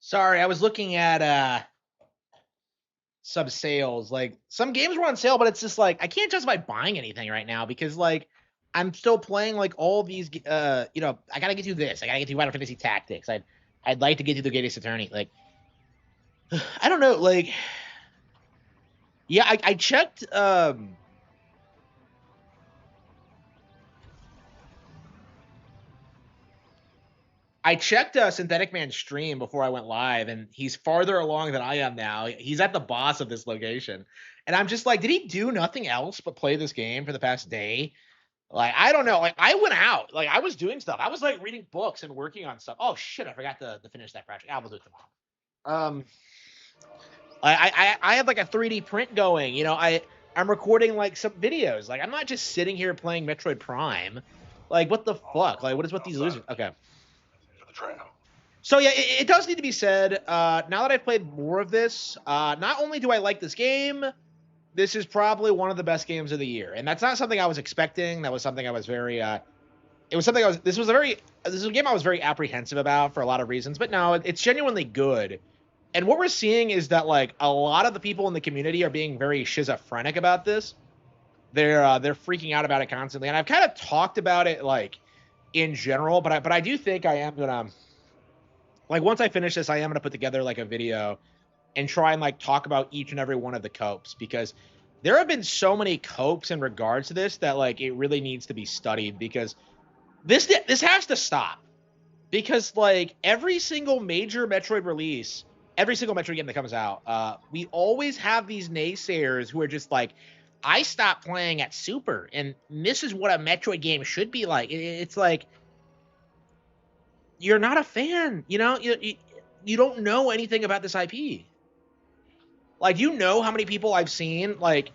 Sorry, I was looking at some sales. Like some games were on sale, but it's just like I can't justify buying anything right now because like I'm still playing like all these I gotta get through this. I gotta get through Final Fantasy Tactics. I'd like to get through the Greatest Attorney. Like I don't know, like yeah, I checked Synthetic Man's stream before I went live, and he's farther along than I am now. He's at the boss of this location. And I'm just like, did he do nothing else but play this game for the past day? Like, I don't know. Like, I went out. Like, I was doing stuff. I was, like, reading books and working on stuff. Oh, shit, I forgot to finish that project. I'll do it tomorrow. I have, like, a 3D print going. You know, I'm recording, like, some videos. Like, I'm not just sitting here playing Metroid Prime. Like, what the fuck? Like, what is with these losers? Okay. So yeah, it does need to be said. Now that I've played more of this, not only do I like this game, this is probably one of the best games of the year, and that's not something I was expecting. That was something I was very. It was something I was. This was a game I was very apprehensive about for a lot of reasons, but no, it's genuinely good. And what we're seeing is that like a lot of the people in the community are being very schizophrenic about this. They're freaking out about it constantly, and I've kind of talked about it like in general, but I do think I am gonna. Like, once I finish this, I am going to put together, like, a video and try and, like, talk about each and every one of the copes. Because there have been so many copes in regards to this that, like, it really needs to be studied. Because this has to stop. Because, like, every single major Metroid release, every single Metroid game that comes out, we always have these naysayers who are just like, I stopped playing at Super, and this is what a Metroid game should be like. It's like... You're not a fan, you know. You don't know anything about this IP. Like, you know how many people I've seen like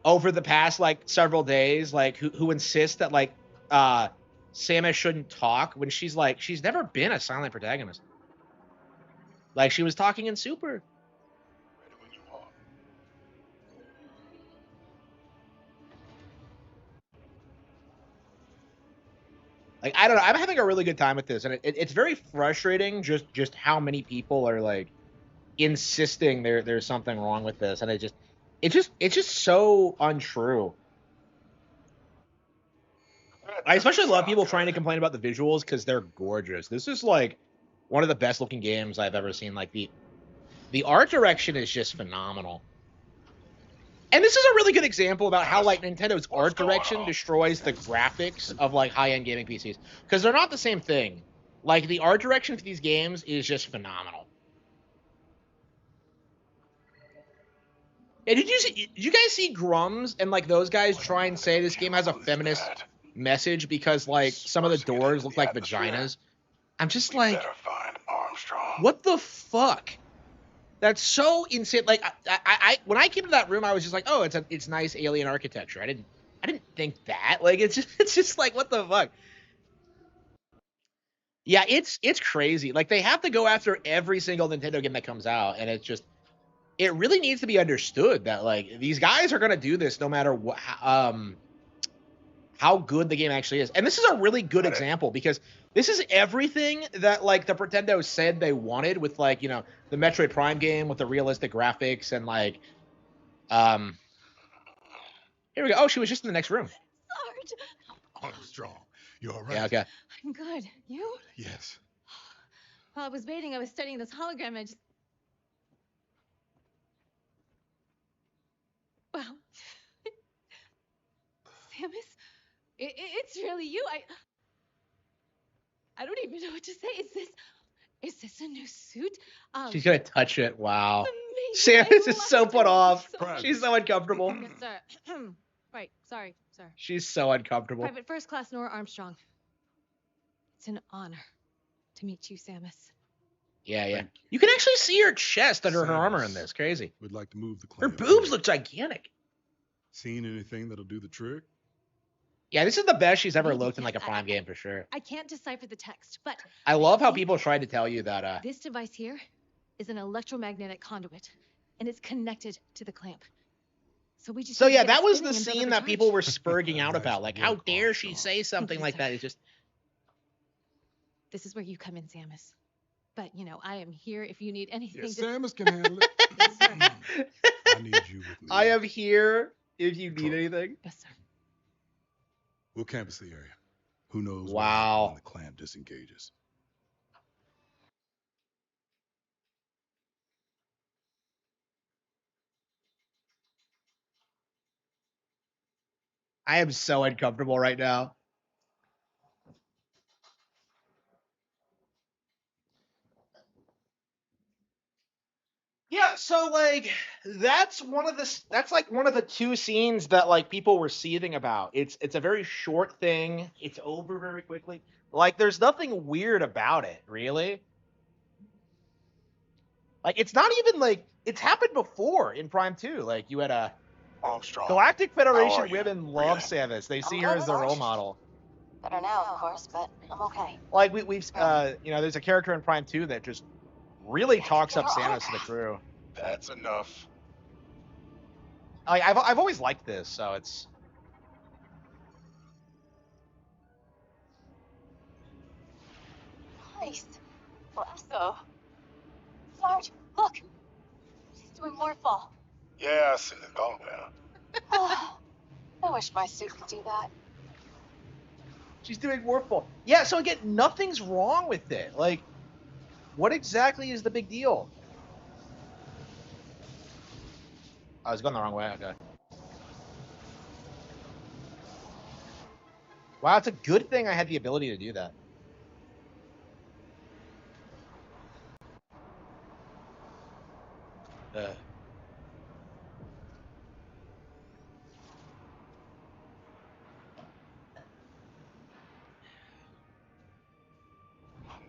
over the past like several days, like who insist that like Samus shouldn't talk when she's never been a silent protagonist. Like she was talking in Super. Like I don't know, I'm having a really good time with this, and it's very frustrating just how many people are like insisting there's something wrong with this, and it's just so untrue. I especially love people trying to complain about the visuals because they're gorgeous. This is like one of the best looking games I've ever seen. Like the art direction is just phenomenal. And this is a really good example about how like Nintendo's art direction destroys the graphics of like high-end gaming PCs, because they're not the same thing. Like the art direction for these games is just phenomenal. Yeah, did you guys see Grums and like those guys try and say this game has a feminist message because like some of the doors look like vaginas? I'm just like, what the fuck? That's so insane. Like I when I came to that room, I was just like, oh, it's nice alien architecture. I didn't think that. Like it's just like, what the fuck? Yeah, it's crazy. Like they have to go after every single Nintendo game that comes out, and it's just, it really needs to be understood that like these guys are gonna do this no matter what, how good the game actually is. And this is a really good example because this is everything that like the Pretendo said they wanted with like, you know, the Metroid Prime game with the realistic graphics and like, here we go. Oh, she was just in the next room. Sarge. Armstrong, you all right? Yeah, okay. I'm good. You? Yes. While I was waiting, I was studying this hologram. I just... Wow. Samus? It's really you. I don't even know what to say. Is this a new suit? She's gonna touch it. Wow. Amazing. Samus is so put off. So She's so uncomfortable. yes, sir. Right. Sorry, sir. She's so uncomfortable. Private First Class Nora Armstrong. It's an honor to meet you, Samus. Yeah, yeah. You can actually see her chest under her armor in this. Crazy. We'd like to move the Her clamp. boobs look gigantic. Seen anything that'll do the trick? Yeah, this is the best she's ever looked in like a Prime game for sure. I can't decipher the text, but I love how people tried to tell you that this device here is an electromagnetic conduit, and it's connected to the clamp. So we just... So need to yeah, get that it was spinning the and build scene up a that people charge. were spurging out about. Like, how dare she say something you, like sir. that? It's just... This is where you come in, Samus. But, I am here if you need anything. Yeah, Samus can handle it. Yes, sir. I need you with me. I am here if you need Control. anything. Yes, sir. We'll canvass the area. Who knows what will happen Wow. when the clamp disengages. I am so uncomfortable right now. Yeah, so like that's like one of the two scenes that like people were seething about. It's a very short thing. It's over very quickly. Like there's nothing weird about it, really. Like it's not even like it's happened before in Prime 2. Like you had a Armstrong. Galactic How Federation are you? women love Breathing? Samus. They see I'm her good, as their role Sarge. model. Better now, of course, but I'm okay. Like we've there's a character in Prime 2 that just really talks up Samus to the crew. That's enough. Like I've always liked this, so it's Nice. So, Sarge, look. She's doing Morphball. Yeah, I see it. Calm down. Oh, I wish my suit could do that. she's doing Warful. Yeah, so again, nothing's wrong with it. Like, what exactly is the big deal? I was going the wrong way. Okay. Wow, it's a good thing I had the ability to do that.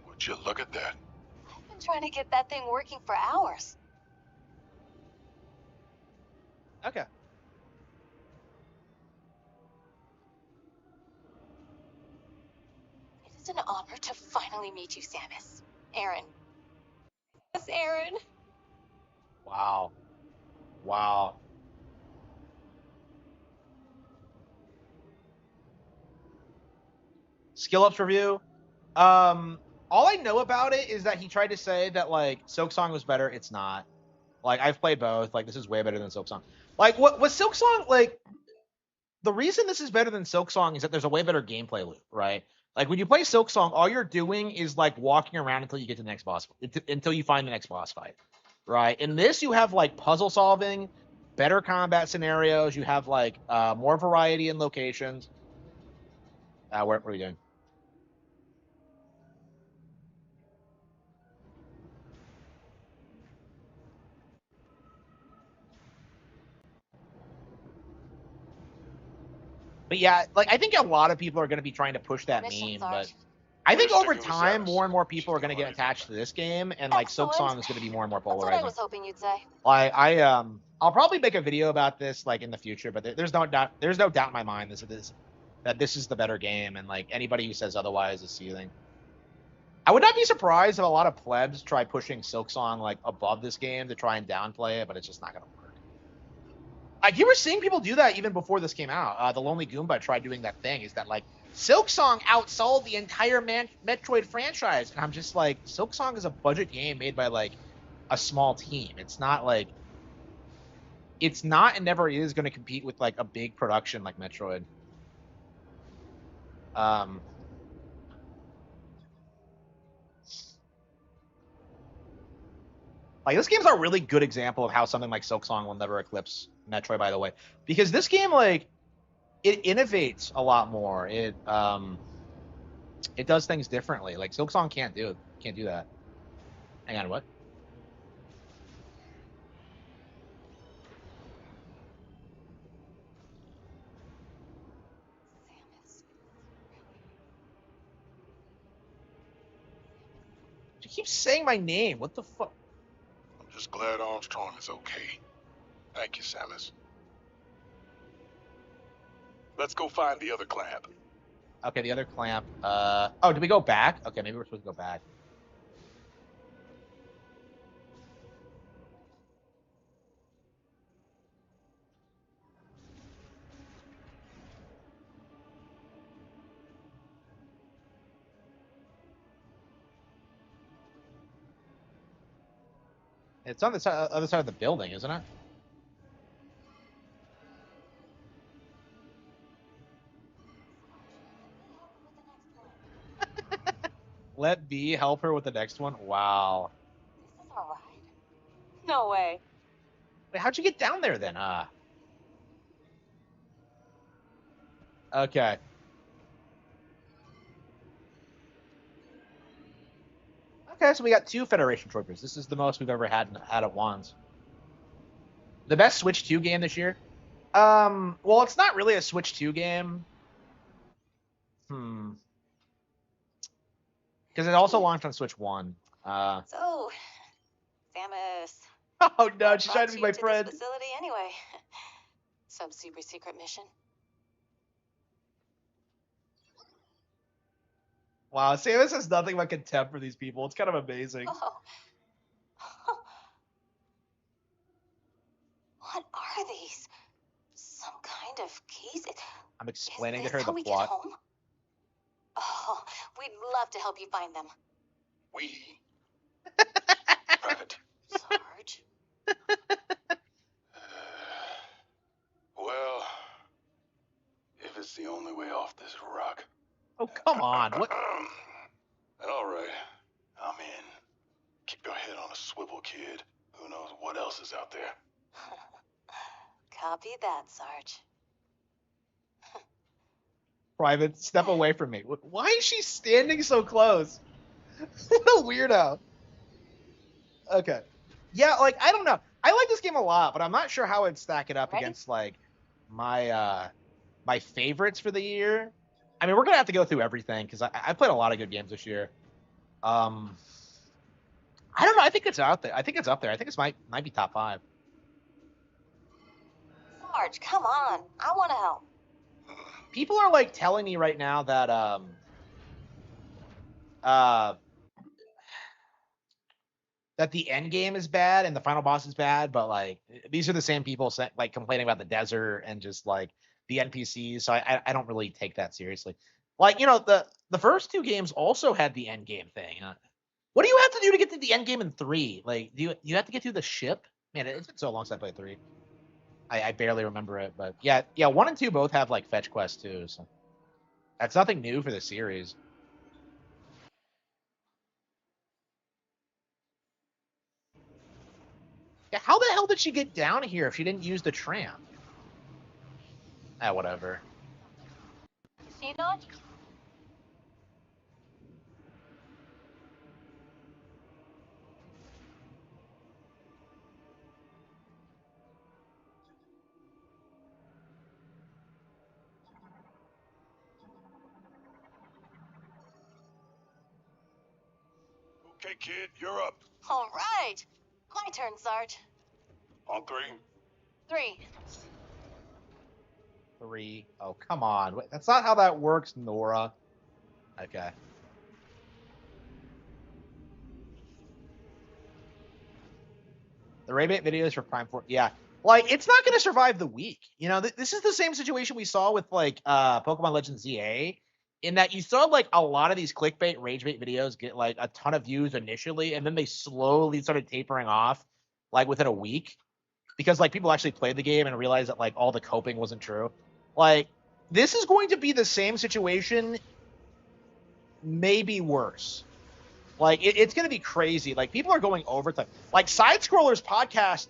Would you look at that? I've been trying to get that thing working for hours. Okay. It is an honor to finally meet you, Samus. Aaron. Yes, Aaron. Wow. Wow. Skill ups review. All I know about it is that he tried to say that like Silksong was better. It's not. Like I've played both. Like this is way better than Silksong. Like what Silksong like? The reason this is better than Silksong is that there's a way better gameplay loop, right? Like when you play Silksong, all you're doing is like walking around until you get to the next boss, until you find the next boss fight, right? In this, you have like puzzle solving, better combat scenarios. You have like more variety in locations. What are we doing? But yeah, like I think a lot of people are going to be trying to push that Mission, meme, but Sarge. I think We're over sticking with time, Samus. more and more people She's are going to doing get what I attached to this game, and like Excellent. Silksong is going to be more and more That's what I polarizing. was hoping you'd say. Like I'll probably make a video about this like in the future, but there's no doubt in my mind that this is the better game, and like anybody who says otherwise is seething. I would not be surprised if a lot of plebs try pushing Silksong like above this game to try and downplay it, but it's just not gonna work. Like you were seeing people do that even before this came out. The Lonely Goomba tried doing that thing. Is that like Silksong outsold the entire Metroid franchise, and I'm just like Silksong is a budget game made by like a small team. It's not like it's not and never is going to compete with like a big production like Metroid. Um, like this game's a really good example of how something like Silksong will never eclipse Metroid, by the way, because this game like it innovates a lot more. It does things differently. Like Silksong can't do that. Hang on, what? Samus. She keeps saying my name. What the fuck? I'm just glad Armstrong is okay. Thank you, Samus. Let's go find the other clamp. Okay, the other clamp. Oh, did we go back? Okay, maybe we're supposed to go back. It's on the other side of the building, isn't it? Let B help her with the next one. Wow. This is a ride. No way. Wait, how'd you get down there then? Okay. Okay, so we got 2 Federation Troopers. This is the most we've ever had at once. The best Switch 2 game this year? Well, it's not really a Switch 2 game. Because it also launched on Switch 1. So, Samus. Oh no, what she's trying to brought be my you friend. This facility anyway. Some super secret mission. Wow, Samus has nothing but contempt for these people. It's kind of amazing. Oh. What are these? Some kind of keys? I'm explaining Is to her this the how we plot. Get home? Oh, we'd love to help you find them. We. Private. Sarge. Well, if it's the only way off this rock. Oh, come on. What? Then all right, I'm in. Keep your head on a swivel, kid. Who knows what else is out there? Copy that, Sarge. Private, step away from me. Why is she standing so close? What a weirdo. Okay. Yeah, like, I don't know. I like this game a lot, but I'm not sure how I'd stack it up Ready? against, like, my my favorites for the year. I mean, we're going to have to go through everything, because I played a lot of good games this year. I don't know. I think it's out there. I think it's up there. I think it might be top 5. Sarge, come on. I want to help. People are, like, telling me right now that, that the end game is bad and the final boss is bad, but like these are the same people like complaining about the desert and just like the NPCs. So I don't really take that seriously. Like, you know, the first 2 games also had the end game thing. What do you have to do to get to the end game in 3? Like, do you have to get through the ship? Man, it's been so long since I played 3. I barely remember it, but yeah, 1 and 2 both have like fetch quests too. So that's nothing new for the series. Yeah, how the hell did she get down here if she didn't use the tram? Whatever. Is she not? Okay, kid, you're up. All right. My turn, Sarge. On 3. 3. 3. Oh, come on. Wait, that's not how that works, Nora. Okay. The rebate videos for Prime 4. Yeah. Like, it's not going to survive the week. You know, this is the same situation we saw with, like, Pokemon Legends ZA, in that you saw, like, a lot of these clickbait, ragebait videos get, like, a ton of views initially, and then they slowly started tapering off, like, within a week. Because, like, people actually played the game and realized that, like, all the coping wasn't true. Like, this is going to be the same situation, maybe worse. Like, it's going to be crazy. Like, people are going overtime. Like, Side Scrollers podcast,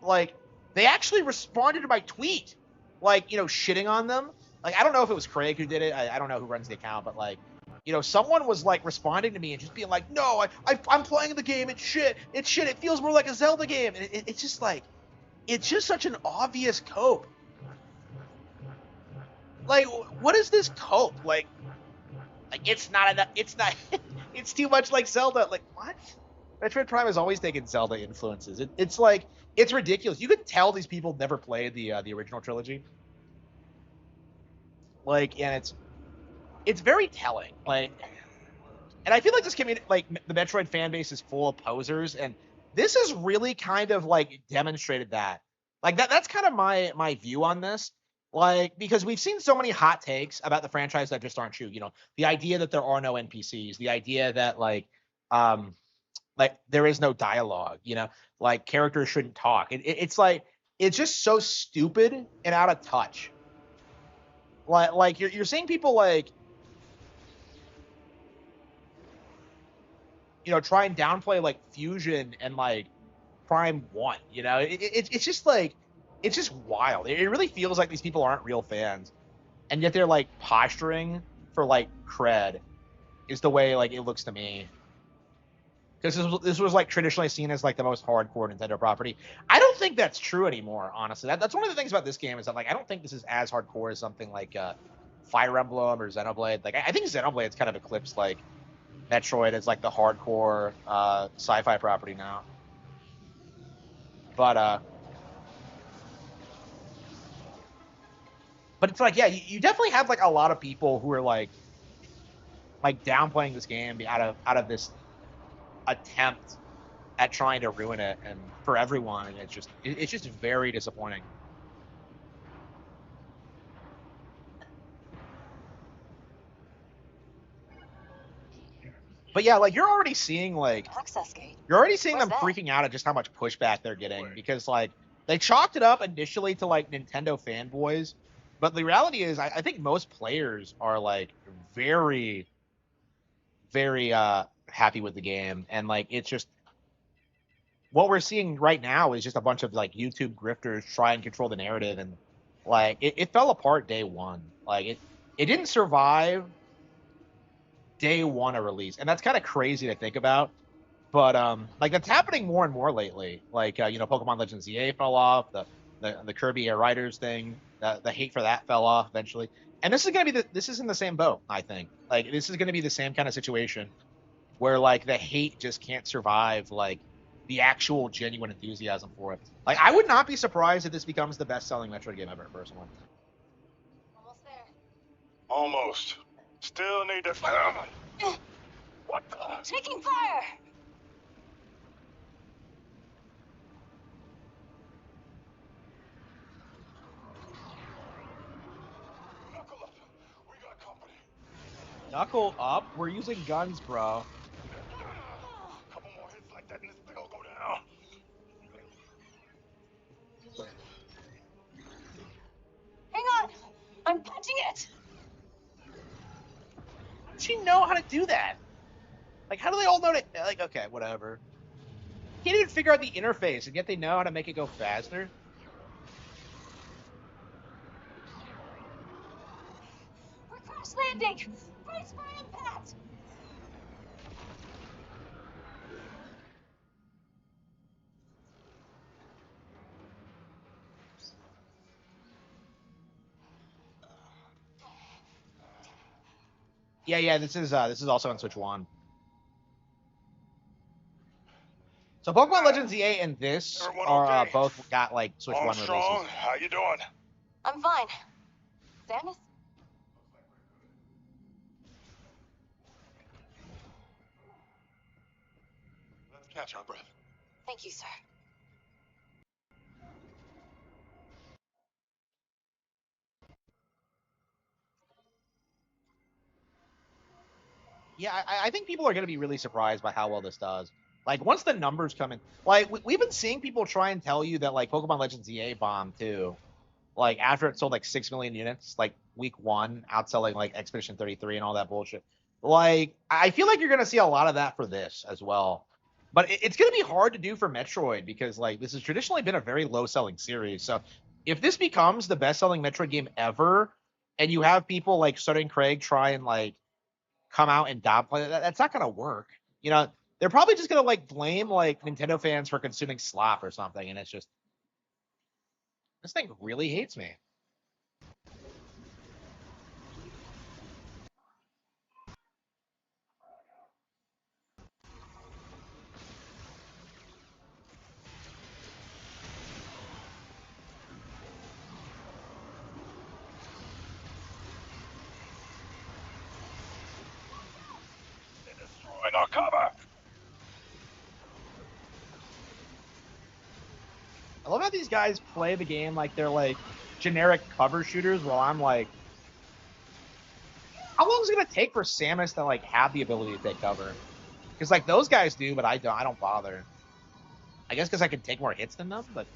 like, they actually responded to my tweet, like, you know, shitting on them. Like, I don't know if it was Craig who did it. I don't know who runs the account, but, like, you know, someone was, like, responding to me and just being like, no, I'm playing the game. It's shit. It's shit. It feels more like a Zelda game. And it's just, like, it's just such an obvious cope. Like, what is this cope? Like it's not enough. It's not. It's too much like Zelda. Like, what? Metroid Prime has always taken Zelda influences. It's like, it's ridiculous. You can tell these people never played the original trilogy. Like, and it's very telling. Like, and I feel like this community, like the Metroid fan base, is full of posers, and this has really kind of like demonstrated that. Like that's kind of my view on this. Like, because we've seen so many hot takes about the franchise that just aren't true. You know, the idea that there are no NPCs, the idea that like like there is no dialogue, you know, like characters shouldn't talk. It's like it's just so stupid and out of touch. Like you're seeing people like, you know, try and downplay like Fusion and like Prime 1, you know. It's just like it's just wild. It really feels like these people aren't real fans, and yet they're like posturing for like cred is the way like it looks to me. Because this was like traditionally seen as like the most hardcore Nintendo property. I don't think that's true anymore, honestly. That's one of the things about this game is that like I don't think this is as hardcore as something like Fire Emblem or Xenoblade. Like I think Xenoblade's kind of eclipsed like Metroid as like the hardcore sci-fi property now. But but it's like, yeah, you definitely have like a lot of people who are like downplaying this game out of this attempt at trying to ruin it and for everyone, and it's just very disappointing. But yeah, like you're already seeing like Access gate. you're already seeing Where's them that? freaking out at just how much pushback they're getting because like they chalked it up initially to like Nintendo fanboys, but the reality is I think most players are like very very happy with the game, and like it's just what we're seeing right now is just a bunch of like YouTube grifters try and control the narrative, and like it fell apart day one. Like it didn't survive day one of release, and that's kind of crazy to think about. But like that's happening more and more lately. Like you know, Pokemon Legends ZA fell off, the Kirby Air Riders thing, the hate for that fell off eventually. And this is gonna be this is in the same boat, I think. Like this is gonna be the same kind of situation where like the hate just can't survive like the actual genuine enthusiasm for it. Like I would not be surprised if this becomes the best selling Metroid game ever, personally. Almost there. Almost. Still need to. What the? Taking fire! Knuckle up. We got company. Knuckle up? We're using guns, bro. Couple more hits like that and this thing will go down. Hang on! I'm punching it! How does she know how to do that? Like, how do they all know to, like, okay, whatever. Can't even figure out the interface, and yet they know how to make it go faster? We're crash landing! Brace for impact! Yeah, this is also on Switch 1. So Pokemon Legends EA and this Everyone are okay? both got like Switch 1 Armstrong, releases. how you doing? I'm fine. Samus? Let's catch our breath. Thank you, sir. Yeah, I think people are going to be really surprised by how well this does. Like once the numbers come in, like we've been seeing people try and tell you that like Pokemon Legends EA bombed too. Like after it sold like 6 million units, like week one, outselling like Expedition 33 and all that bullshit. Like I feel like you're going to see a lot of that for this as well. But it's going to be hard to do for Metroid because like this has traditionally been a very low selling series. So if this becomes the best selling Metroid game ever, and you have people like Stuttering Craig try and like come out and downplay that's not gonna work. You know, they're probably just gonna like blame like Nintendo fans for consuming slop or something, and it's just this thing really hates me. They're destroying our cover. I love how these guys play the game like they're like generic cover shooters, while I'm like, how long is it gonna take for Samus to like have the ability to take cover? Because like those guys do, but I don't. I don't bother. I guess because I can take more hits than them, but.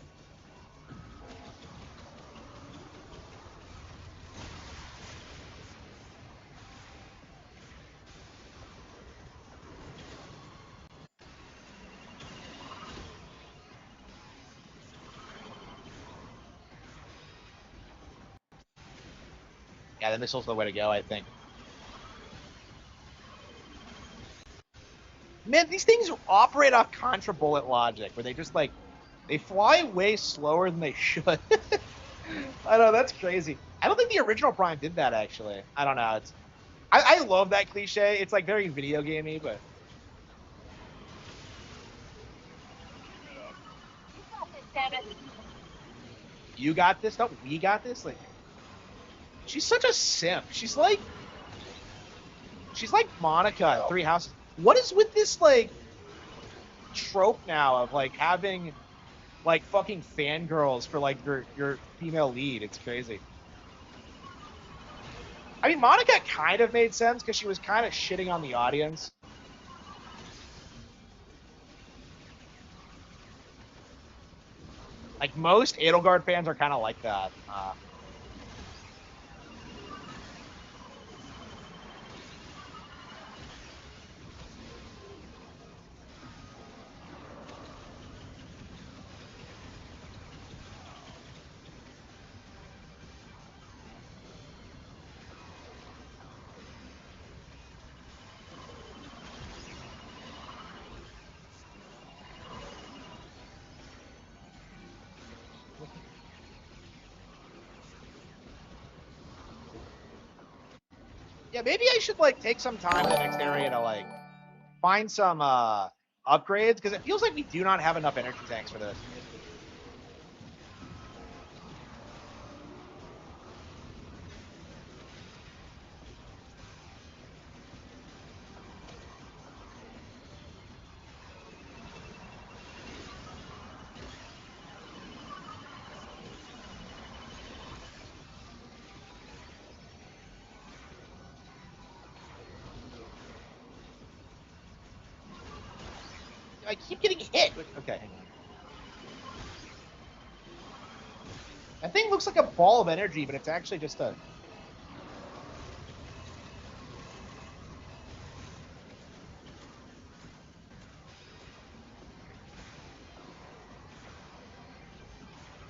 Yeah, the missile's the way to go, I think. Man, these things operate off contra bullet logic, where they just like they fly way slower than they should. I know, that's crazy. I don't think the original Prime did that actually. I don't know. I love that cliche. It's like very video gamey, but you got this. Don't we got this? Like, she's such a simp. She's like Monica in Three Houses. What is with this like trope now of like having like fucking fangirls for like your female lead? It's crazy. I mean, Monica kind of made sense because she was kind of shitting on the audience. Like most Edelgard fans are kind of like that. Yeah, maybe I should like take some time in the next area to like find some upgrades because it feels like we do not have enough energy tanks for this. I keep getting hit. Okay, hang on. That thing looks like a ball of energy, but it's actually just a.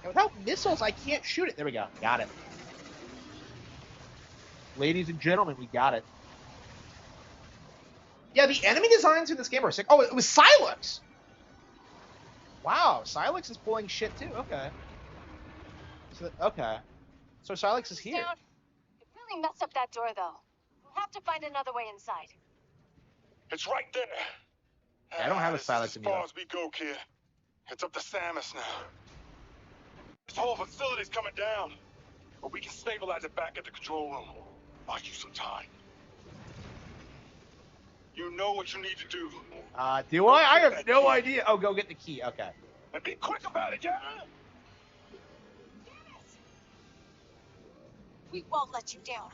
And without missiles, I can't shoot it. There we go. Got it. Ladies and gentlemen, we got it. Yeah, the enemy designs in this game are sick. Oh, it was Silex. Wow, Silex is pulling shit too. Okay. So, okay. So Silex is here. Down. It really messed up that door, though. We'll have to find another way inside. It's right there. Yeah, I don't have a This is Silex as in far me. as we go, kid. It's up to Samus now. This whole facility's coming down. But we can stabilize it back at the control room. Buy you some time. You know what you need to do. Do I? I have no idea. Oh, go get the key. Okay. And be quick about it, yeah? We won't let you down.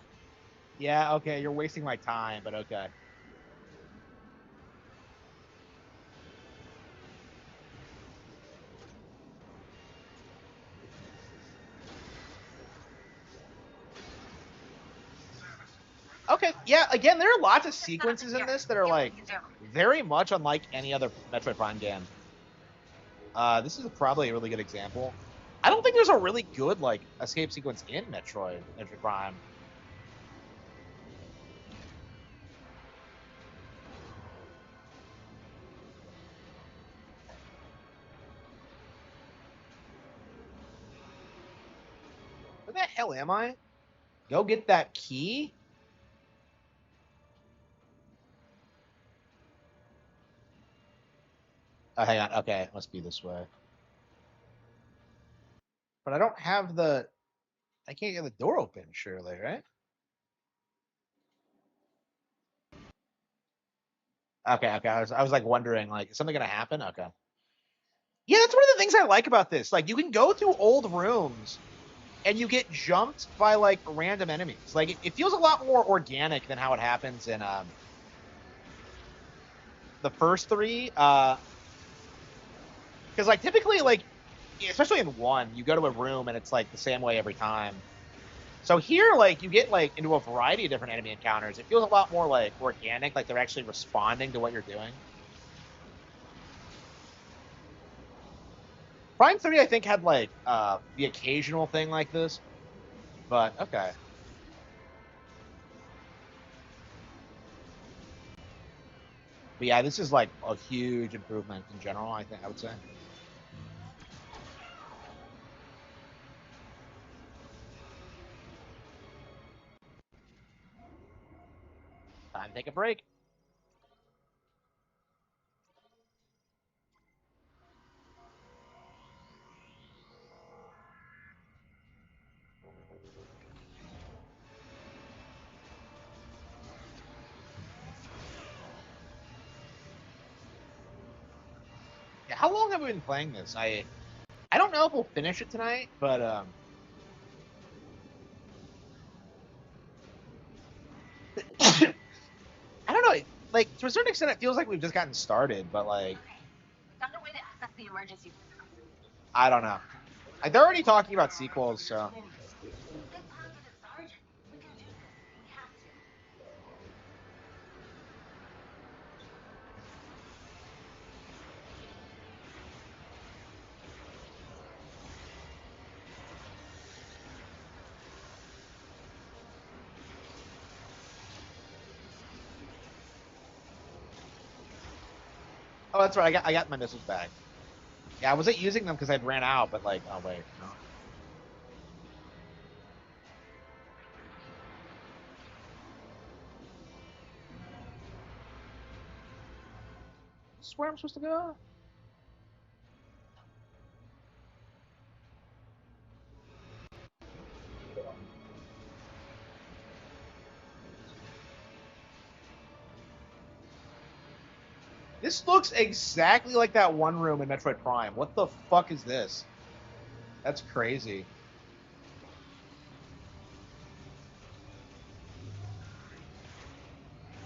Yeah, okay. You're wasting my time, but okay. Okay, yeah, again, there are lots of sequences in this that are, like, very much unlike any other Metroid Prime game. This is probably a really good example. I don't think there's a really good, like, escape sequence in Metroid Prime. Where the hell am I? Go get that key? Oh, hang on. Okay, it must be this way. But I don't have the... I can't get the door open, surely, right? Okay. I was like wondering, like, is something gonna happen? Okay. Yeah, that's one of the things I like about this. Like, you can go through old rooms and you get jumped by like random enemies. Like, it feels a lot more organic than how it happens in the first three, because like typically like, especially in one, you go to a room and it's like the same way every time. So here, like, you get like into a variety of different enemy encounters. It feels a lot more like organic, like they're actually responding to what you're doing. Prime 3, I think, had like the occasional thing like this, but okay. But yeah, this is like a huge improvement in general, I think I would say. Time to take a break. Yeah, how long have we been playing this? I don't know if we'll finish it tonight, but I don't know. Like to a certain extent, it feels like we've just gotten started, but like Found a way to access the emergency room. I don't know. Like, they're already talking about sequels, so. Good target, Sarge. We can do this. We have to. Oh, that's right. I got my missiles back. Yeah, I wasn't using them because I'd ran out, but like, oh wait, no. This is where I'm supposed to go. This looks exactly like that one room in Metroid Prime. What the fuck is this? That's crazy. Is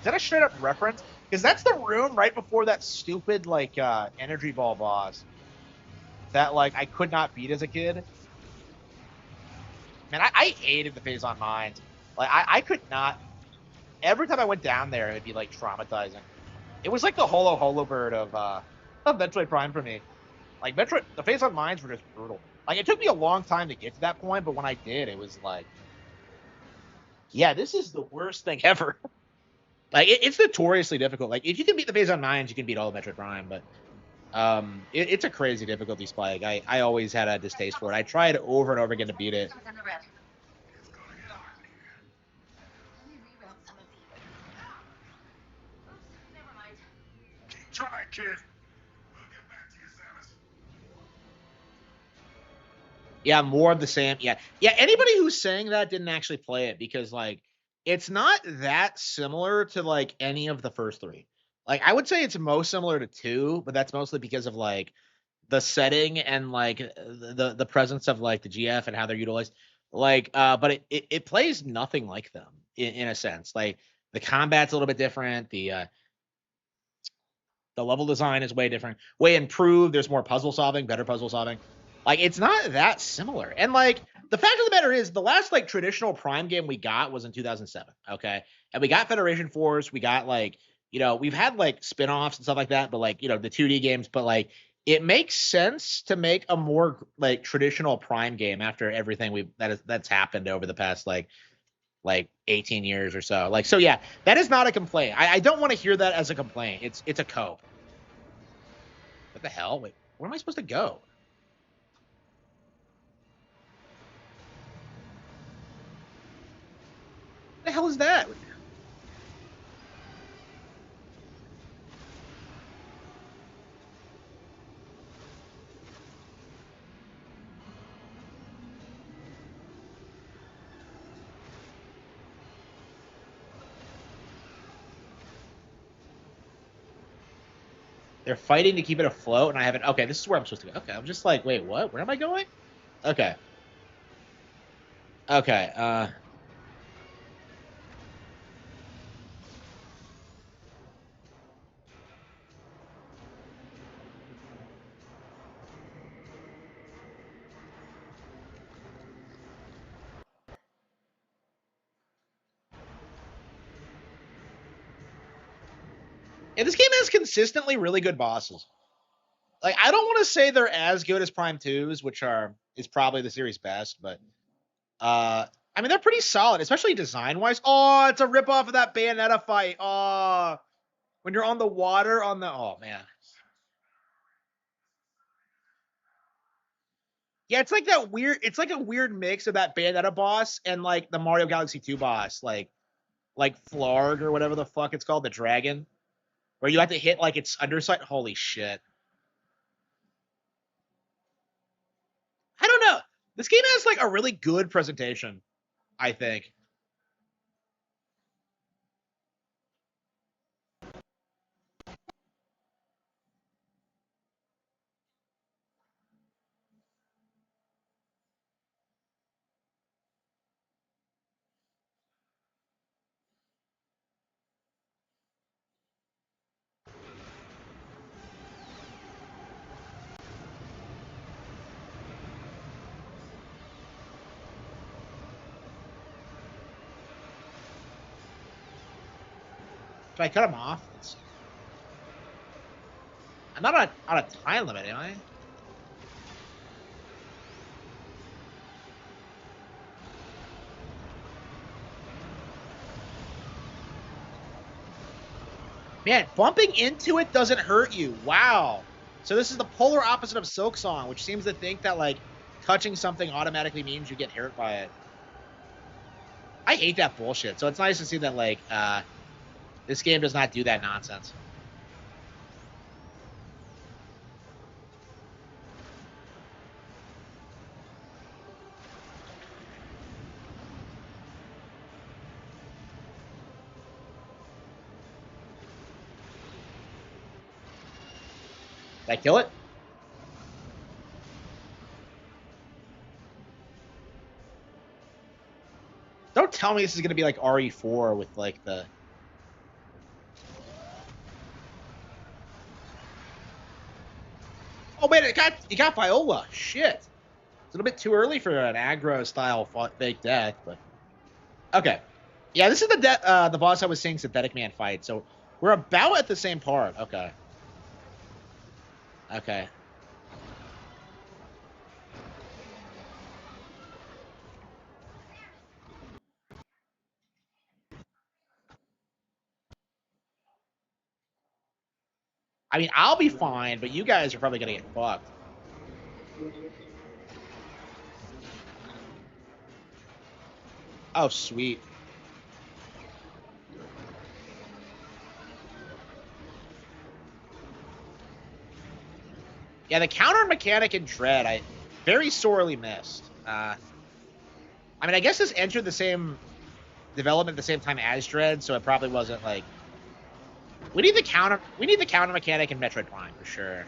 that a straight up reference? Because that's the room right before that stupid like energy ball boss that like I could not beat as a kid. Man, I hated the phase on mines. Like I could not. Every time I went down there, it'd be like traumatizing. It was like the holo bird of Metroid Prime for me. Like Metroid, the phase on mines were just brutal. Like it took me a long time to get to that point, but when I did, it was like, yeah, this is the worst thing ever. Like it's notoriously difficult. Like if you can beat the phase on mines, you can beat all of Metroid Prime, but it's a crazy difficulty spike. I always had a distaste for it. I tried over and over again to beat it. Systems in the red. Let me reroute some of the. Oops, never mind. Keep trying, kid. We'll get back to you, Samus. Yeah, more of the same. Yeah, yeah. Anybody who's saying that didn't actually play it because like it's not that similar to like any of the first three. Like I would say it's most similar to two, but that's mostly because of like the setting and like the presence of like the GF and how they're utilized. Like, but it plays nothing like them in a sense. Like the combat's a little bit different. The level design is way different, way improved. There's more puzzle solving, better puzzle solving. Like it's not that similar. And like the fact of the matter is, the last like traditional Prime game we got was in 2007. Okay, and we got Federation Force. We got like we've had like spin-offs and stuff like that, but like the 2D games. But like it makes sense to make a more like traditional Prime game after everything that's happened over the past like 18 years or so. Like, so yeah, that is not a complaint. I don't want to hear that as a complaint. It's a cope. What the hell? Wait, where am I supposed to go? What the hell is that? They're fighting to keep it afloat, and I haven't. Okay, this is where I'm supposed to go. Okay, I'm just like, wait, what? Where am I going? Okay. Okay. Yeah, this game has consistently really good bosses. Like, I don't want to say they're as good as Prime 2's, which is probably the series' best, but I mean they're pretty solid, especially design-wise. Oh, it's a ripoff of that Bayonetta fight. Oh, when you're on the water on the man. Yeah, it's like that weird. It's like a weird mix of that Bayonetta boss and like the Mario Galaxy 2 boss, like Flarg or whatever the fuck it's called, the dragon, where you have to hit like its underside. Holy shit! I don't know. This game has like a really good presentation, I think. Can I cut him off? I'm not on a time limit, am I? Man, bumping into it doesn't hurt you. Wow. So this is the polar opposite of Silksong, which seems to think that like touching something automatically means you get hurt by it. I hate that bullshit. So it's nice to see that like this game does not do that nonsense. Did I kill it? Don't tell me this is gonna be like RE4 with like the. Oh man, it got Viola. Shit. It's a little bit too early for an aggro style fake death, but okay. Yeah, this is the boss I was seeing Synthetic Man fight. So we're about at the same part. Okay. Okay. I mean, I'll be fine, but you guys are probably gonna get fucked. Oh, sweet. Yeah, the counter mechanic in Dread, I very sorely missed. I mean, I guess this entered the same development at the same time as Dread, so it probably wasn't like. We need the counter mechanic in Metroid Prime for sure.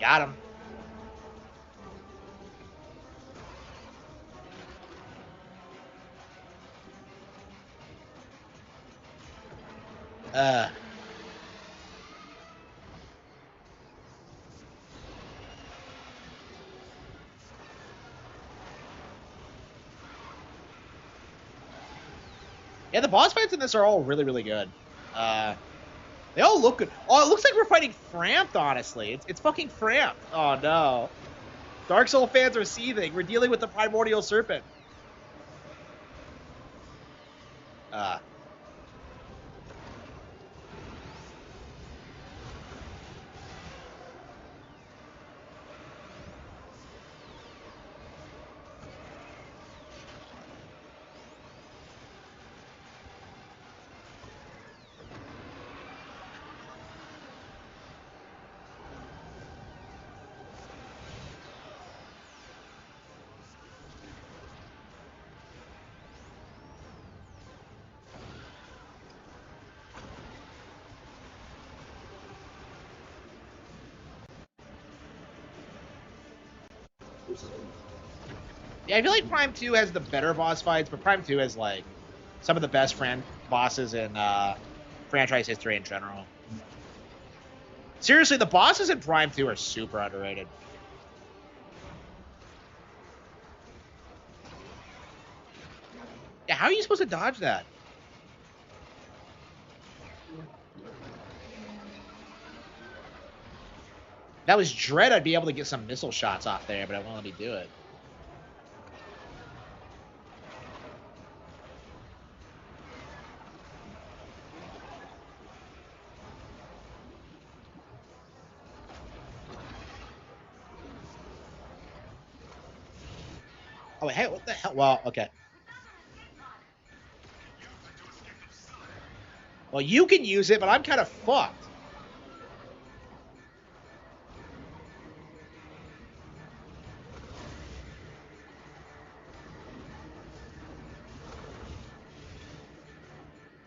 Got him. Uh. Yeah, the boss fights in this are all really, really good. They all look good. Oh, it looks like we're fighting Framped, honestly. It's fucking Framped. Oh, no. Dark Soul fans are seething. We're dealing with the Primordial Serpent. Yeah, I feel like Prime 2 has the better boss fights, but Prime 2 has like some of the best bosses in franchise history in general. Seriously, the bosses in Prime 2 are super underrated. Yeah, how are you supposed to dodge that? That was Dread. I'd be able to get some missile shots off there, but it won't let me do it. Oh, hey, what the hell? Well, okay. Well, you can use it, but I'm kind of fucked.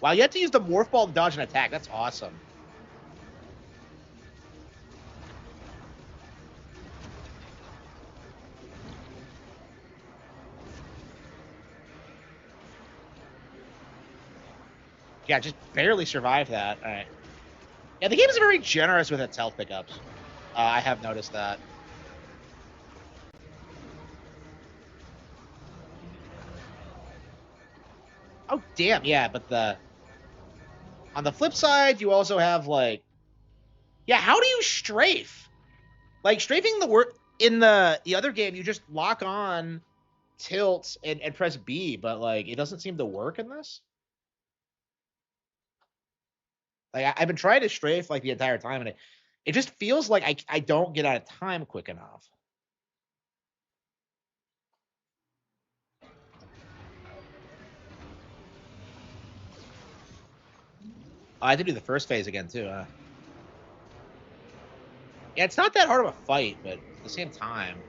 Wow, you have to use the Morph Ball to dodge an attack. That's awesome. Yeah, just barely survived that. All right. Yeah, the game is very generous with its health pickups. I have noticed that. Oh, damn, yeah, but on the flip side, you also have, like... Yeah, how do you strafe? Like, strafing the work... In the other game, you just lock on, tilt, and press B, but, like, it doesn't seem to work in this. Like, I've been trying to strafe, like, the entire time, and it just feels like I don't get out of time quick enough. I had to do the first phase again, too. Yeah, it's not that hard of a fight, but at the same time...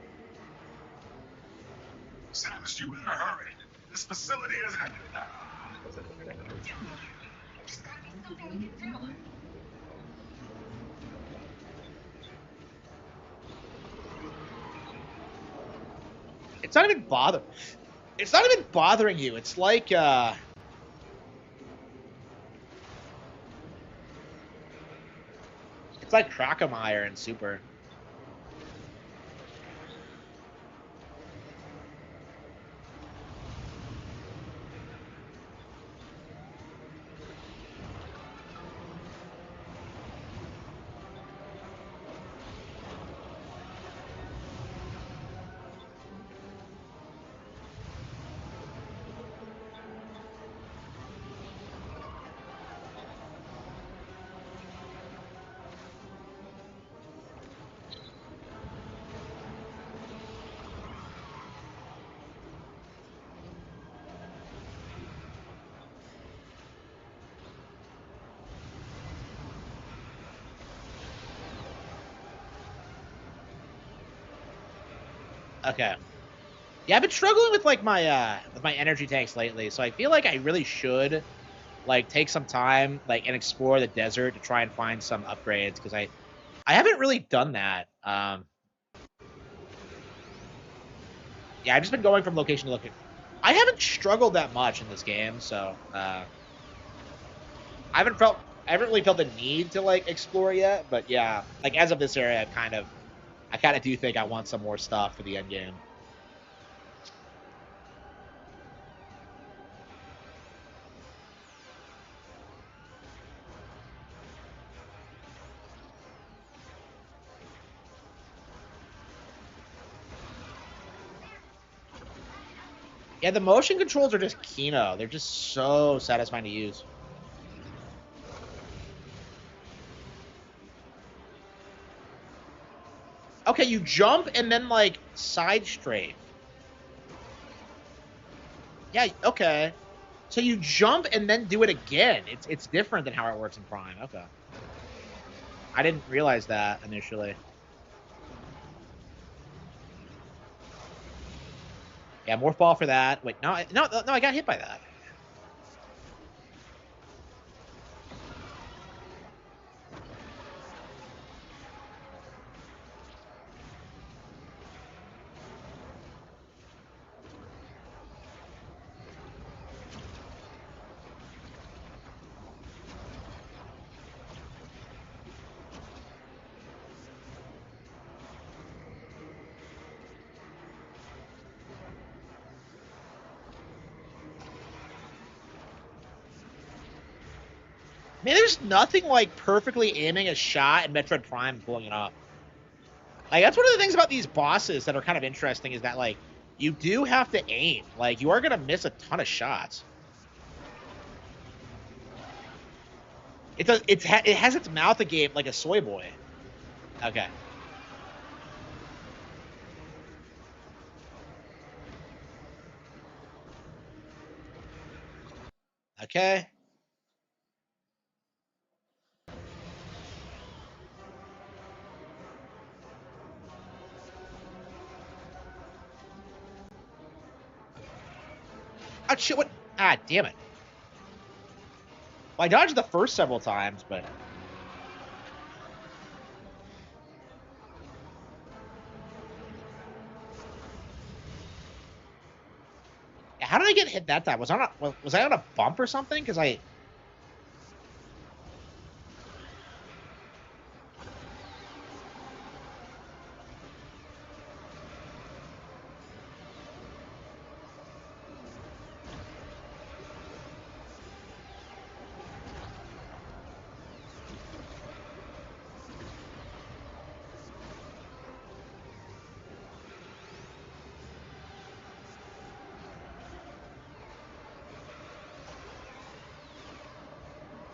Samus, you better hurry. This facility is... There's gotta be something we can do. It's not even It's not even bothering you. It's like it's like Crocomire in Super. Okay. Yeah, I've been struggling with like my energy tanks lately, so I feel like I really should like take some time like and explore the desert to try and find some upgrades because I haven't really done that. Yeah, I've just been going from location to location. I haven't struggled that much in this game, so I haven't really felt the need to like explore yet. But yeah, like as of this area, I kind of do think I want some more stuff for the end game. Yeah, the motion controls are just Kino. They're just so satisfying to use. Okay, you jump and then like side strafe. Yeah, okay. So you jump and then do it again. It's different than how it works in Prime. Okay. I didn't realize that initially. Yeah, morph ball for that. Wait, no, no, I got hit by that. Man, there's nothing like perfectly aiming a shot in Metroid Prime and pulling it off. Like, that's one of the things about these bosses that are kind of interesting is that, like, you do have to aim. Like, you are going to miss a ton of shots. It has its mouth agape like a soy boy. Okay. Okay. Oh, shit, what? Ah, damn it. Well, I dodged the first several times, but... How did I get hit that time? Was I on a bump or something? Because I...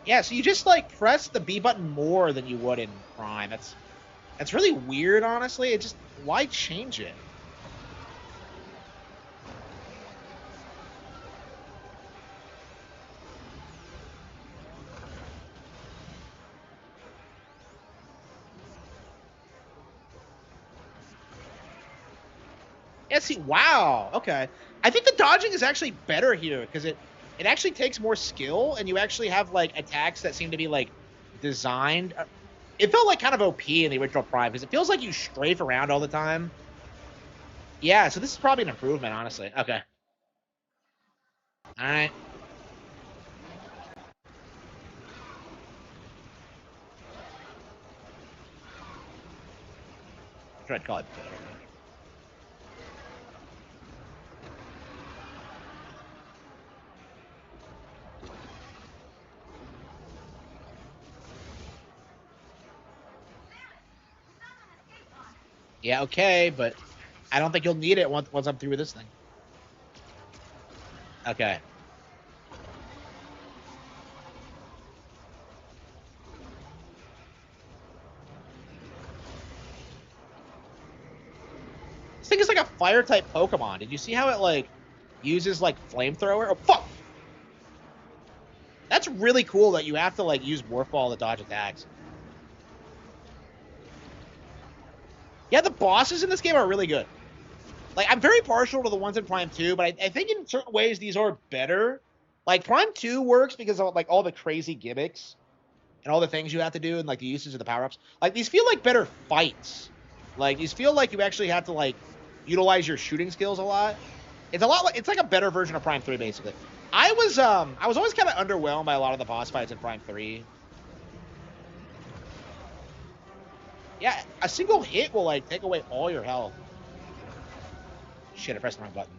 Yeah, so you just, like, press the B button more than you would in Prime. That's really weird, honestly. It just... Why change it? Yeah, see, wow. Okay. I think the dodging is actually better here because it actually takes more skill and you actually have like attacks that seem to be like designed. It felt like kind of OP in the original Prime because it feels like you strafe around all the time. Yeah, so this is probably an improvement, honestly. Okay. All right. Try to call it better. Yeah, okay, but I don't think you'll need it once I'm through with this thing. Okay. This thing is like a fire type Pokemon. Did you see how it like uses like flamethrower? Oh fuck! That's really cool that you have to like use Morph Ball to dodge attacks. Yeah, the bosses in this game are really good. Like, I'm very partial to the ones in Prime 2, but I think in certain ways these are better. Like, Prime 2 works because of, like, all the crazy gimmicks and all the things you have to do and, like, the uses of the power-ups. Like, these feel like better fights. Like, these feel like you actually have to, like, utilize your shooting skills a lot. It's a lot like, it's like a better version of Prime 3, basically. I was always kind of underwhelmed by a lot of the boss fights in Prime 3. Yeah, a single hit will, like, take away all your health. Shit, I pressed the wrong button.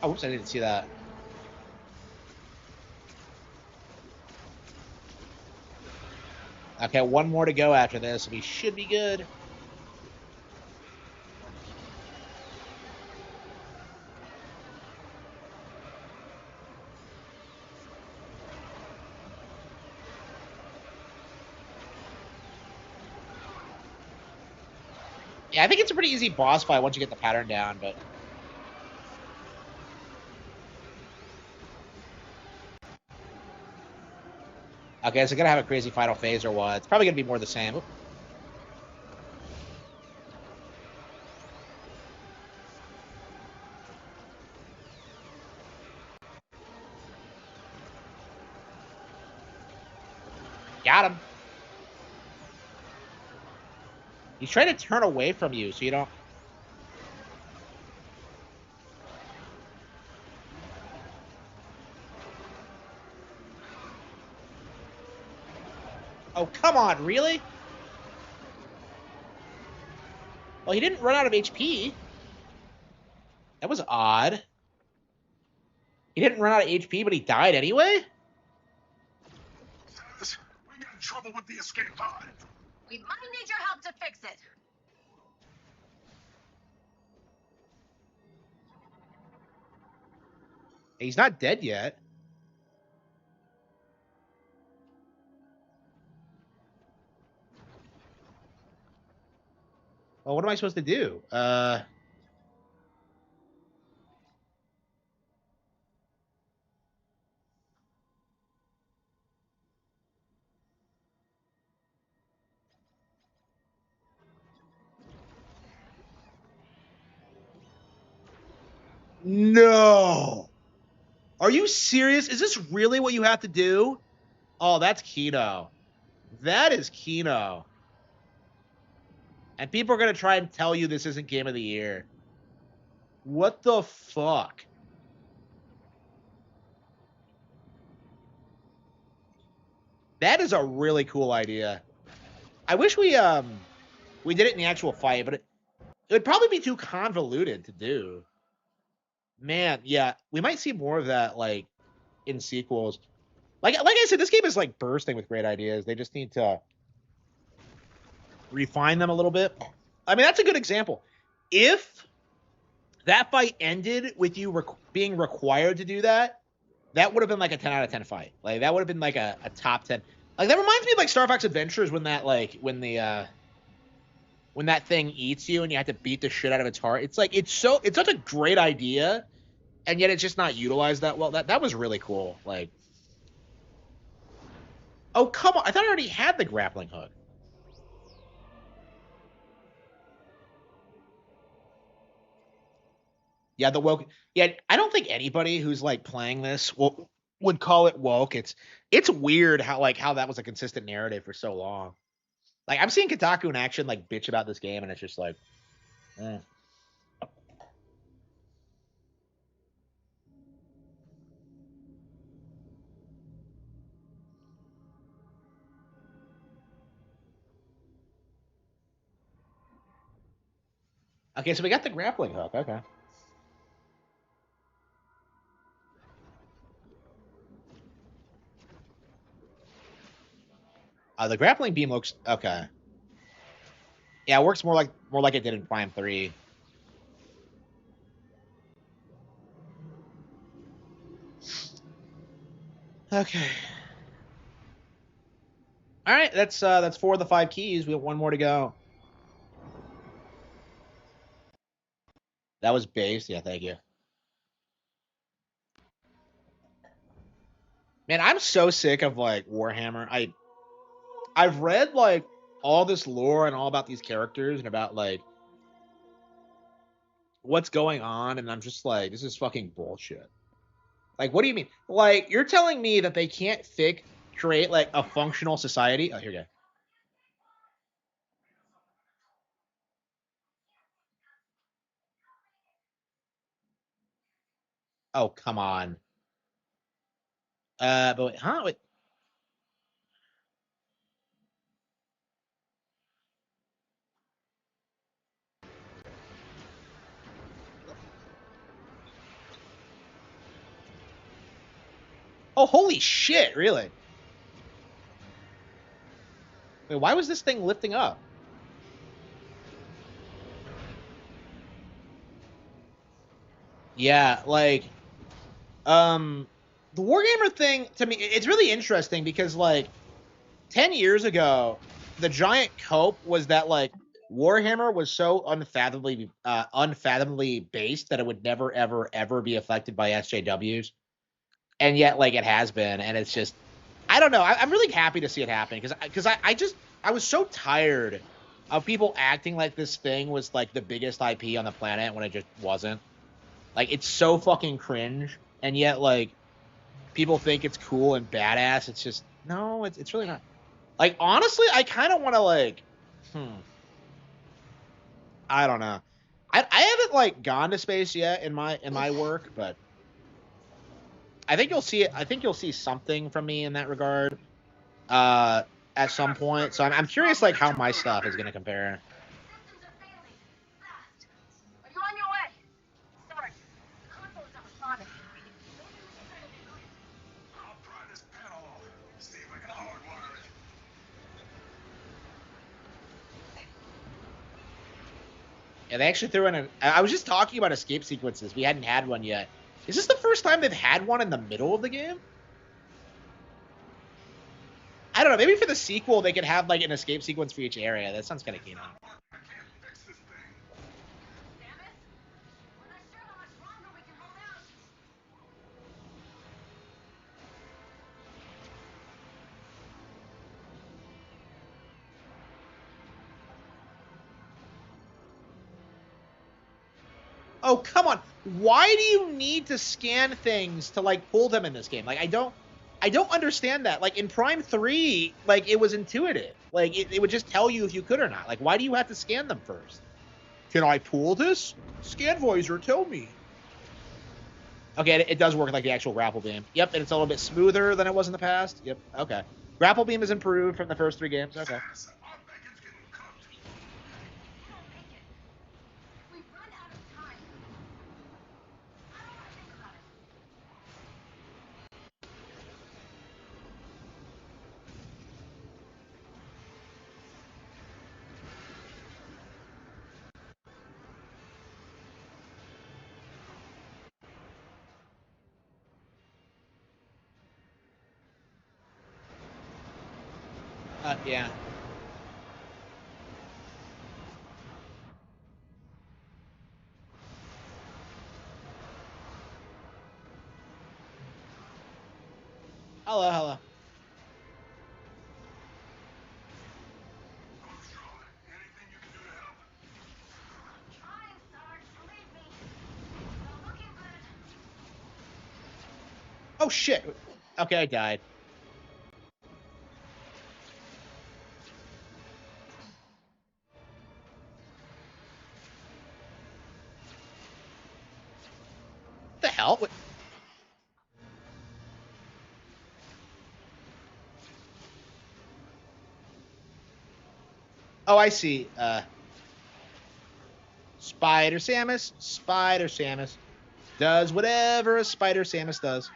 Oh, whoops, I didn't see that. Okay, one more to go after this. We should be good. Yeah, I think it's a pretty easy boss fight once you get the pattern down, but... Okay, so gonna have a crazy final phase or what? It's probably gonna be more the same. Oop. Got him. He's trying to turn away from you, so you don't... Oh, come on, really? Well, he didn't run out of HP. That was odd. He didn't run out of HP, but he died anyway? We got in trouble with the escape pod. We might need your help to fix it. He's not dead yet. Well, what am I supposed to do? No. Are you serious? Is this really what you have to do? Oh, that's Kino. That is Kino. And people are going to try and tell you this isn't Game of the Year. What the fuck? That is a really cool idea. I wish we did it in the actual fight, but it would probably be too convoluted to do. Man, yeah, we might see more of that like in sequels. Like I said, this game is like bursting with great ideas. They just need to refine them a little bit. I mean, that's a good example. If that fight ended with you being required to do that, that would have been like a 10 out of 10 fight. Like that would have been like a top 10. Like that reminds me of like Star Fox Adventures when that like when that thing eats you and you have to beat the shit out of its heart. It's like it's such a great idea, and yet it's just not utilized that well. That was really cool. Like, oh come on! I thought I already had the grappling hook. Yeah, the woke. Yeah, I don't think anybody who's like playing this would call it woke. It's weird how that was a consistent narrative for so long. Like I'm seeing Kotaku in action like bitch about this game, and it's just like, eh. Okay, so we got the grappling hook. Okay. The grappling beam looks okay. Yeah, it works more like it did in Prime 3. Okay. All right, that's 4 of the 5 keys. We have one more to go. That was base. Yeah, thank you. Man, I'm so sick of like Warhammer. I've read like all this lore and all about these characters and about like what's going on, and I'm just like, this is fucking bullshit. Like, what do you mean? Like, you're telling me that they can't create like a functional society? Oh, here you go. Oh, come on. But wait, huh? Wait. Oh, holy shit! Really? Wait, why was this thing lifting up? Yeah, like, the Wargamer thing to me, it's really interesting because like 10 years ago, the giant cope was that like Warhammer was so unfathomably based that it would never ever ever be affected by SJWs, and yet like it has been, and it's just I don't know. I'm really happy to see it happen because I was so tired of people acting like this thing was like the biggest IP on the planet when it just wasn't. Like it's so fucking cringe, and yet like people think it's cool and badass. It's just no, it's really not. Like honestly, I kind of want to like, I don't know. I haven't like gone to space yet in my work, but I think you'll see it. I think you'll see something from me in that regard at some point. So I'm curious like how my stuff is gonna compare. Yeah, they actually threw in an. I was just talking about escape sequences. We hadn't had one yet. Is this the first time they've had one in the middle of the game? I don't know. Maybe for the sequel, they could have like an escape sequence for each area. That sounds kind of keen on. Oh, come on. Why do you need to scan things to like pull them in this game? Like I don't understand that. Like in Prime 3, like it was intuitive. Like it would just tell you if you could or not. Like why do you have to scan them first? Can I pull this? Scan visor, tell me. Okay, it does work like the actual grapple beam. Yep, and it's a little bit smoother than it was in the past. Yep, okay. Grapple beam is improved from the first 3 games. Okay. Yeah. Hello, hello. Oh shit. Okay, I died. What the hell? What? Oh, I see. Spider Samus does whatever a Spider Samus does.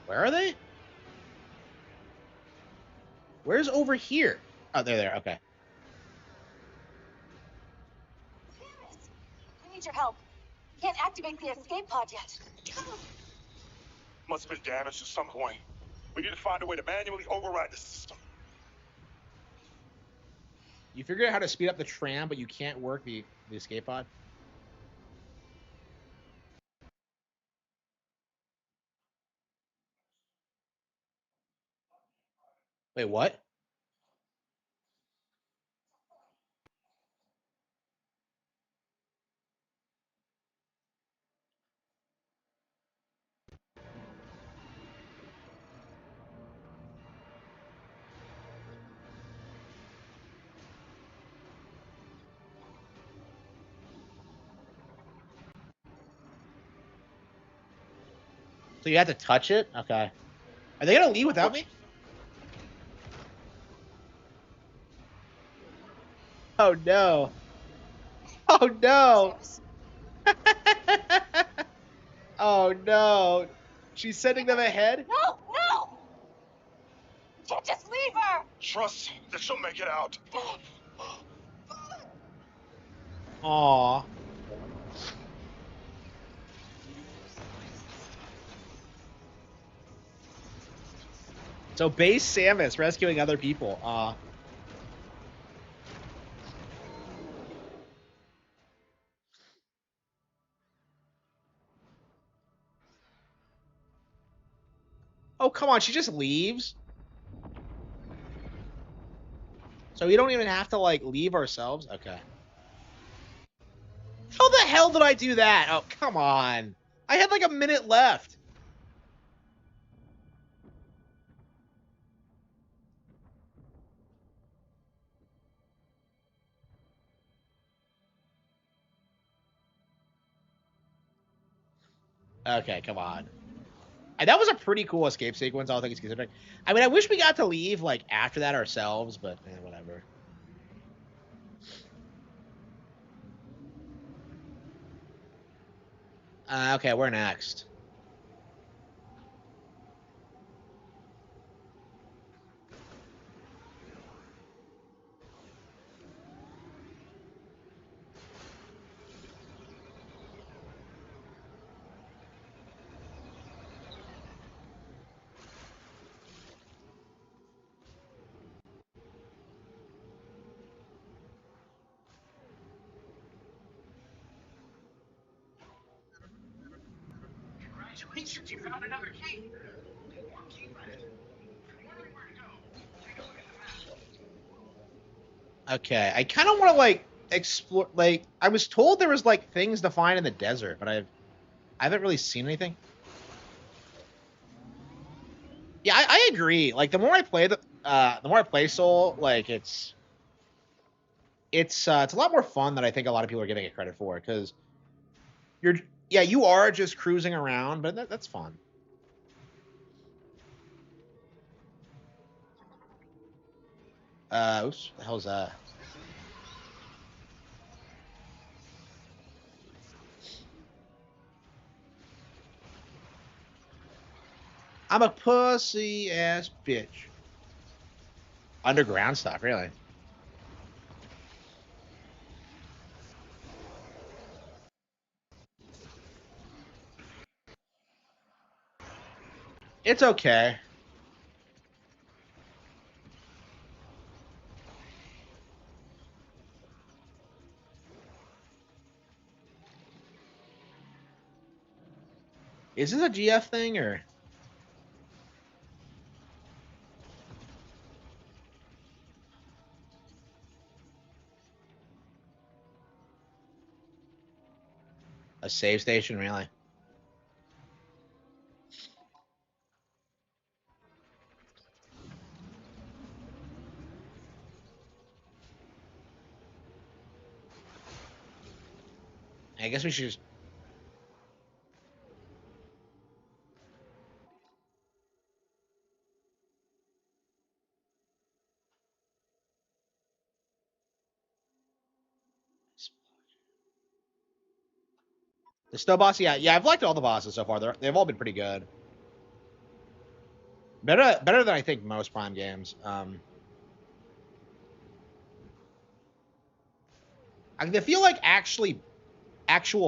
Where are they? Where's over here? Oh, they're there. Okay. Samus, we need your help. Can't activate the escape pod yet. Must have been damaged at some point. We need to find a way to manually override the system. You figure out how to speed up the tram, but you can't work the escape pod? Wait, what? So you have to touch it? Okay. Are they gonna leave without me? Oh no. Oh no. Samus, Oh no. She's sending them ahead? no, no! You can't just leave her! Trust that she'll make it out. Aw. So base Samus rescuing other people. Aw. Oh, come on. She just leaves? So we don't even have to, like, leave ourselves? Okay. How the hell did I do that? Oh, come on. I had, like, a minute left. Okay, come on. And that was a pretty cool escape sequence, all things considered. I mean, I wish we got to leave, like, after that ourselves, but whatever. Okay, we're next. Congratulations, you found another key. Only one key left. If you're wondering where to go, take a look at the map. Okay, I kind of want to like explore. Like, I was told there was like things to find in the desert, but I haven't really seen anything. Yeah, I agree. Like, the more I play the more I play Soul, like it's a lot more fun than I think a lot of people are giving it credit for. Because you're, yeah, you are just cruising around, but that's fun. Oops, what the hell's that? I'm a pussy ass bitch. Underground stuff, really. It's okay. Is this a GF thing or a save station? Really? I guess we should just. The snow boss, yeah, yeah. I've liked all the bosses so far. They've all been pretty good. Better than I think most Prime games. I mean, they feel like actual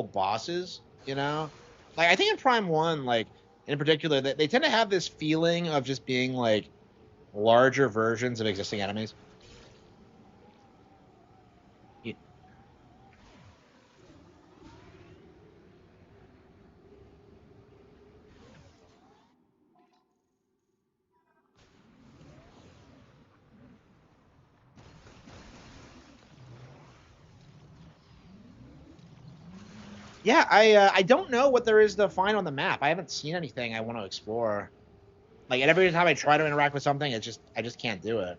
bosses. You know, like I think in Prime One, like in particular, they tend to have this feeling of just being like larger versions of existing enemies. Yeah, I don't know what there is to find on the map. I haven't seen anything I want to explore. Like, and every time I try to interact with something, I just can't do it.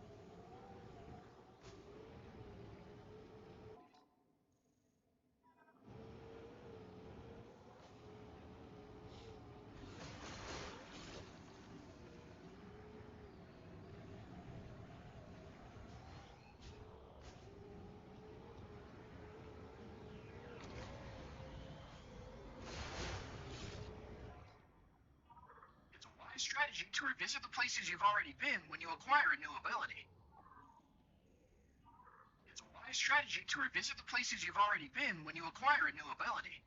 It's a wise strategy to revisit the places you've already been when you acquire a new ability. It's a wise strategy to revisit the places you've already been when you acquire a new ability.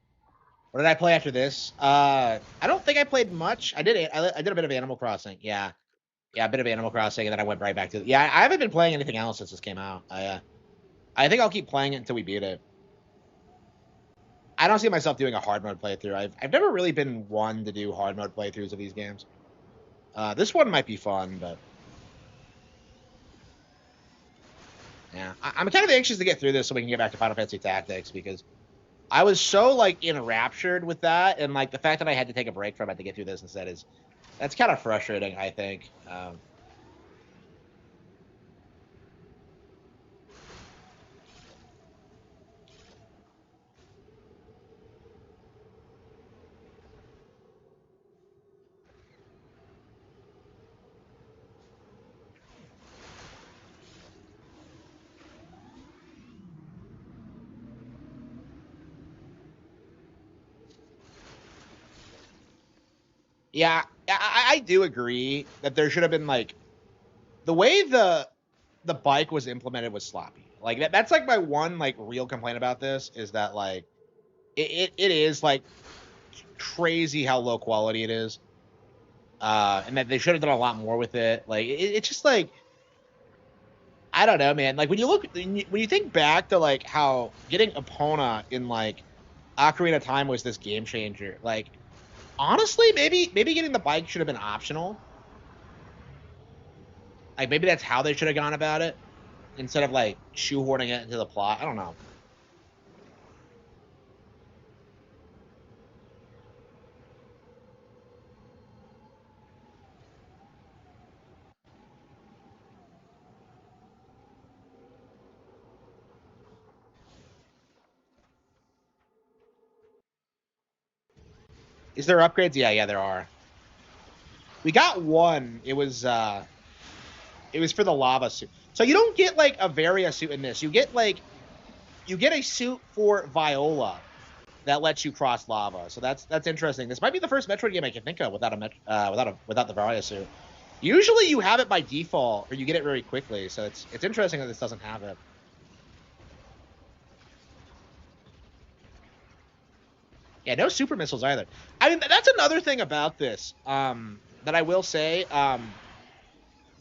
What did I play after this? I don't think I played much. I did a bit of Animal Crossing. Yeah, yeah, a bit of Animal Crossing, and then I went right back to. Yeah, I haven't been playing anything else since this came out. I think I'll keep playing it until we beat it. I don't see myself doing a hard mode playthrough. I've never really been one to do hard mode playthroughs of these games. This one might be fun, but yeah, I'm kind of anxious to get through this so we can get back to Final Fantasy Tactics because I was so like enraptured with that, and like the fact that I had to take a break from it to get through this instead is that's kind of frustrating. I think. Yeah, I do agree that there should have been like the way the bike was implemented was sloppy. Like that's like my one like real complaint about this is that like it is like crazy how low quality it is. And that they should have done a lot more with it. Like it's just like I don't know, man. Like when you look when you think back to like how getting Epona in like Ocarina of Time was this game changer. Like honestly, maybe getting the bike should have been optional. Like maybe that's how they should have gone about it instead of like shoehorning it into the plot. I don't know. Is there upgrades? Yeah, there are. We got one. It was for the lava suit. So you don't get like a Varia suit in this. You get a suit for Viola that lets you cross lava. So that's interesting. This might be the first Metroid game I can think of without without the Varia suit. Usually you have it by default or you get it very quickly. So it's interesting that this doesn't have it. Yeah, no super missiles either. I mean, that's another thing about this. That I will say.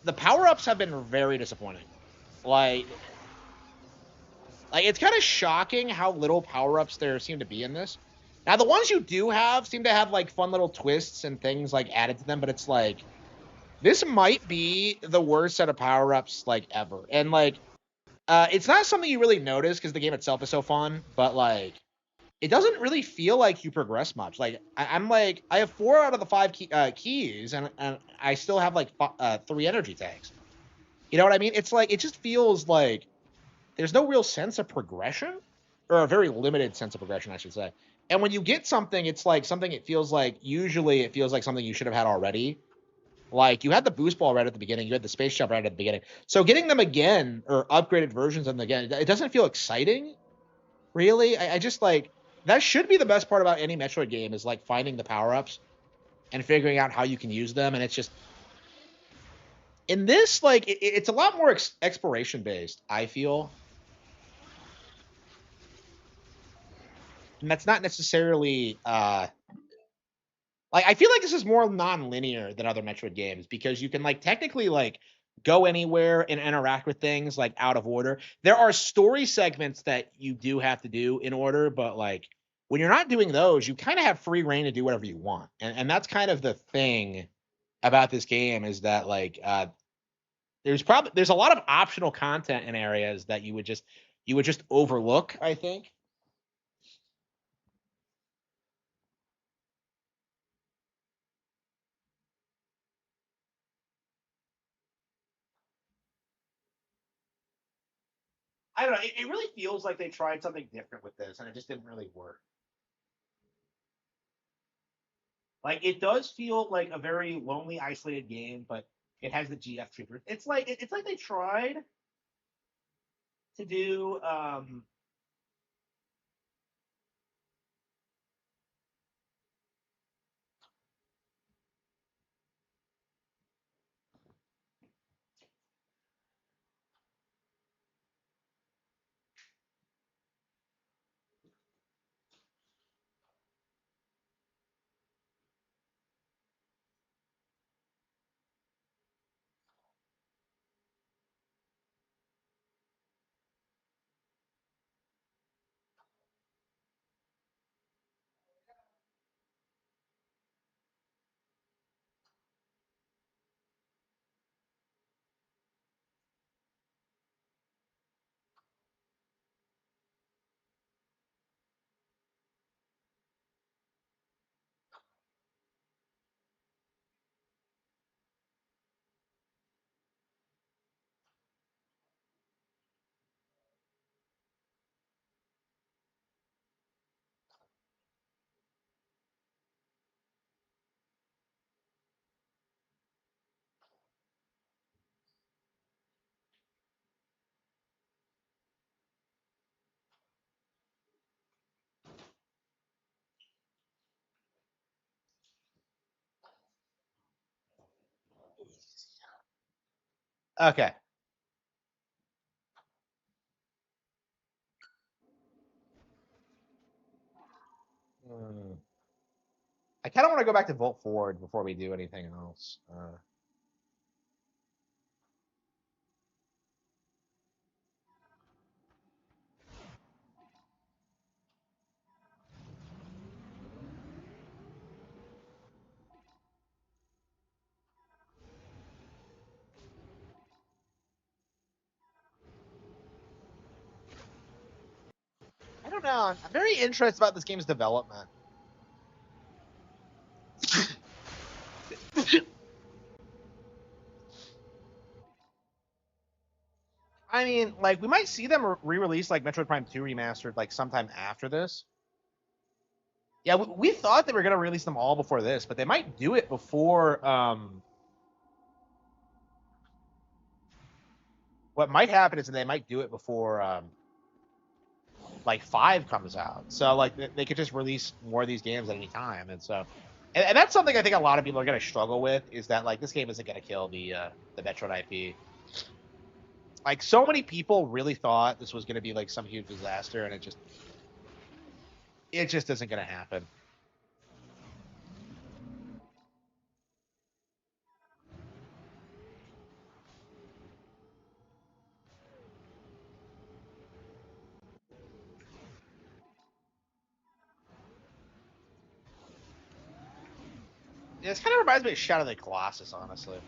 The power ups have been very disappointing. Like, like it's kind of shocking how little power ups there seem to be in this. Now, the ones you do have seem to have like fun little twists and things like added to them, but it's like this might be the worst set of power ups like ever. And like, it's not something you really notice because the game itself is so fun, but like it doesn't really feel like you progress much. Like I'm like I have 4 out of the 5 keys, and I still have like 3 energy tanks. You know what I mean? It's like it just feels like there's no real sense of progression, or a very limited sense of progression, I should say. And when you get something, it's like something. It feels like usually it feels like something you should have had already. Like you had the boost ball right at the beginning, you had the space jump right at the beginning. So getting them again or upgraded versions of them again, it doesn't feel exciting really. I just like that should be the best part about any Metroid game is like finding the power ups and figuring out how you can use them. And it's just in this like it's a lot more exploration based. I feel, and that's not necessarily like I feel like this is more non-linear than other Metroid games because you can like technically like go anywhere and interact with things like out of order. There are story segments that you do have to do in order, but like when you're not doing those, you kind of have free reign to do whatever you want. And that's kind of the thing about this game is that like there's a lot of optional content in areas that you would just overlook, I think. I don't know. It really feels like they tried something different with this, and it just didn't really work. Like it does feel like a very lonely, isolated game, but it has the GF treatment. It's like they tried to do. Okay. I kind of want to go back to Volt Forward before we do anything else. I don't know. I'm very interested about this game's development. I mean, like, we might see them re-release like Metroid Prime 2 remastered like sometime after this. Yeah, we thought they were gonna release them all before this, but they might do it before. What might happen is that they might do it before like 5 comes out. So like they could just release more of these games at any time, and so. And that's something I think a lot of people are going to struggle with is that like this game isn't going to kill the Metroid IP. Like so many people really thought this was going to be like some huge disaster, and it just isn't going to happen. Yeah, this kind of reminds me of Shadow of the Colossus, honestly.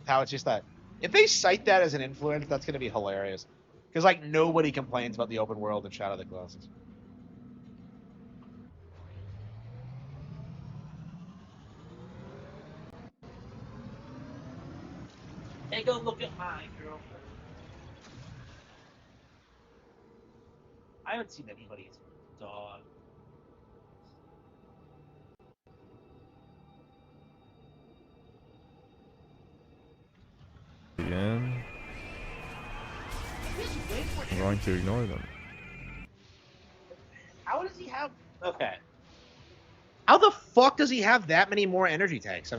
How it's just that if they cite that as an influence, that's going to be hilarious. Because like nobody complains about the open world in Shadow of the Colossus. Take a look at my girlfriend. I haven't seen anybody's dog. Again. I'm going to ignore them. How does he have? Okay. How the fuck does he have that many more energy tanks?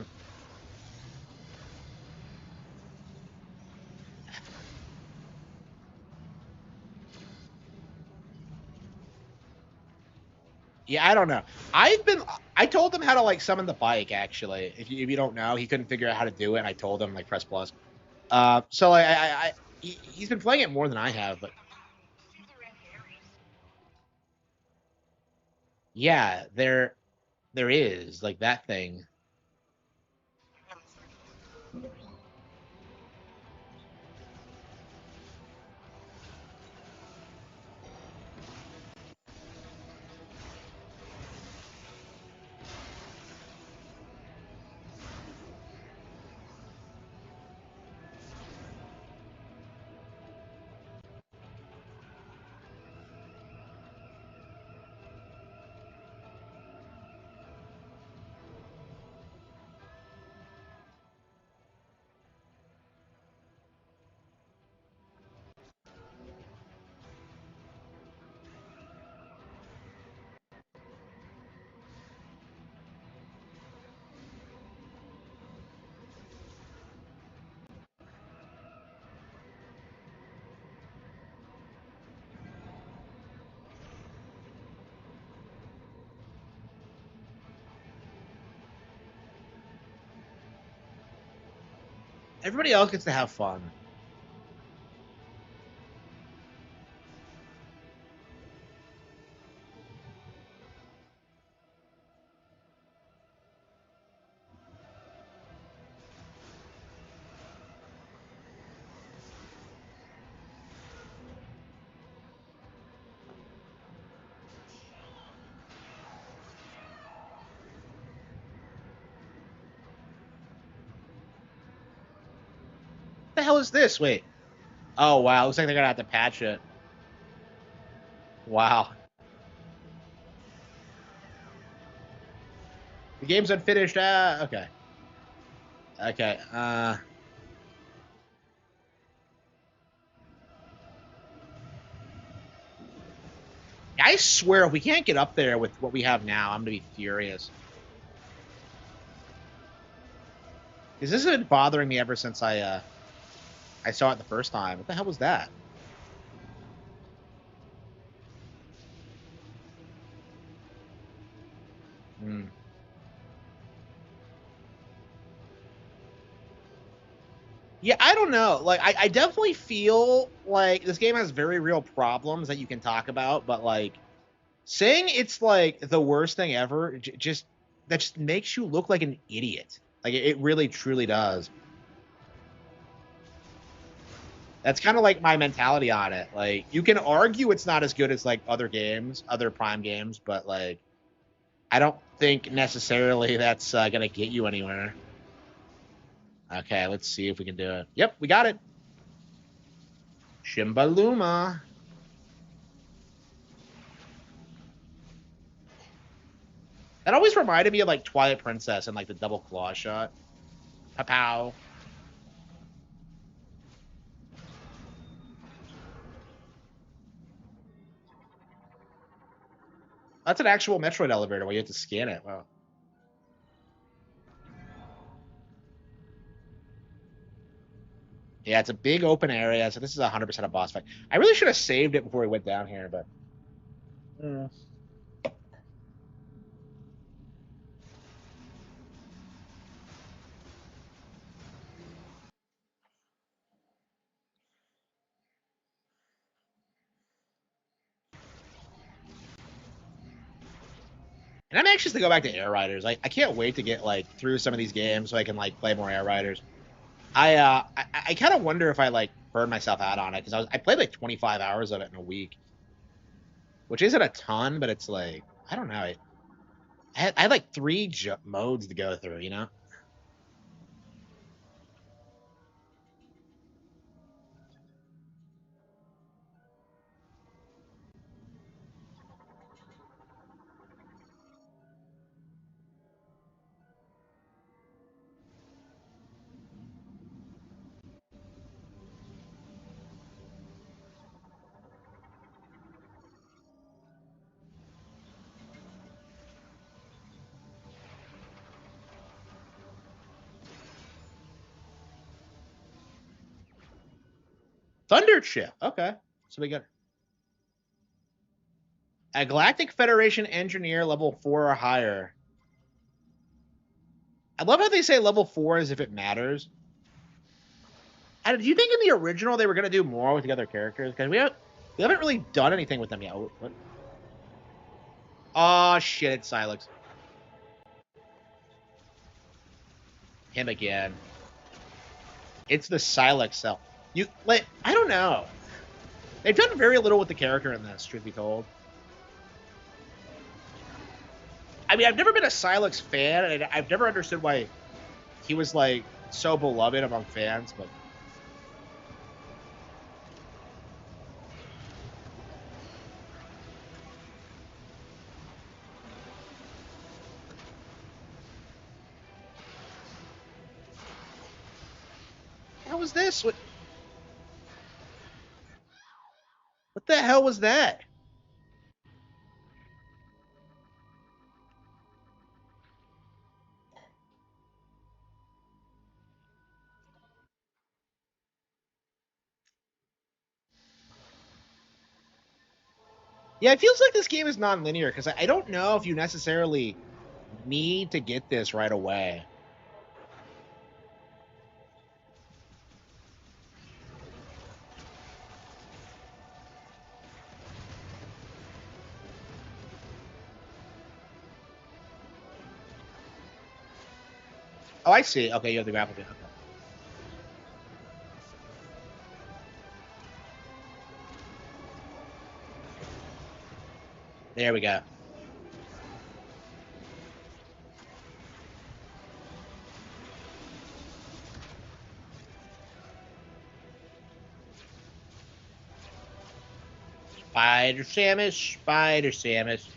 Yeah, I don't know. I told him how to like summon the bike. Actually, if you don't know, he couldn't figure out how to do it, and I told him like press plus. So like he's been playing it more than I have, but yeah, there is like that thing. Everybody else gets to have fun. What the hell is this? Wait. Oh wow, looks like they're gonna have to patch it. Wow. The game's unfinished. Okay. Okay. I swear, if we can't get up there with what we have now, I'm gonna be furious. Because this has been bothering me ever since I saw it the first time. What the hell was that? Hmm. Yeah, I don't know. Like, I definitely feel like this game has very real problems that you can talk about, but like saying it's like the worst thing ever, just that just makes you look like an idiot. Like it really truly does. That's kind of like my mentality on it. Like you can argue it's not as good as like other games, other Prime games, but like I don't think necessarily that's gonna get you anywhere. Okay, let's see if we can do it. Yep, we got it. Shimbaluma. That always reminded me of like Twilight Princess and like the double claw shot. Pow. That's an actual Metroid elevator where you have to scan it. Wow. Yeah, it's a big open area, so this is 100% a boss fight. I really should have saved it before we went down here, but. Mm. And I'm anxious to go back to Air Riders. Like, I can't wait to get like through some of these games so I can like play more Air Riders. I kind of wonder if I like burned myself out on it because I played like 25 hours of it in a week, which isn't a ton, but it's like I don't know. I had like three modes to go through, you know. Thunder Chip. Okay, so we got a Galactic Federation engineer level 4 or higher. I love how they say level 4 as if it matters. Do you think in the original they were going to do more with the other characters? Because we haven't really done anything with them yet. What? Oh shit! It's Silex. Him again. It's the Silex cell. You like? I don't know. They've done very little with the character in this, truth be told. I mean, I've never been a Silex fan, and I've never understood why he was like so beloved among fans. But how was this? What the hell was that? Yeah, it feels like this game is non-linear because I don't know if you necessarily need to get this right away. Oh, I see. Okay, you have the grapple gun. Okay. There we go. Spider Samus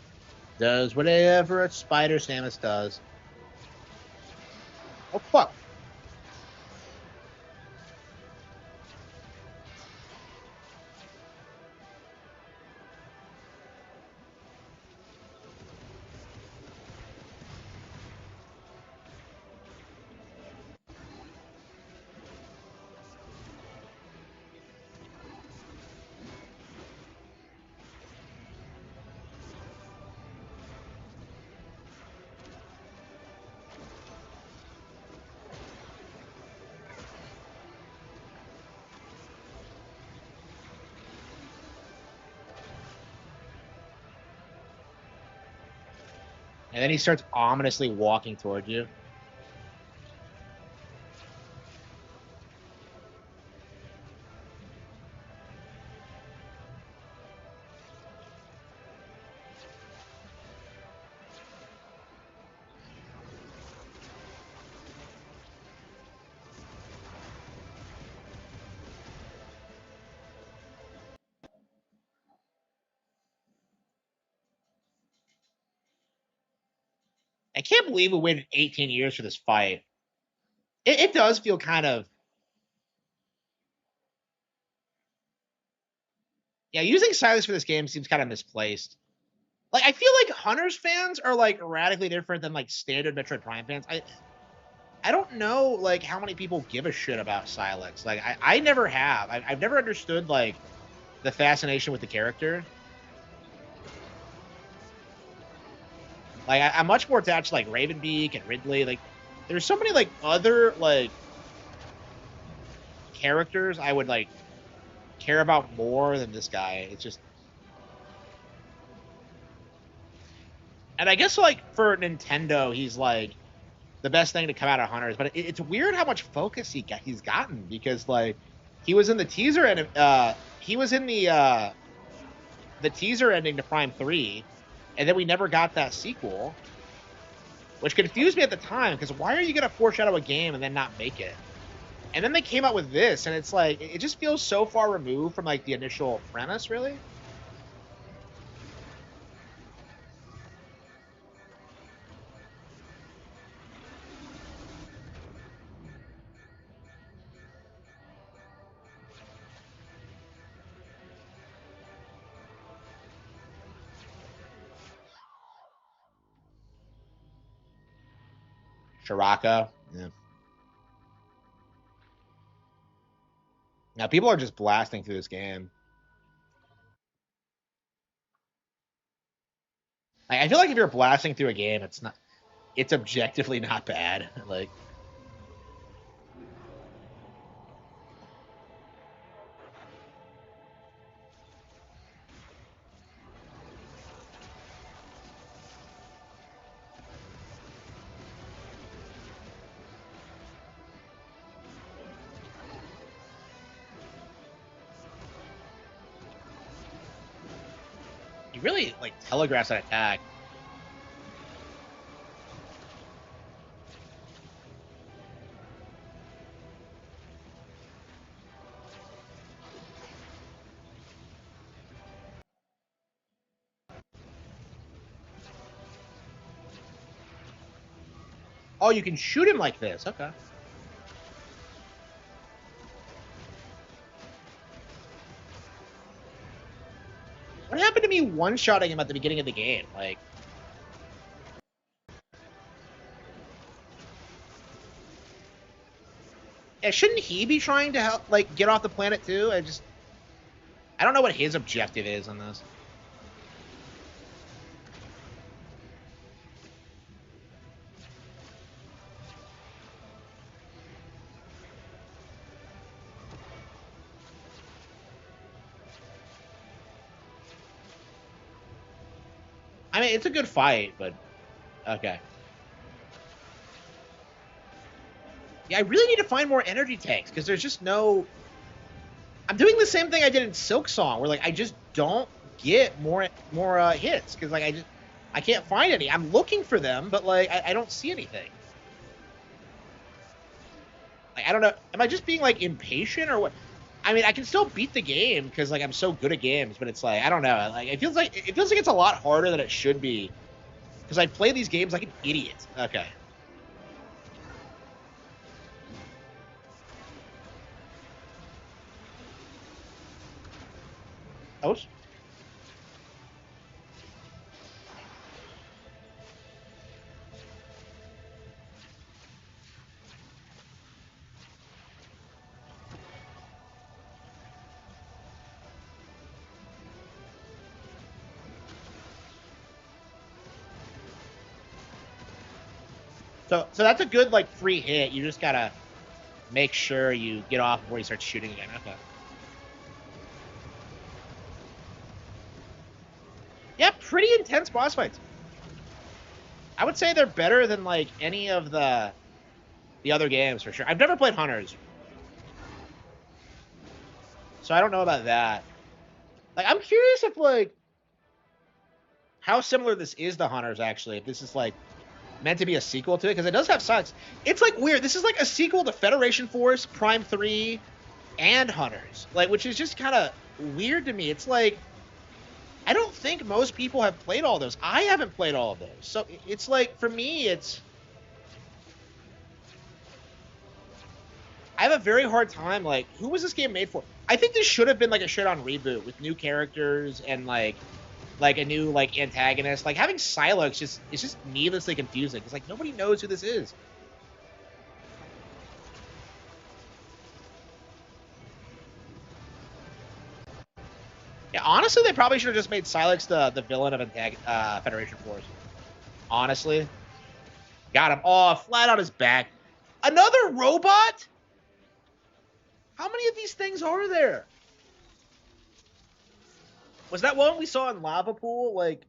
does whatever a Spider Samus does. Oh fuck! And then he starts ominously walking towards you. I can't believe we waited 18 years for this fight. It does feel kind of. Yeah, using silence for this game seems kind of misplaced. Like, I feel like Hunters fans are like radically different than like standard Metroid Prime fans. I don't know like how many people give a shit about Silex. Like I never have. I've never understood like the fascination with the character. Like I'm much more attached to like Ravenbeak and Ridley. Like there's so many like other like characters I would like care about more than this guy. It's just, and I guess like for Nintendo, he's like the best thing to come out of Hunters. But it's weird how much focus he's gotten because like he was in the teaser and he was in the teaser ending to Prime 3, and then we never got that sequel, which confused me at the time because why are you gonna foreshadow a game and then not make it? And then they came out with this, and it's like it just feels so far removed from like the initial premise, really. Shiraka. Yeah. Now people are just blasting through this game. I feel like if you're blasting through a game, it's objectively not bad. Like he really like telegraphs that attack. Oh, you can shoot him like this. Okay. What happened to me one-shotting him at the beginning of the game? Like, yeah, shouldn't he be trying to help, like, get off the planet too? I don't know what his objective is on this. I mean, it's a good fight, but okay. Yeah, I really need to find more energy tanks because there's just no. I'm doing the same thing I did in Silk Song, where like I just don't get more hits because like I can't find any. I'm looking for them, but like I don't see anything. Like I don't know. Am I just being like impatient or what? I mean, I can still beat the game because like I'm so good at games, but it's like I don't know. Like it feels like it's a lot harder than it should be because I play these games like an idiot. Okay. Oh. So that's a good like free hit. You just gotta make sure you get off before you start shooting again. Okay. Yeah, pretty intense boss fights. I would say they're better than like any of the other games for sure. I've never played Hunters, so I don't know about that. Like, I'm curious if like how similar this is to Hunters actually. If this is like meant to be a sequel to it, because it does have Sonics. It's like weird. This is like a sequel to Federation Force, Prime 3, and Hunters, like, which is just kind of weird to me. It's like I don't think most people have played all those. I haven't played all of those, so it's like for me, I have a very hard time. Like, who was this game made for? I think this should have been like a shit-on reboot with new characters and like a new like antagonist. Like having Silex it's just needlessly confusing because like nobody knows who this is. Yeah, honestly, they probably should have just made Silex the villain of Federation Force. Honestly, got him. Oh, flat on his back. Another robot? How many of these things are there? Was that one we saw in Lava Pool, like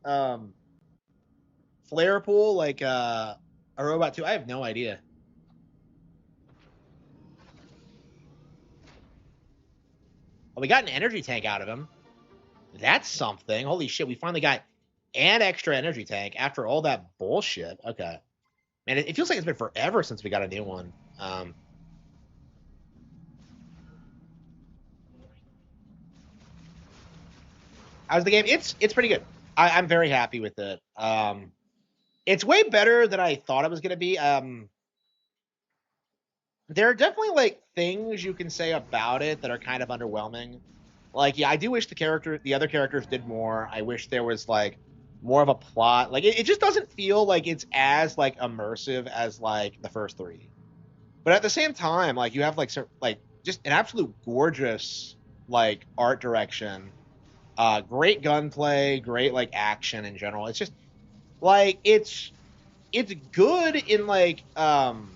Flare Pool, like a robot too? I have no idea. Oh, we got an energy tank out of him. That's something. Holy shit, we finally got an extra energy tank after all that bullshit. Okay. Man, it feels like it's been forever since we got a new one. How's the game? It's pretty good. I'm very happy with it. It's way better than I thought it was gonna be. There are definitely like things you can say about it that are kind of underwhelming. Like, yeah, I do wish the other characters did more. I wish there was like more of a plot. Like, it just doesn't feel like it's as like immersive as like the first three. But at the same time, like you have like just an absolute gorgeous like art direction, great gunplay, great like action in general. It's just like it's good in like all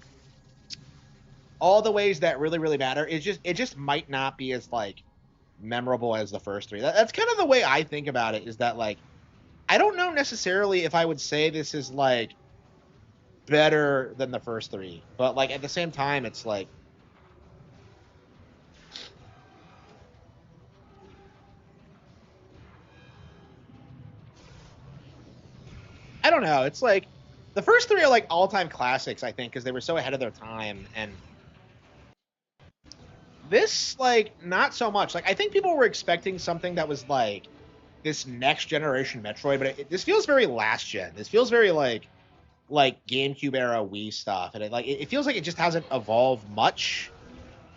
the ways that really matter. It just might not be as like memorable as the first three. That's kind of the way I think about it. Is that like I don't know necessarily if I would say this is like better than the first three, but like at the same time, it's like I don't know. It's like the first three are like all-time classics, I think, because they were so ahead of their time, and this like not so much. Like I think people were expecting something that was like this next generation Metroid, but this feels very last gen. This feels very like GameCube era Wii stuff, and it feels like it just hasn't evolved much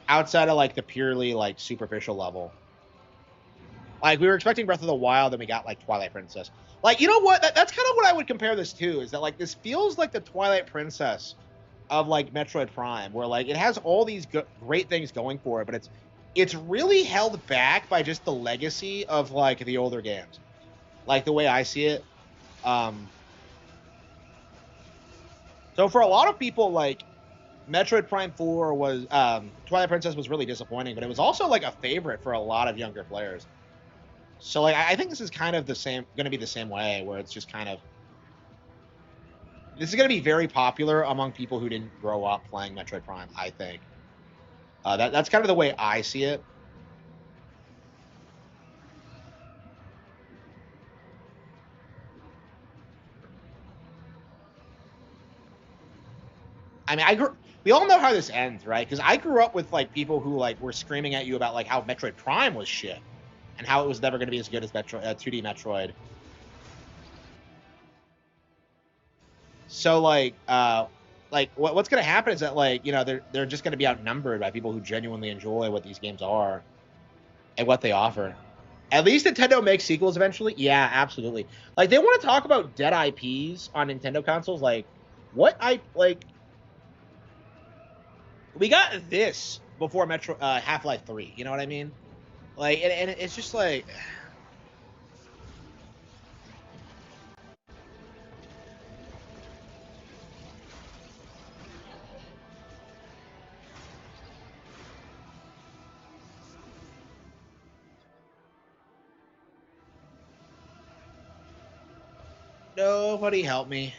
outside of like the purely like superficial level. Like we were expecting Breath of the Wild, and we got like Twilight Princess. Like, you know what? That's kind of what I would compare this to. Is that like this feels like the Twilight Princess of like Metroid Prime, where like it has all these great things going for it, but it's really held back by just the legacy of like the older games. Like the way I see it. So for a lot of people, like Metroid Prime 4 was Twilight Princess was really disappointing, but it was also like a favorite for a lot of younger players. So like I think this is kind of the same, going to be the same way, where it's just kind of this is going to be very popular among people who didn't grow up playing Metroid Prime. I think that's kind of the way I see it. I mean, we all know how this ends, right? Because I grew up with like people who like were screaming at you about like how Metroid Prime was shit and how it was never going to be as good as 2D Metroid. So like what's going to happen is that like they're just going to be outnumbered by people who genuinely enjoy what these games are and what they offer. At least Nintendo makes sequels eventually. Yeah, absolutely. Like they want to talk about dead IPs on Nintendo consoles. Like what I like. We got this before Half-Life 3. You know what I mean? Like, and it's just like, nobody help me.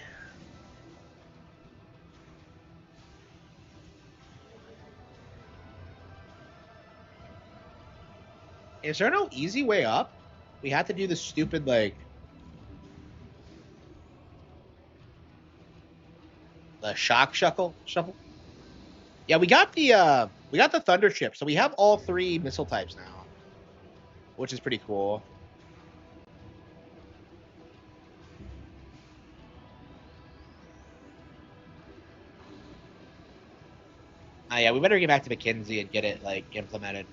Is there no easy way up? We had to do this stupid, like, the shock shuffle. Yeah, we got the thunder chip, so we have all 3 missile types now, which is pretty cool. Yeah, we better get back to McKinsey and get it like implemented.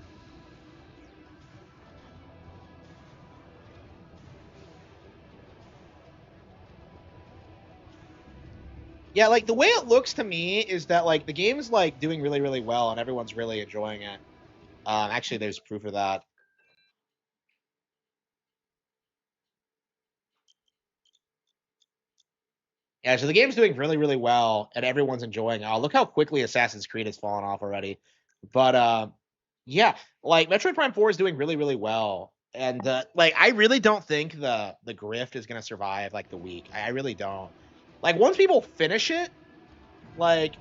Yeah, like the way it looks to me is that like the game's like doing really, really well and everyone's really enjoying it. Actually, there's proof of that. Yeah, so the game's doing really, really well and everyone's enjoying it. Oh, look how quickly Assassin's Creed has fallen off already. But yeah, like Metroid Prime 4 is doing really, really well. And like I really don't think the grift is gonna survive like the week. I really don't. Like once people finish it, like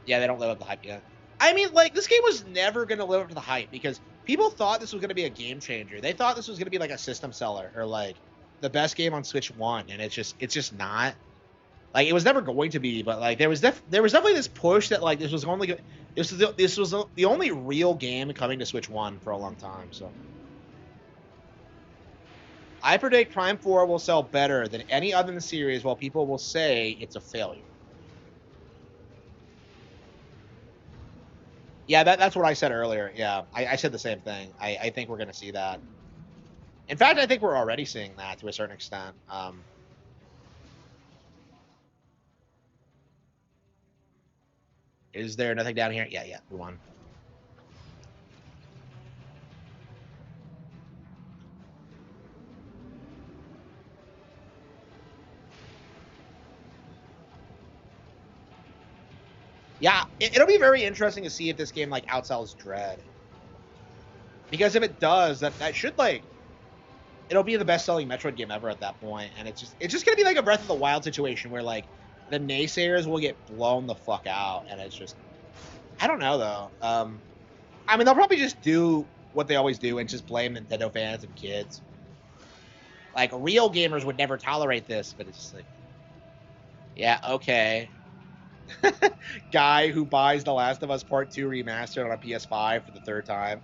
yeah, they don't live up to the hype yet. I mean, like this game was never gonna live up to the hype because people thought this was gonna be a game changer. They thought this was gonna be like a system seller or like the best game on Switch One, and it's just not. Like it was never going to be, but like there was definitely this push that like this was the only real game coming to Switch One for a long time. So I predict Prime 4 will sell better than any other in the series, while people will say it's a failure. Yeah, that's what I said earlier. Yeah, I said the same thing. I think we're going to see that. In fact, I think we're already seeing that to a certain extent. Is there nothing down here? Yeah, we won. Yeah, it'll be very interesting to see if this game like outsells Dread. Because if it does, that should like it'll be the best selling Metroid game ever at that point, and it's just gonna be like a Breath of the Wild situation where like the naysayers will get blown the fuck out, and it's just I don't know though. I mean they'll probably just do what they always do and just blame Nintendo fans and kids. Like real gamers would never tolerate this, but it's just like, yeah, okay. Guy who buys The Last of Us Part 2 remastered on a PS5 for the 3rd time.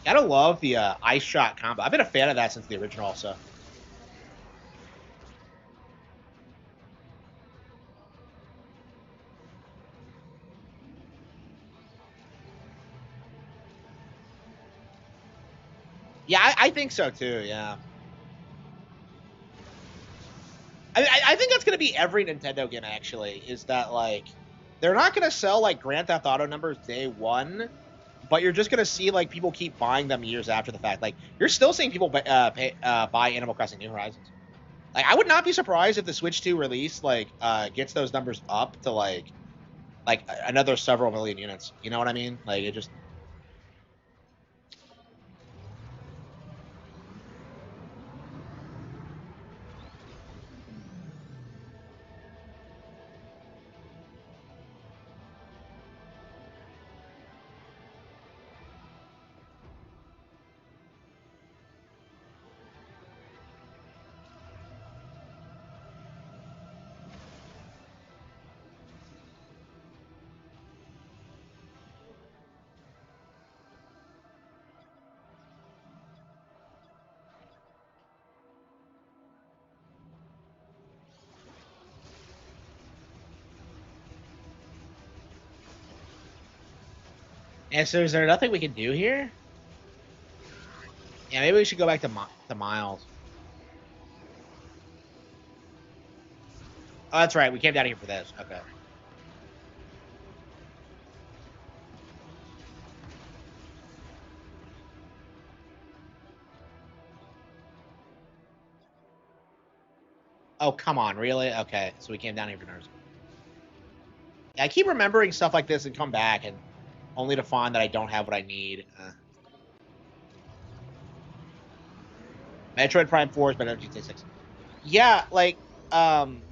Gotta love the ice shot combo. I've been a fan of that since the original, also. Yeah, I think so too. Yeah. I think that's gonna be every Nintendo game. Actually, is that like they're not gonna sell like Grand Theft Auto numbers day one, but you're just gonna see like people keep buying them years after the fact. Like you're still seeing people buy Animal Crossing New Horizons. Like I would not be surprised if the Switch 2 release like gets those numbers up to like another several million units. You know what I mean? Like it just And so, is there nothing we can do here? Yeah, maybe we should go back to Miles. Oh, that's right. We came down here for this. Okay. Oh, come on, really? Okay, so we came down here for nerves. I keep remembering stuff like this and come back and only to find that I don't have what I need. Metroid Prime 4 is better than GTA 6. Yeah, like the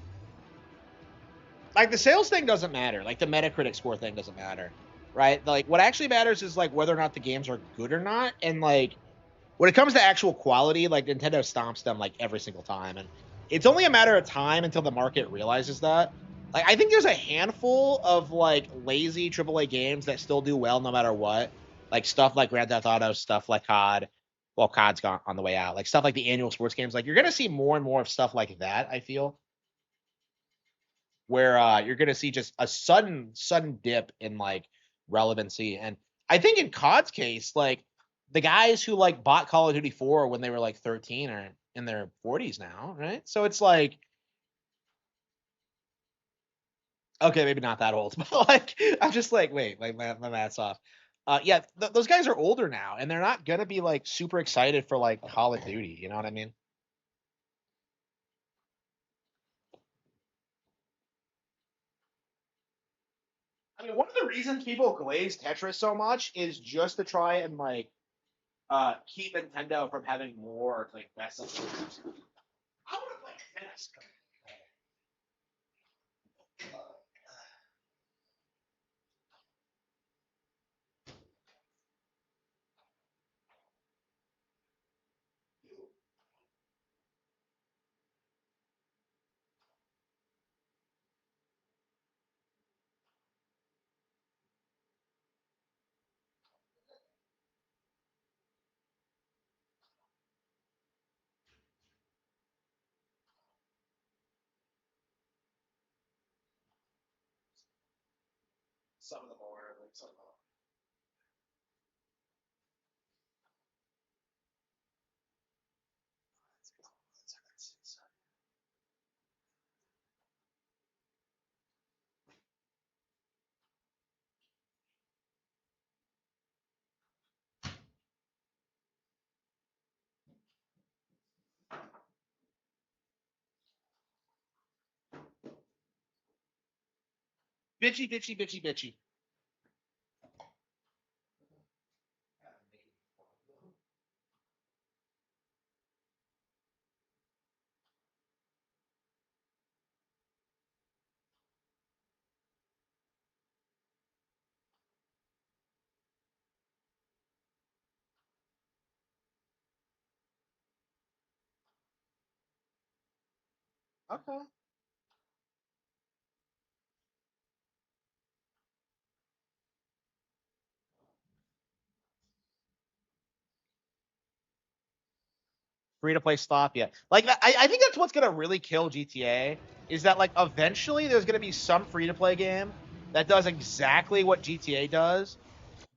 sales thing doesn't matter. Like the Metacritic score thing doesn't matter, right? Like what actually matters is like whether or not the games are good or not. And like when it comes to actual quality, like Nintendo stomps them like every single time, and it's only a matter of time until the market realizes that. Like I think there's a handful of like lazy AAA games that still do well no matter what. Like stuff like Grand Theft Auto, stuff like COD. Well, COD's gone on the way out. Like stuff like the annual sports games. Like you're gonna see more and more of stuff like that. I feel where you're going to see just a sudden dip in like relevancy. And I think in COD's case, like the guys who like bought Call of Duty 4 when they were like 13 are in their 40s now, right? So it's like, okay, maybe not that old, but like I'm just like, wait, like my math's off. Yeah, those guys are older now, and they're not gonna be like super excited for like Call of Duty. You know what I mean? I mean, one of the reasons people glaze Tetris so much is just to try and like keep Nintendo from having more like best of games. I want to play tennis. Some of them are, like some of them. Bitchy, bitchy, bitchy, bitchy. Okay. Free to play stop, yeah. Like I think that's what's gonna really kill GTA is that like eventually there's gonna be some free to play game that does exactly what GTA does,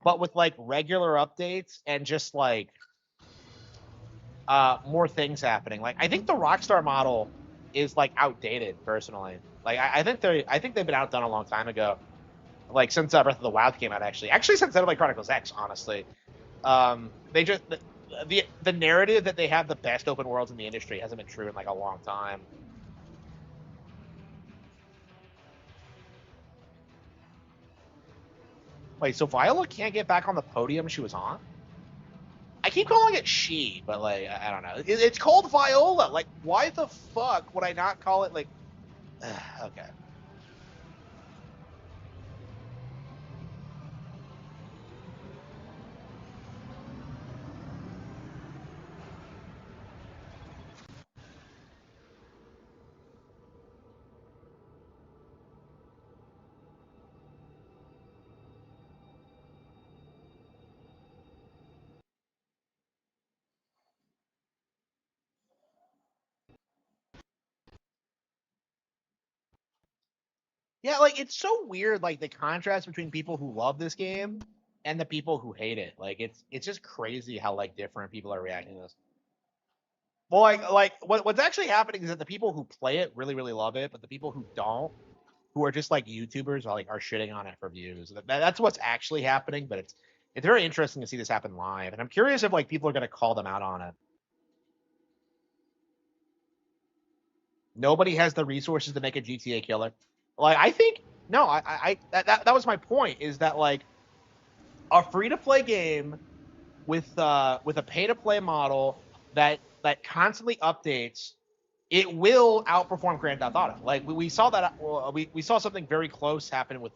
but with like regular updates and just like more things happening. Like I think the Rockstar model is like outdated personally. Like I think they've been outdone a long time ago. Like since Breath of the Wild came out, actually since Xenoblade Chronicles X, honestly. They just the narrative that they have the best open worlds in the industry hasn't been true in like a long time. Wait, so Viola can't get back on the podium she was on? I keep calling it she, but like I don't know. It's called Viola. Like, why the fuck would I not call it like? Okay. Yeah, like it's so weird, like the contrast between people who love this game and the people who hate it. Like it's just crazy how like different people are reacting to this. Well, what's actually happening is that the people who play it really love it, but the people who don't, who are just like YouTubers, are shitting on it for views. That's what's actually happening. But it's very interesting to see this happen live, and I'm curious if like people are gonna call them out on it. Nobody has the resources to make a GTA killer. Like I think No, that was my point. Is that like a free to play game with a pay to play model that constantly updates, it will outperform Grand Theft Auto. Like we saw that we saw something very close happen with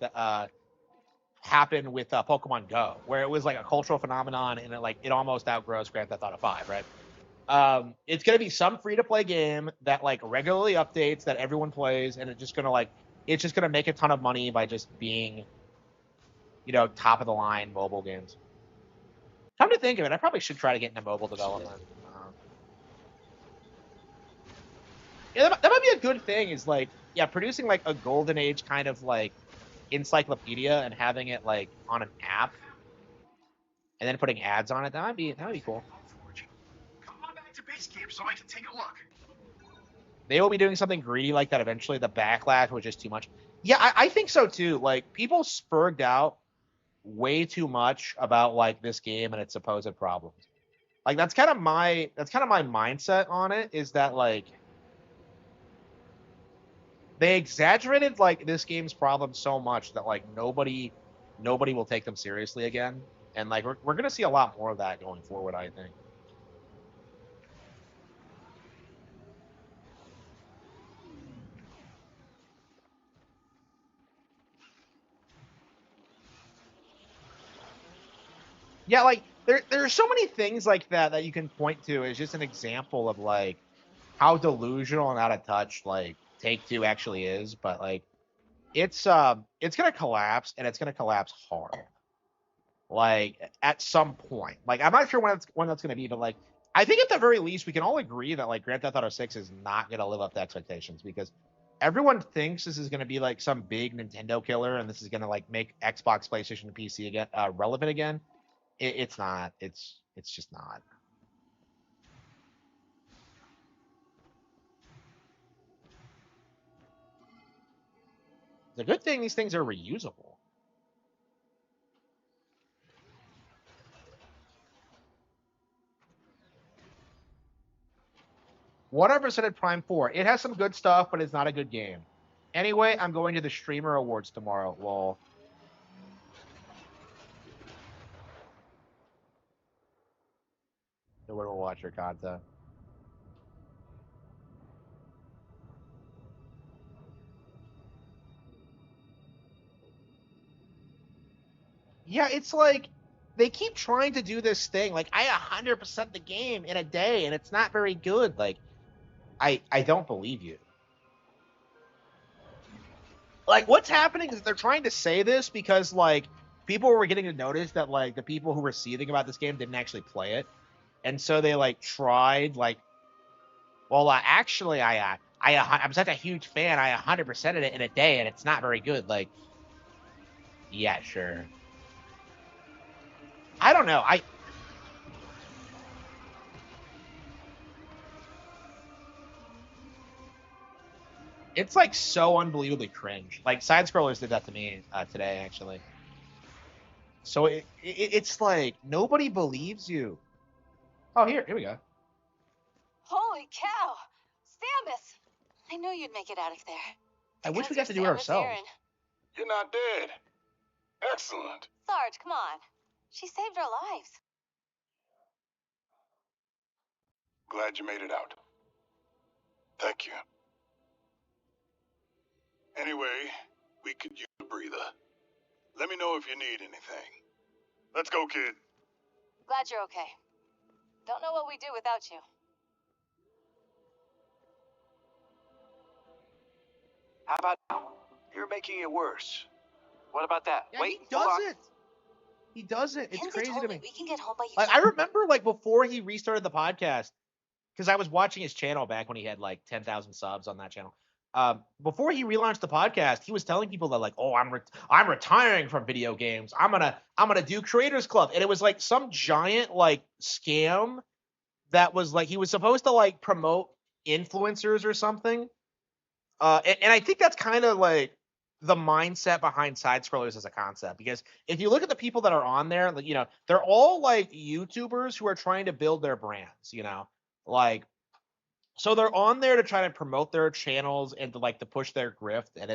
Pokemon Go, where it was like a cultural phenomenon and it almost outgrows Grand Theft Auto 5, right? It's gonna be some free to play game that like regularly updates that everyone plays, and it's just gonna make a ton of money by just being top of the line mobile games. Come to think of it, I probably should try to get into mobile development. Yeah, that might be a good thing. Is like, yeah, producing like a golden age kind of like encyclopedia and having it like on an app, and then putting ads on it. That might be cool. Come on back to base camp so I can take a look. They will be doing something greedy like that eventually. The backlash was just too much. Yeah, I think so too. Like people spurred out way too much about like this game and its supposed problems. Like that's kind of my mindset on it. Is that like they exaggerated like this game's problem so much that like nobody will take them seriously again, and like we're gonna see a lot more of that going forward, I think. Yeah, like there are so many things like that you can point to as just an example of like how delusional and out of touch like Take Two actually is, but like it's gonna collapse, and it's gonna collapse hard. Like at some point. Like I'm not sure when that's gonna be, but like I think at the very least we can all agree that like Grand Theft Auto 6 is not gonna live up to expectations, because everyone thinks this is gonna be like some big Nintendo killer and this is gonna like make Xbox, PlayStation, and PC again relevant again. It's not. It's just not. The good thing these things are reusable. Whatever said at Prime 4. It has some good stuff, but it's not a good game. Anyway, I'm going to the Streamer Awards tomorrow. Lol. So we'll watch your content. Yeah, it's like they keep trying to do this thing. Like I 100% the game in a day, and it's not very good. Like I don't believe you. Like what's happening is they're trying to say this because like people were getting to notice that like the people who were seething about this game didn't actually play it, and so they like tried like, well, actually I'm such a huge fan. I 100% it in a day, and it's not very good. Like, yeah, sure. I don't know. It's like so unbelievably cringe. Like side scrollers did that to me today, actually. So it's like nobody believes you. Oh, here we go. Holy cow! Samus! I knew you'd make it out of there. I wish we Because got to of do it Samus ourselves. Aran. You're not dead. Excellent. Sarge, come on. She saved our lives. Glad you made it out. Thank you. Anyway, we could use a breather. Let me know if you need anything. Let's go, kid. Glad you're okay. Don't know what we'd do without you. How about now? You're making it worse. What about that? Yeah, Wait, he hold on. doesn't. He doesn't. It's Kenzie crazy told to me. We can get home by you. Like I remember like before he restarted the podcast, because I was watching his channel back when he had like 10,000 subs on that channel. Before he relaunched the podcast, he was telling people that like, oh, I'm retiring from video games. I'm gonna do Creators Club, and it was like some giant like scam that was like he was supposed to like promote influencers or something. And I think that's kind of like the mindset behind side scrollers as a concept, because if you look at the people that are on there, like, they're all like YouTubers who are trying to build their brands, like, so they're on there to try to promote their channels and to like to push their grift, and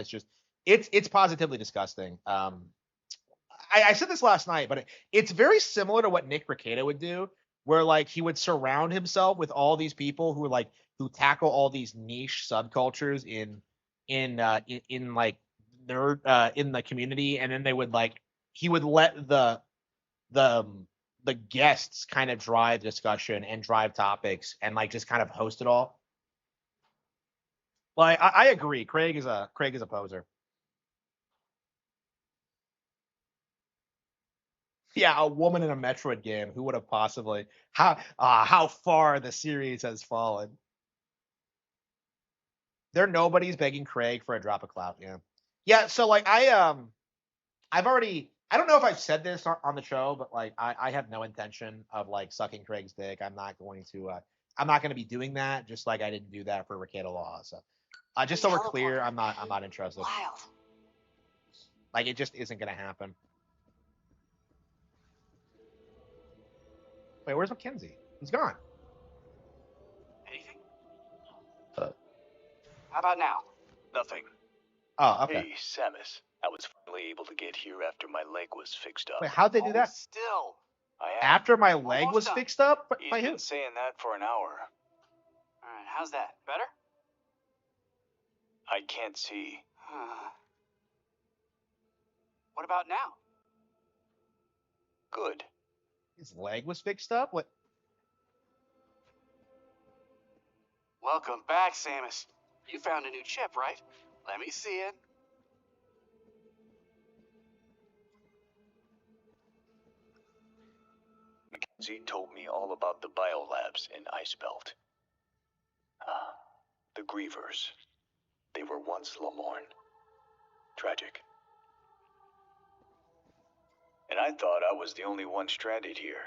it's positively disgusting. I said this last night, but it's very similar to what Nick Rekieta would do, where like he would surround himself with all these people who tackle all these niche subcultures in like nerd in the community, and then he would let the the guests kind of drive discussion and drive topics and like just kind of host it all. Like I agree, Craig is a poser. Yeah, a woman in a Metroid game. Who would have possibly? How far the series has fallen. There nobody's begging Craig for a drop of clout. Yeah, yeah. So like I've already. I don't know if I've said this on the show, but like I have no intention of like sucking Craig's dick. I'm not going to. I'm not going to be doing that. Just like I didn't do that for Rekieta Law. So just so we're clear, I'm not interested. Wild. Like it just isn't going to happen. Wait, where's Mackenzie? He's gone. Anything? How about now? Nothing. Oh, okay. Hey, Samus. I was finally able to get here after my leg was fixed up. Wait, how'd they do that? Still. I have. After my leg Almost was done. fixed up? He's By who? been saying that for an hour. All right, how's that? Better? I can't see. What about now? Good. His leg was fixed up? What? Welcome back, Samus. You found a new chip, right? Let me see it. Mackenzie told me all about the biolabs in Icebelt. The Grievers. They were once Lamorne. Tragic. And I thought I was the only one stranded here.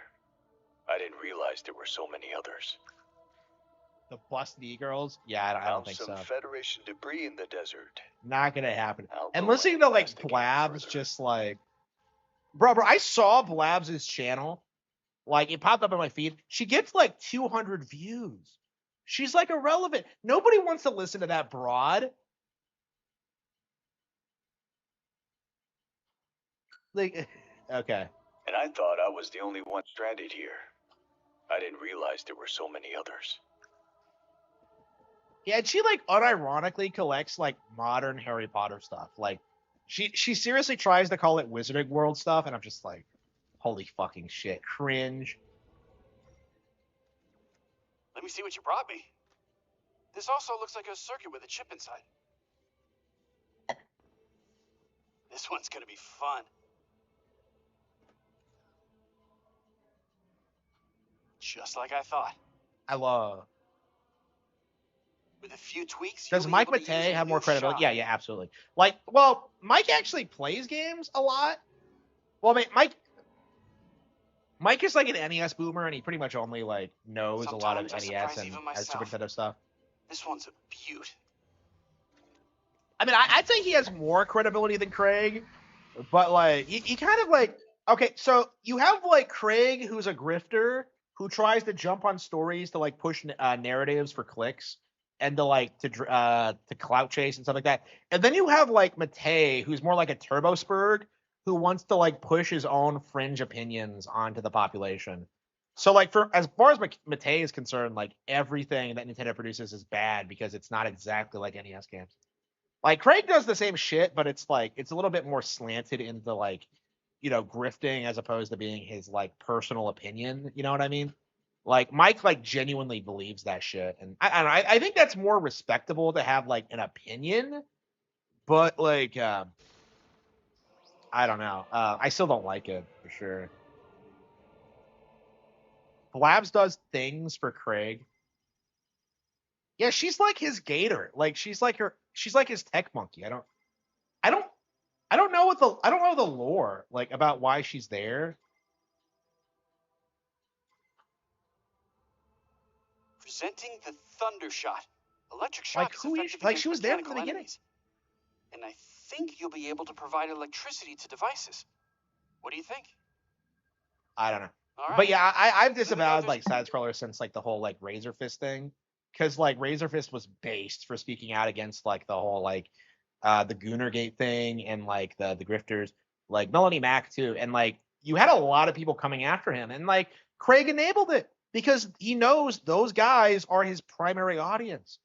I didn't realize there were so many others. The Bust Knee Girls? Yeah, I don't Found think some so. Federation debris in the desert. Not gonna happen. I'll And go listening and to like investigate Blabs, further. just like, bro, I saw Blabs' channel. Like it popped up on my feed. She gets like 200 views. She's like irrelevant. Nobody wants to listen to that broad. Like, okay. And I thought I was the only one stranded here. I didn't realize there were so many others. Yeah, and she like unironically collects like modern Harry Potter stuff. Like she seriously tries to call it Wizarding World stuff, and I'm just like, holy fucking shit. Cringe. Let me see what you brought me. This also looks like a circuit with a chip inside. This one's gonna be fun. Just like I thought. I love. With a few tweaks, Does you'll be Mike able to use Matei a have new more credibility? shot. Yeah, yeah, absolutely. Like, well, Mike actually plays games a lot. Well, I mean, Mike is like an NES boomer, and he pretty much only like knows a lot of Sometimes I NES surprise and even Super myself. Nintendo stuff. This one's a beaut. I mean, I'd say he has more credibility than Craig, but like he kind of like, okay, so you have like Craig, who's a grifter who tries to jump on stories to like push narratives for clicks and to clout chase and stuff like that. And then you have like Matei, who's more like a turbo spurg, who wants to like push his own fringe opinions onto the population. So like for as far as Matei is concerned, like everything that Nintendo produces is bad because it's not exactly like NES games. Like Craig does the same shit, but it's like it's a little bit more slanted into like, you know, grifting as opposed to being his like personal opinion. You know what I mean? Like Mike like genuinely believes that shit, and I think that's more respectable to have like an opinion, but like I don't know. I still don't like it for sure. Blabs does things for Craig. Yeah, she's like his gator. Like she's like his tech monkey. I don't know the lore like about why she's there. Presenting the Thunder Shot. Electric shock Like is who is effective like against she was there from the mechanical beginning. enemies. And I think you'll be able to provide electricity to devices. What do you think? I don't know. All right. But yeah, I've Let me know disavowed if like there's- side scrollers since like the whole like Razor Fist thing, because like Razor Fist was based for speaking out against like the whole like the Goonergate thing and like the grifters, like Melanie Mack too, and like you had a lot of people coming after him, and like Craig enabled it because he knows those guys are his primary audience.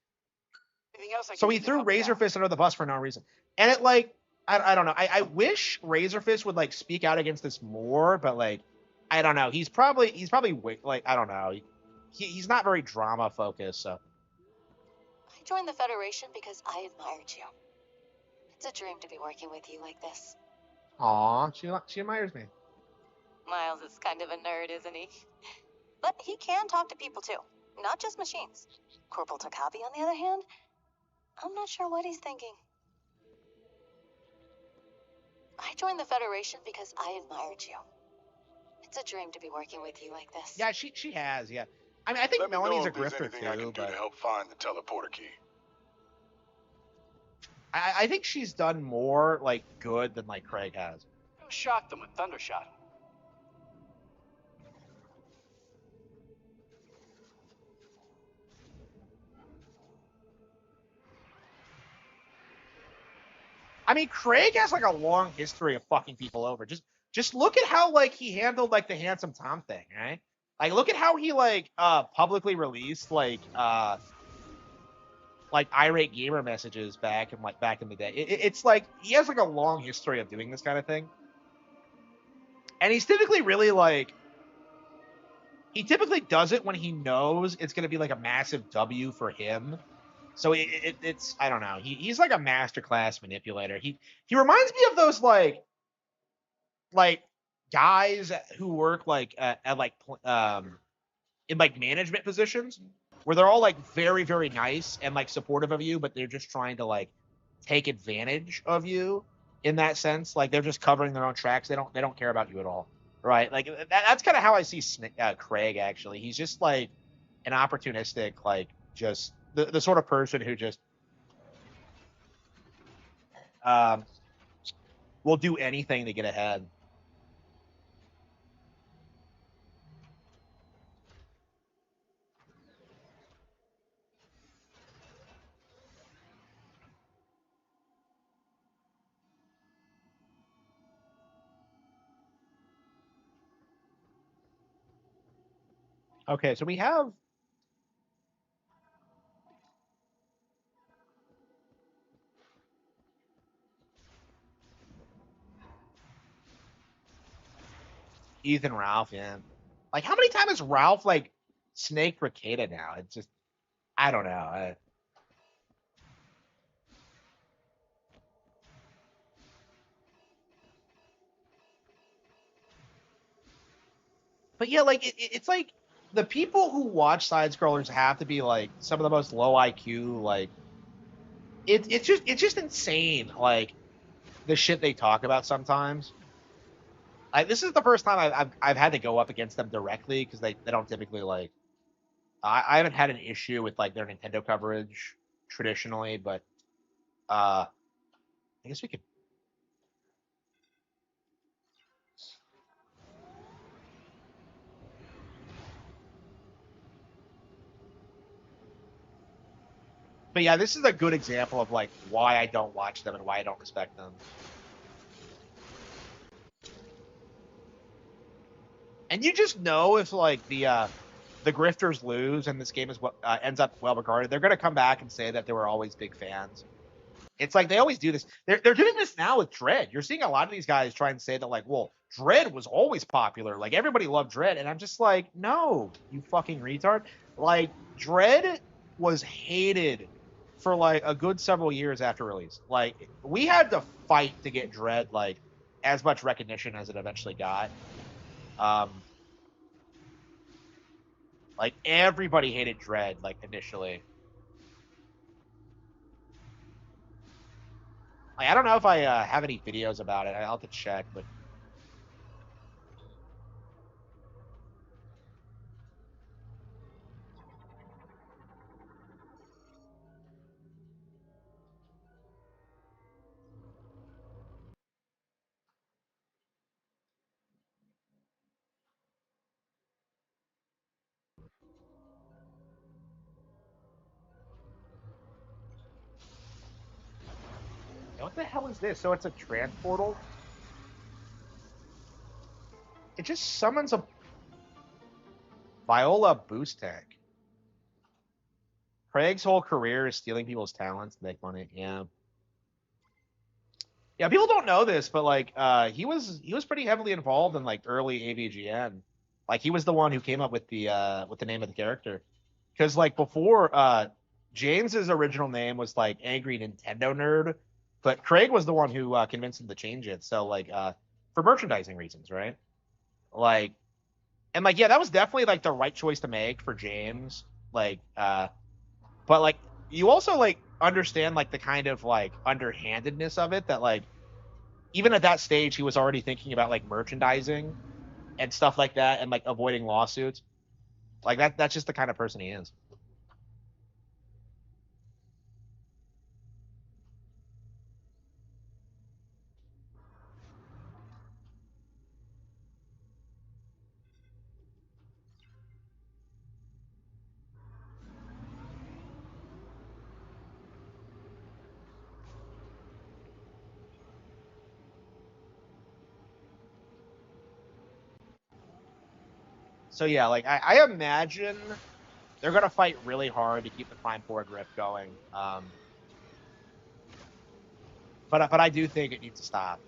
Anything else I So can he do to threw help you Razor out? Fist under the bus for no reason, and it like I don't know. I wish Razor Fist would like speak out against this more, but like I don't know. He's probably like I don't know. He's not very drama focused. So I joined the Federation because I admired you. It's a dream to be working with you like this. aw, she admires me. Miles is kind of a nerd, isn't he? But he can talk to people too, not just machines. Corporal Takabi, on the other hand, I'm not sure what he's thinking. I joined the Federation because I admired you. It's a dream to be working with you like this. Yeah, she has. Yeah, I mean I think Let me Melanie's know a if there's grifter anything I can too, do to but help find the teleporter key. I think she's done more like good than like Craig has. Who shocked them with Thundershot? I mean, Craig has like a long history of fucking people over. Just look at how like he handled like the Handsome Tom thing, right? Like look at how he like publicly released like irate gamer messages back in the day. It's like he has like a long history of doing this kind of thing. And he's typically really like he typically does it when he knows it's going to be like a massive W for him. So it's I don't know. He's like a masterclass manipulator. He reminds me of those like guys who work like at like in like management positions where they're all like very very nice and like supportive of you, but they're just trying to like take advantage of you in that sense. Like they're just covering their own tracks. They don't care about you at all, right? Like that's kind of how I see Craig. Actually, he's just like an opportunistic, like just the sort of person who just um, will do anything to get ahead. Okay, so we have Ethan Ralph, yeah. Like, how many times has Ralph like snaked Ricada now? It's just, I don't know. But yeah, like it's like the people who watch side scrollers have to be like some of the most low IQ. Like, it's just insane. Like the shit they talk about sometimes. This is the first time I've had to go up against them directly because they don't typically like. I haven't had an issue with like their Nintendo coverage traditionally, but I guess we could. But yeah, this is a good example of like why I don't watch them and why I don't respect them. And you just know if like the grifters lose and this game is what ends up well regarded, they're gonna come back and say that they were always big fans. It's like they always do this. They're doing this now with Dread. You're seeing a lot of these guys try and say that like, well, Dread was always popular. Like everybody loved Dread, and I'm just like, no, you fucking retard. Like Dread was hated for like a good several years after release. Like we had to fight to get Dread like as much recognition as it eventually got. Um, like everybody hated Dread like initially. Like I don't know if I have any videos about it. I'll have to check, but What the hell is this? So it's a transportal? It just summons a Viola boost tank. Craig's whole career is stealing people's talents to make money. Yeah. Yeah, people don't know this, but like he was pretty heavily involved in like early AVGN. Like he was the one who came up with the name of the character. Because like before James's original name was like Angry Nintendo Nerd, but Craig was the one who convinced him to change it. So like for merchandising reasons, right? Like and like yeah, that was definitely like the right choice to make for James. Like but like you also like understand like the kind of like underhandedness of it that like even at that stage he was already thinking about like merchandising and stuff like that and like avoiding lawsuits. Like that's just the kind of person he is. So yeah, like I imagine they're gonna fight really hard to keep the Prime 4 grip going. But I do think it needs to stop.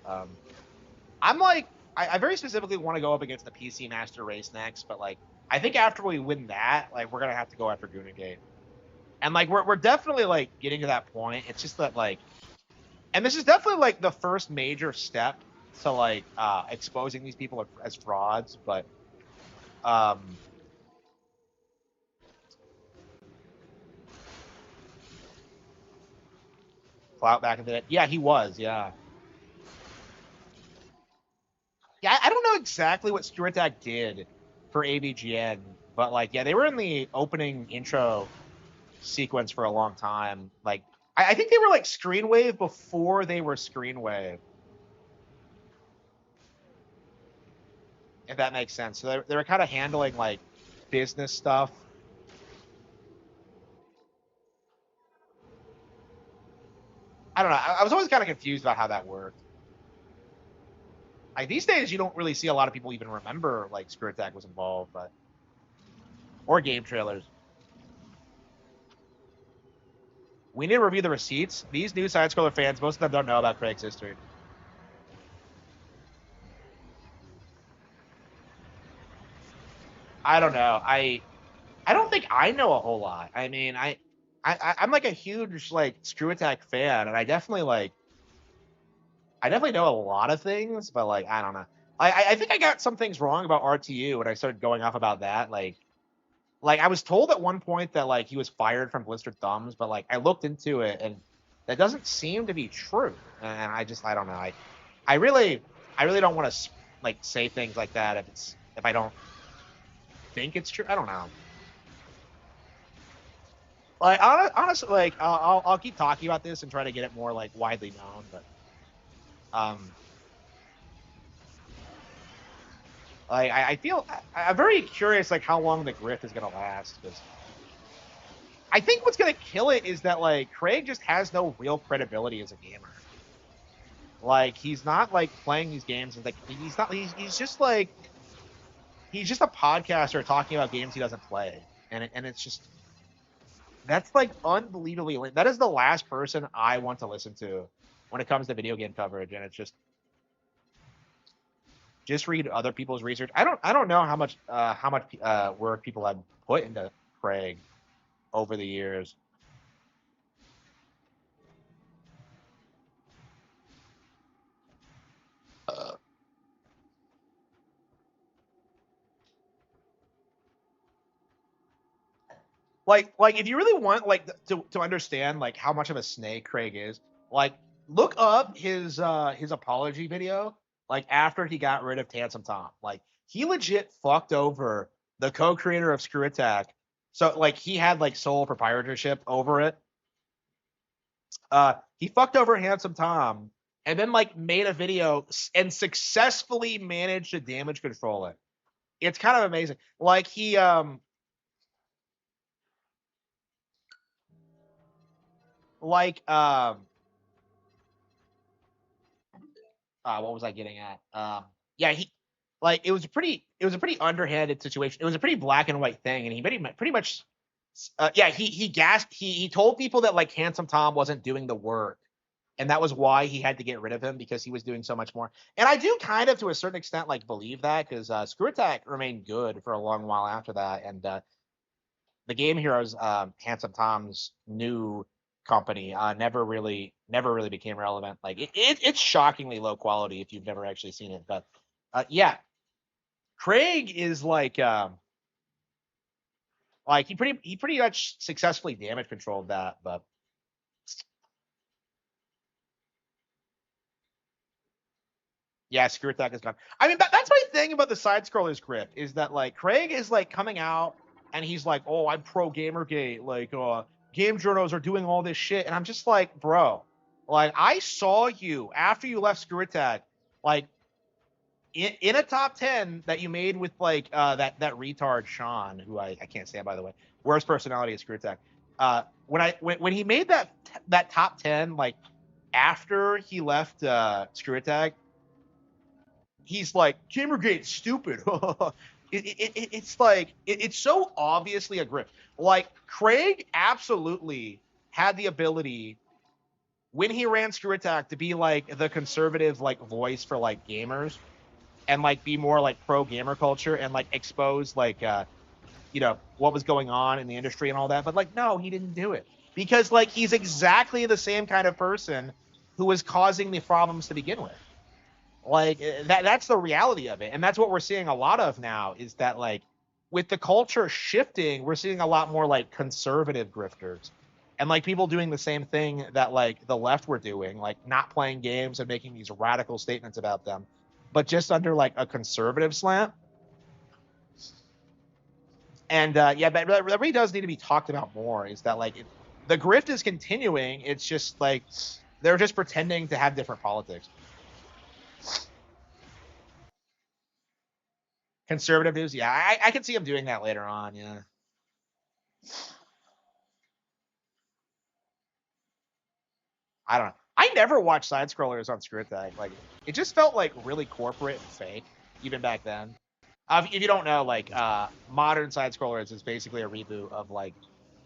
I'm like I very specifically want to go up against the PC Master Race next, but like I think after we win that, like we're gonna have to go after Gunagate. And like we're definitely like getting to that point. It's just that like and this is definitely like the first major step to like exposing these people as frauds, but um Clout back in the day. Yeah, he was, yeah. Yeah, I don't know exactly what Screw Attack did for AVGN, but like, yeah, they were in the opening intro sequence for a long time. Like, I think they were like Screenwave before they were Screenwave, if that makes sense. So they were kind of handling like business stuff. I don't know. I was always kind of confused about how that worked. Like these days, you don't really see a lot of people even remember like Screw Attack was involved, but or game trailers. We need to review the receipts. These new side scroller fans, most of them don't know about Craig's history. I don't know. I don't think I know a whole lot. I mean, I'm like a huge like Screw Attack fan, and I definitely know a lot of things, but like I don't know. I think I got some things wrong about RTU when I started going off about that. Like I was told at one point that like he was fired from Blistered Thumbs, but like I looked into it and that doesn't seem to be true. And I don't know. I really don't want to like say things like that if I don't think it's true. I don't know. Like honestly, like I'll keep talking about this and try to get it more like widely known, but um, like I feel I'm very curious like how long the grift is gonna last because I think what's gonna kill it is that like Craig just has no real credibility as a gamer. Like he's not like playing these games and like he's not he's just like he's just a podcaster talking about games he doesn't play, and it's just that's like unbelievably that is the last person I want to listen to when it comes to video game coverage, and it's just read other people's research. I don't know how much work people have put into Craig over the years. Like if you really want like to understand like how much of a snake Craig is, like look up his apology video like after he got rid of Tansom Tom. Like he legit fucked over the co-creator of Screw Attack. So like he had like sole proprietorship over it. He fucked over Handsome Tom and then like made a video and successfully managed to damage control it. It's kind of amazing. Like he like what was I getting at? Yeah, he like it was a pretty underhanded situation. It was a pretty black and white thing, and he pretty much yeah, he told people that like Handsome Tom wasn't doing the work, and that was why he had to get rid of him because he was doing so much more. And I do kind of to a certain extent like believe that because Screw Attack remained good for a long while after that, and the Game Heroes, Handsome Tom's new company, never really became relevant. Like it's shockingly low quality if you've never actually seen it. But yeah, Craig is like he pretty much successfully damage controlled that. But yeah, Screw Attack is gone. I mean, that's my thing about the side scrollers grip is that like Craig is like coming out and he's like, oh, I'm pro Gamergate, like game journals are doing all this shit, and I'm just like, bro, like I saw you after you left Screw Attack, like in a top 10 that you made with like that retard Sean, who I can't stand by the way, worst personality at Screw Attack. When he made that top 10, like after he left Screw Attack, he's like Gamergate's stupid. It's like it's so obviously a grip. Like Craig absolutely had the ability when he ran Screw Attack to be like the conservative like voice for like gamers and like be more like pro gamer culture and like expose like what was going on in the industry and all that. But like no, he didn't do it because like he's exactly the same kind of person who was causing the problems to begin with. Like that's the reality of it, and that's what we're seeing a lot of now is that like with the culture shifting, we're seeing a lot more like conservative grifters and like people doing the same thing that like the left were doing, like not playing games and making these radical statements about them, but just under like a conservative slant. And yeah, but that really does need to be talked about more is that like the grift is continuing, it's just like they're just pretending to have different politics. Conservative news, yeah, I can see him doing that later on. Yeah, I don't know. I never watched side scrollers on Screw Attack. Like, it just felt like really corporate and fake, even back then. If you don't know, like, modern side scrollers is basically a reboot of like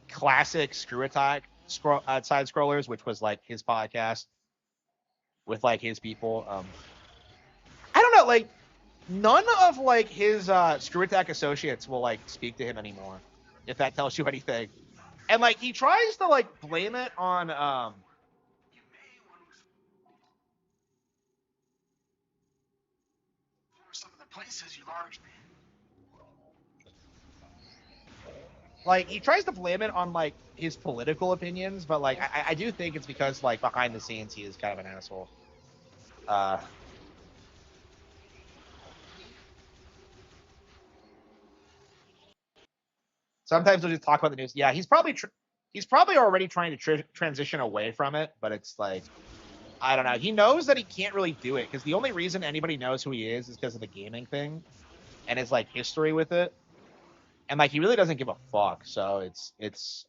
classic Screw Attack side scrollers, which was like his podcast with like his people. I don't know, like none of like his Screw Attack associates will like speak to him anymore, if that tells you anything. And like he tries to like blame it on some of the places you've already been. like he tries to blame it on like his political opinions, but like I do think it's because like behind the scenes he is kind of an asshole. Sometimes he'll just talk about the news. Yeah, he's probably already trying to transition away from it, but it's like I don't know. He knows that he can't really do it because the only reason anybody knows who he is because of the gaming thing and his like history with it, and like he really doesn't give a fuck. So it's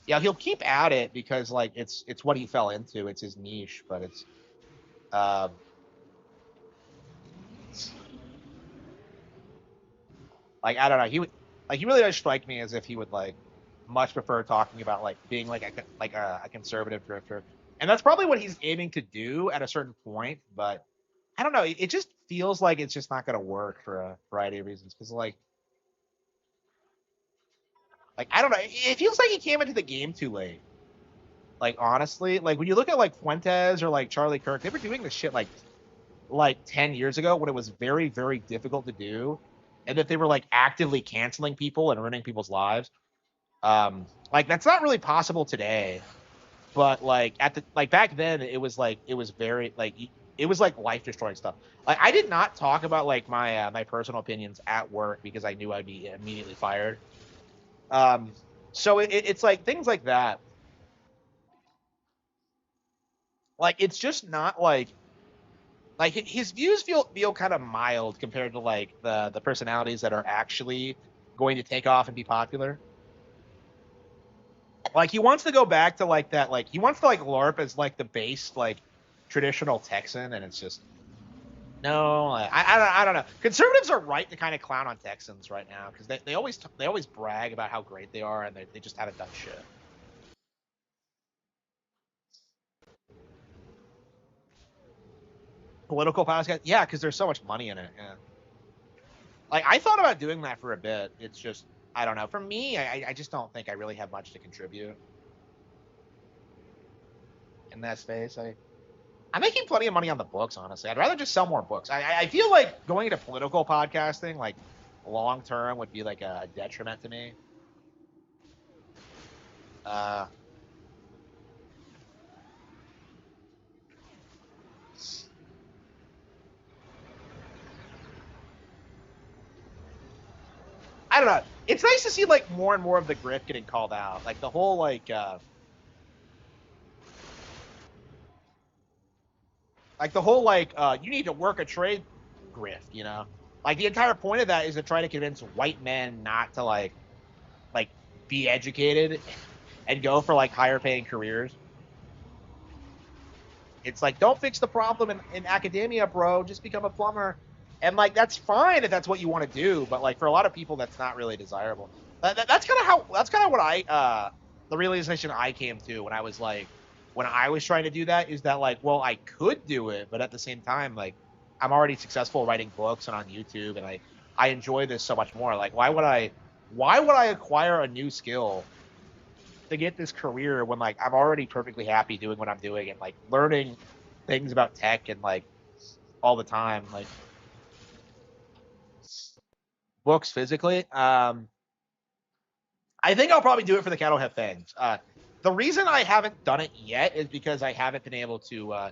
yeah, he'll keep at it because like it's what he fell into. It's his niche, but it's like I don't know. He really does strike me as if he would like much prefer talking about like being like a conservative drifter, and that's probably what he's aiming to do at a certain point. But I don't know. It just feels like it's just not going to work for a variety of reasons. Because like I don't know. It feels like he came into the game too late. Like honestly, like when you look at like Fuentes or like Charlie Kirk, they were doing this shit like 10 years ago when it was very very difficult to do, and that they were like actively canceling people and ruining people's lives. Like that's not really possible today, but like at the like back then it was very like it was like life destroying stuff. Like I did not talk about like my personal opinions at work because I knew I'd be immediately fired. So it's like things like that. Like it's just not like his views feel kind of mild compared to like the personalities that are actually going to take off and be popular. Like he wants to go back to like that, like he wants to like LARP as like the base like traditional Texan, and it's just no. I don't know. Conservatives are right to kind of clown on Texans right now because they always brag about how great they are, and they just haven't done shit. Political podcast, yeah, because there's so much money in it. Yeah. Like I thought about doing that for a bit. It's just I don't know. For me, I just don't think I really have much to contribute in that space. I'm making plenty of money on the books, honestly. I'd rather just sell more books. I feel like going into political podcasting, like long term, would be like a detriment to me. I don't know. It's nice to see like more and more of the grift getting called out. Like the whole like you need to work a trade grift, you know? Like the entire point of that is to try to convince white men not to like be educated and go for like higher paying careers. It's like don't fix the problem in academia, bro. Just become a plumber. And like that's fine if that's what you want to do, but like for a lot of people that's not really desirable. That's kind of what I the realization I came to when I was trying to do that is that like, well, I could do it, but at the same time, like I'm already successful writing books and on YouTube, and I enjoy this so much more. Like why would I acquire a new skill to get this career when like I'm already perfectly happy doing what I'm doing and like learning things about tech and like all the time, like books physically. I think I'll probably do it for the Cattle Have Fangs. The reason I haven't done it yet is because I haven't been able to.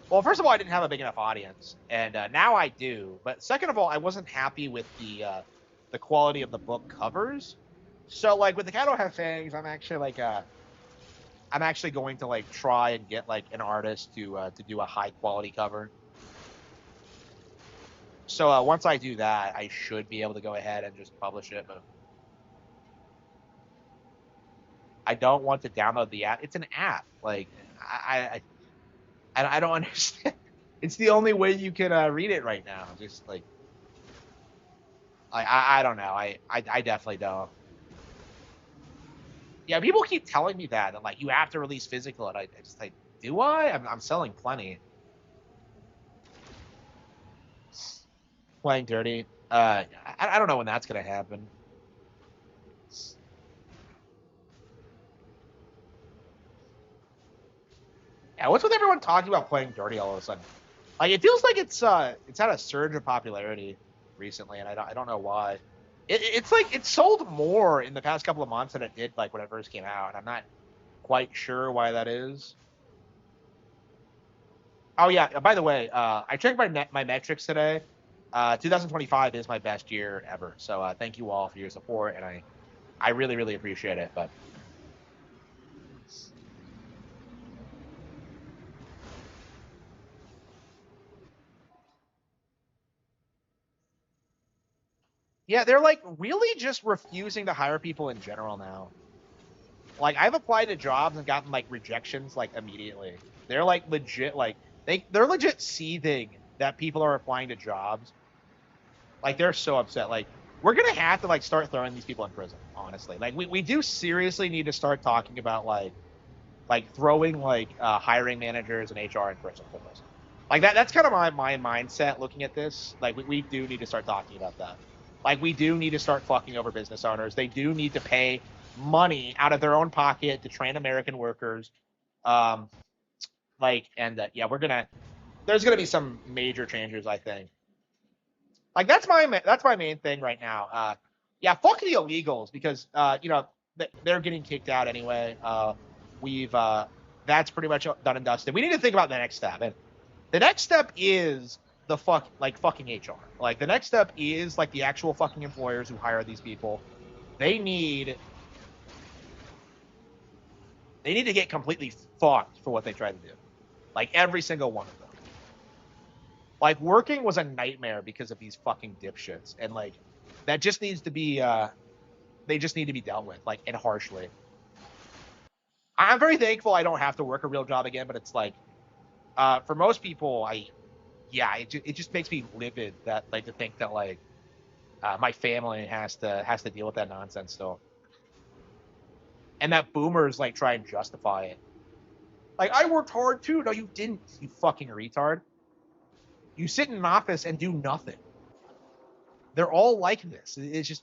Well, first of all, I didn't have a big enough audience, and now I do. But second of all, I wasn't happy with the quality of the book covers. So, like with the Cattle Have Fangs, I'm actually going to like try and get like an artist to do a high quality cover. So once I do that, I should be able to go ahead and just publish it. But I don't want to download the app. It's an app. Like I don't understand. It's the only way you can read it right now. Just like I don't know. I definitely don't. Yeah, people keep telling me that like you have to release physical, and I just like, do I? I'm selling plenty. Playing dirty. I don't know when that's gonna happen. Yeah, what's with everyone talking about playing dirty all of a sudden? Like it feels like it's had a surge of popularity recently, and I don't know why. It's like it sold more in the past couple of months than it did like when it first came out, and I'm not quite sure why that is. Oh yeah, by the way, I checked my metrics today. 2025 is my best year ever. So thank you all for your support, and I really really appreciate it. But yeah, they're like really just refusing to hire people in general now. Like I've applied to jobs and gotten like rejections like immediately. They're like legit like they're legit seething that people are applying to jobs. Like they're so upset. Like we're gonna have to like start throwing these people in prison, honestly. Like we do seriously need to start talking about like throwing like hiring managers and HR in prison for this. Like that's kind of my mindset looking at this. Like we do need to start talking about that. Like we do need to start fucking over business owners. They do need to pay money out of their own pocket to train American workers. Yeah, there's gonna be some major changes, I think. Like that's my main thing right now. Yeah, fuck the illegals because they're getting kicked out anyway. We've that's pretty much done and dusted. We need to think about the next step, and the next step is fucking HR. Like the next step is like the actual fucking employers who hire these people. They need to get completely fucked for what they try to do. Like every single one of them. Like working was a nightmare because of these fucking dipshits, and like that just needs to be they just need to be dealt with like and harshly. I'm very thankful I don't have to work a real job again, but it's like, for most people, it just makes me livid that like to think that like my family has to deal with that nonsense still, and that boomers like try and justify it. Like I worked hard too. No, you didn't. You fucking retard. You sit in an office and do nothing. They're all like this. It's just.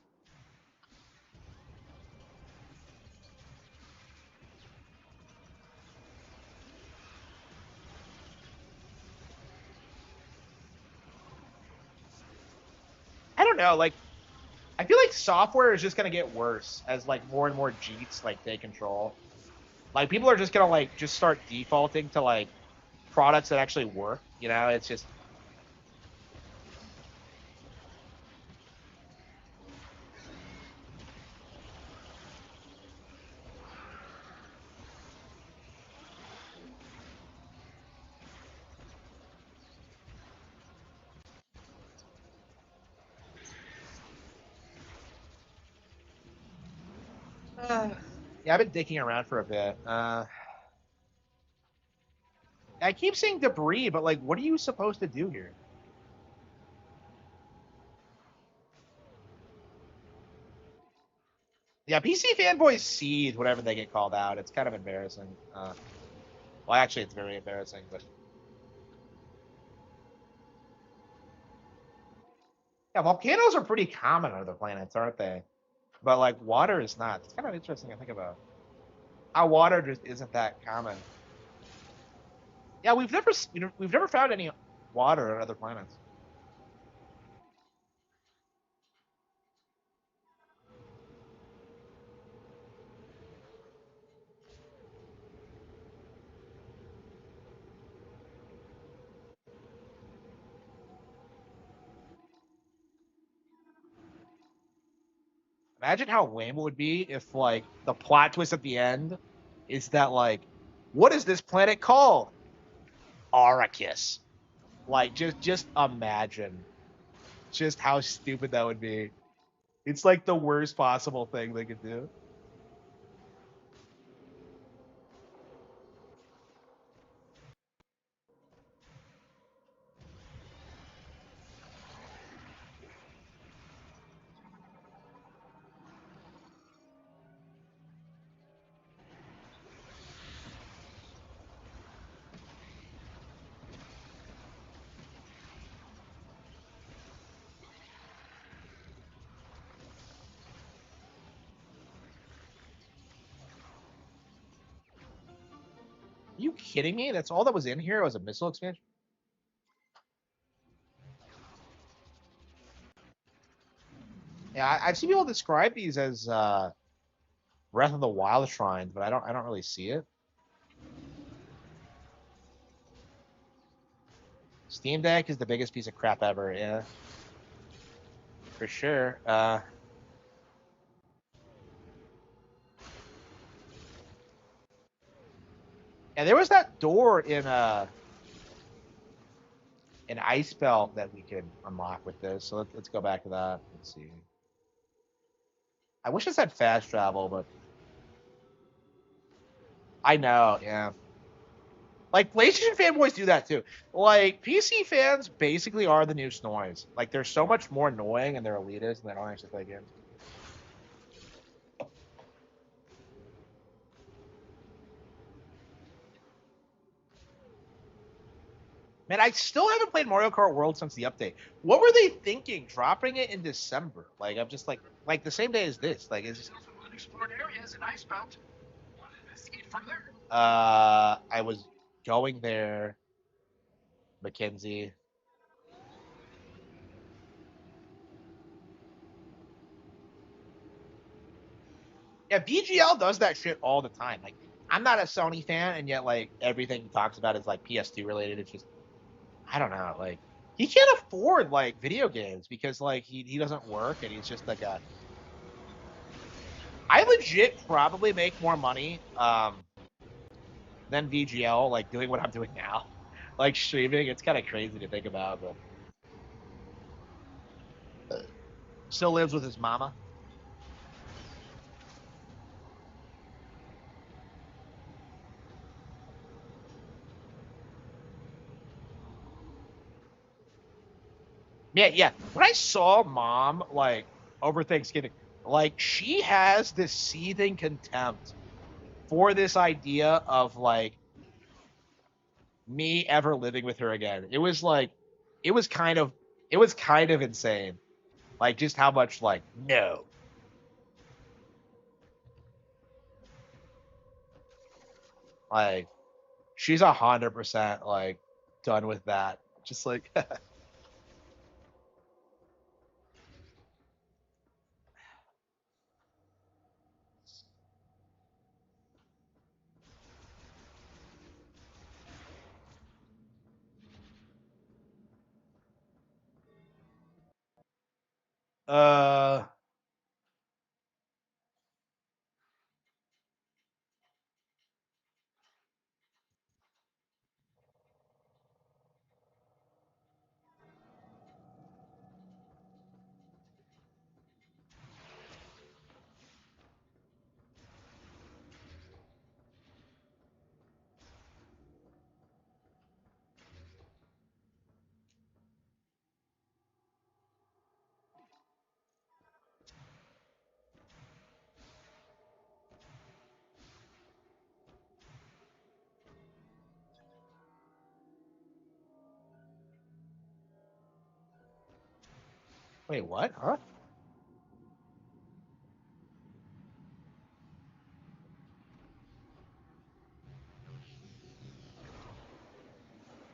I don't know. Like, I feel like software is just gonna get worse as like more and more Jeets like take control. Like people are just gonna like just start defaulting to like products that actually work. You know, it's just. Yeah, I've been dicking around for a bit. I keep seeing debris, but like, what are you supposed to do here? Yeah, PC fanboys seethe whenever they get called out. It's kind of embarrassing. Well, actually, it's very embarrassing, but yeah, volcanoes are pretty common on other planets, aren't they? But like, water is not. It's kind of interesting to think about. How water just isn't that common. Yeah, we've never found any water on other planets. Imagine how lame it would be if like the plot twist at the end is that like, what is this planet called? Arrakis. Like just imagine just how stupid that would be. It's like the worst possible thing they could do. Are you kidding me? That's all that was in here was a missile expansion? Yeah, I've seen people describe these as Breath of the Wild shrines, but I don't really see it. Steam Deck is the biggest piece of crap ever, yeah. For sure. Yeah, there was that door in Ice Belt that we could unlock with this. So let's go back to that. Let's see. I wish this had fast travel, but I know, yeah. Like PlayStation fanboys do that too. Like PC fans basically are the new Snoys. Like they're so much more annoying and they're elitist and they don't actually play games. Man, I still haven't played Mario Kart World since the update. What were they thinking dropping it in December? Like I'm just like the same day as this. Like it's just Some unexplored areas in Icebound. Want to investigate further? I was going there, Mackenzie. Yeah, VGL does that shit all the time. Like, I'm not a Sony fan, and yet like everything he talks about is like PS2 related. It's just I don't know. Like he can't afford like video games because like he doesn't work and he's just like a. I legit probably make more money than VGL like doing what I'm doing now, like streaming. It's kind of crazy to think about, but still lives with his mama. Yeah. When I saw Mom like over Thanksgiving, like she has this seething contempt for this idea of like me ever living with her again. It was like, it was kind of, it was kind of insane. Like just how much like no. Like she's 100% like done with that. Just like uh wait, what? Huh?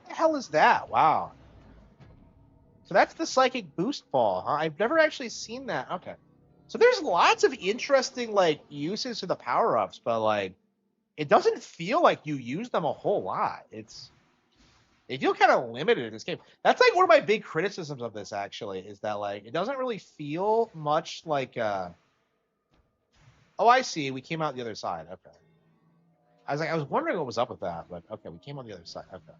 What the hell is that? Wow. So that's the psychic boost ball, huh? I've never actually seen that. Okay. So there's lots of interesting like uses to the power-ups, but like it doesn't feel like you use them a whole lot. They feel kind of limited in this game. That's like one of my big criticisms of this actually, is that like it doesn't really feel much like oh, I see. We came out the other side. Okay. I was wondering what was up with that, but okay, we came on the other side. Okay.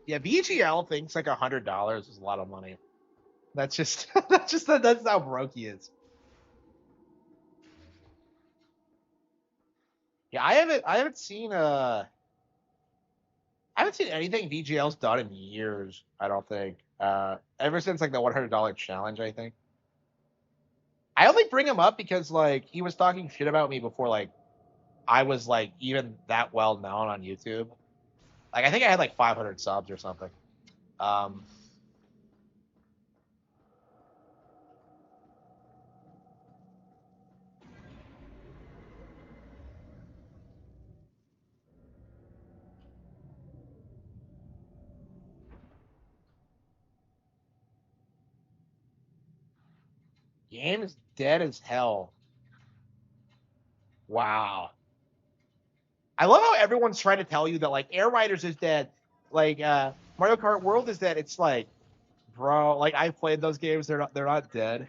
Yeah, VGL thinks like $100 is a lot of money. That's just that's how broke he is. Yeah, I haven't seen anything VGL's done in years, I don't think. Ever since like the $100 challenge, I think. I only bring him up because like he was talking shit about me before like I was like even that well known on YouTube. Like I think I had like 500 subs or something. Um, Game is dead as hell. Wow. I love how everyone's trying to tell you that like Air Riders is dead, like Mario Kart World is dead. It's like, bro, like I've played those games. They're not dead.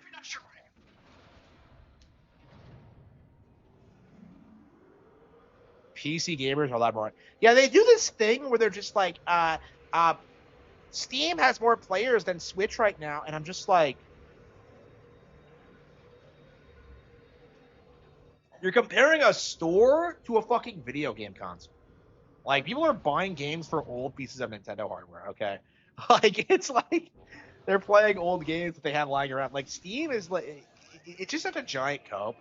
PC gamers are a lot more. Yeah, they do this thing where they're just like, uh, Steam has more players than Switch right now, and I'm just like, you're comparing a store to a fucking video game console. Like people are buying games for old pieces of Nintendo hardware. Okay, like it's like they're playing old games that they have lying around. Like Steam is like, it's just such a giant cope.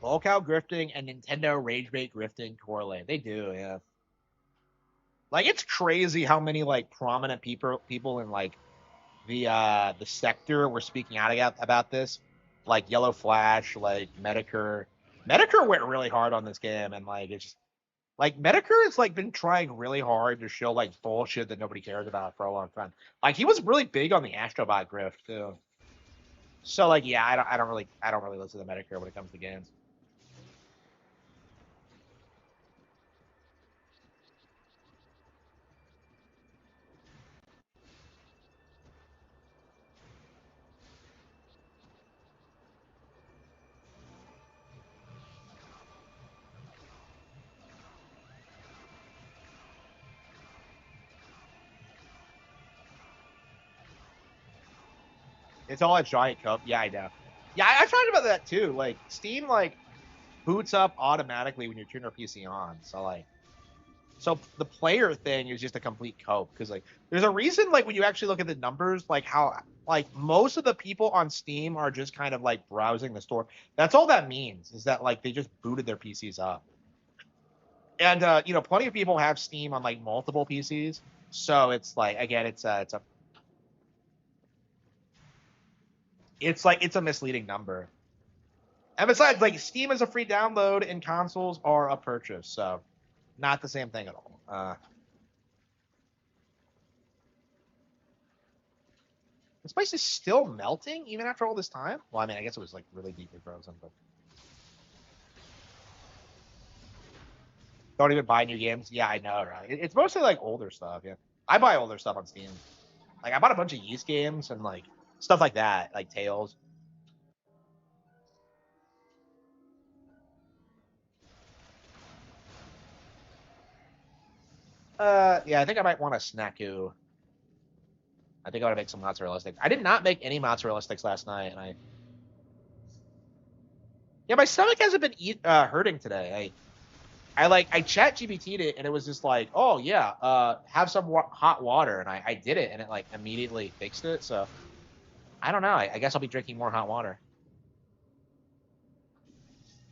Lolcow grifting and Nintendo rage bait grifting correlate. They do, yeah. Like it's crazy how many like prominent people in like the sector were speaking out about this. Like Yellow Flash, like Medicare. Medicare went really hard on this game, and like it's just like Medicare has like been trying really hard to show like bullshit that nobody cares about for a long time. Like he was really big on the Astrobot grift too. So like yeah, I don't really listen to Medicare when it comes to games. It's all a giant cup. Yeah, I know. Yeah, I've talked about that too. Like Steam, like boots up automatically when you turn your PC on. So the player thing is just a complete cope because like there's a reason like when you actually look at the numbers, like how like most of the people on Steam are just kind of like browsing the store. That's all that means is that like they just booted their PCs up. And you know, plenty of people have Steam on like multiple PCs. So it's like again, it's a misleading number. And besides, like Steam is a free download and consoles are a purchase, so not the same thing at all. This place is still melting even after all this time. Well, I mean, I guess it was like really deeply frozen, but don't even buy new games. Yeah, I know, right? It's mostly like older stuff. Yeah, I buy older stuff on Steam. Like I bought a bunch of Yeast games and like stuff like that, like Tales. Yeah, I think I might want a snacku. I think I want to make some mozzarella sticks. I did not make any mozzarella sticks last night, and yeah, my stomach hasn't been hurting today. I chat GPT'd it and it was just like, oh yeah, have some hot water, and I did it and it like immediately fixed it. So I don't know. I guess I'll be drinking more hot water.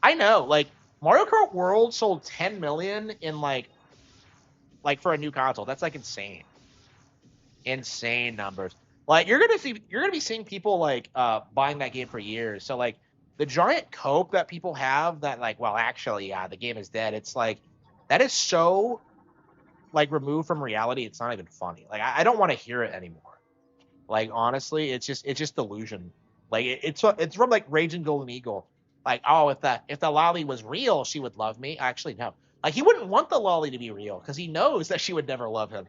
I know, like Mario Kart World sold 10 million in like for a new console. That's like insane numbers. Like you're gonna be seeing people like buying that game for years. So like the giant cope that people have that like, well, actually, yeah, the game is dead. It's like that is so like removed from reality. It's not even funny. Like I don't want to hear it anymore. Like honestly, it's just delusion. Like it's from like Raging Golden Eagle. Like oh, if the lolly was real, she would love me. Actually, no. Like he wouldn't want the lolly to be real because he knows that she would never love him.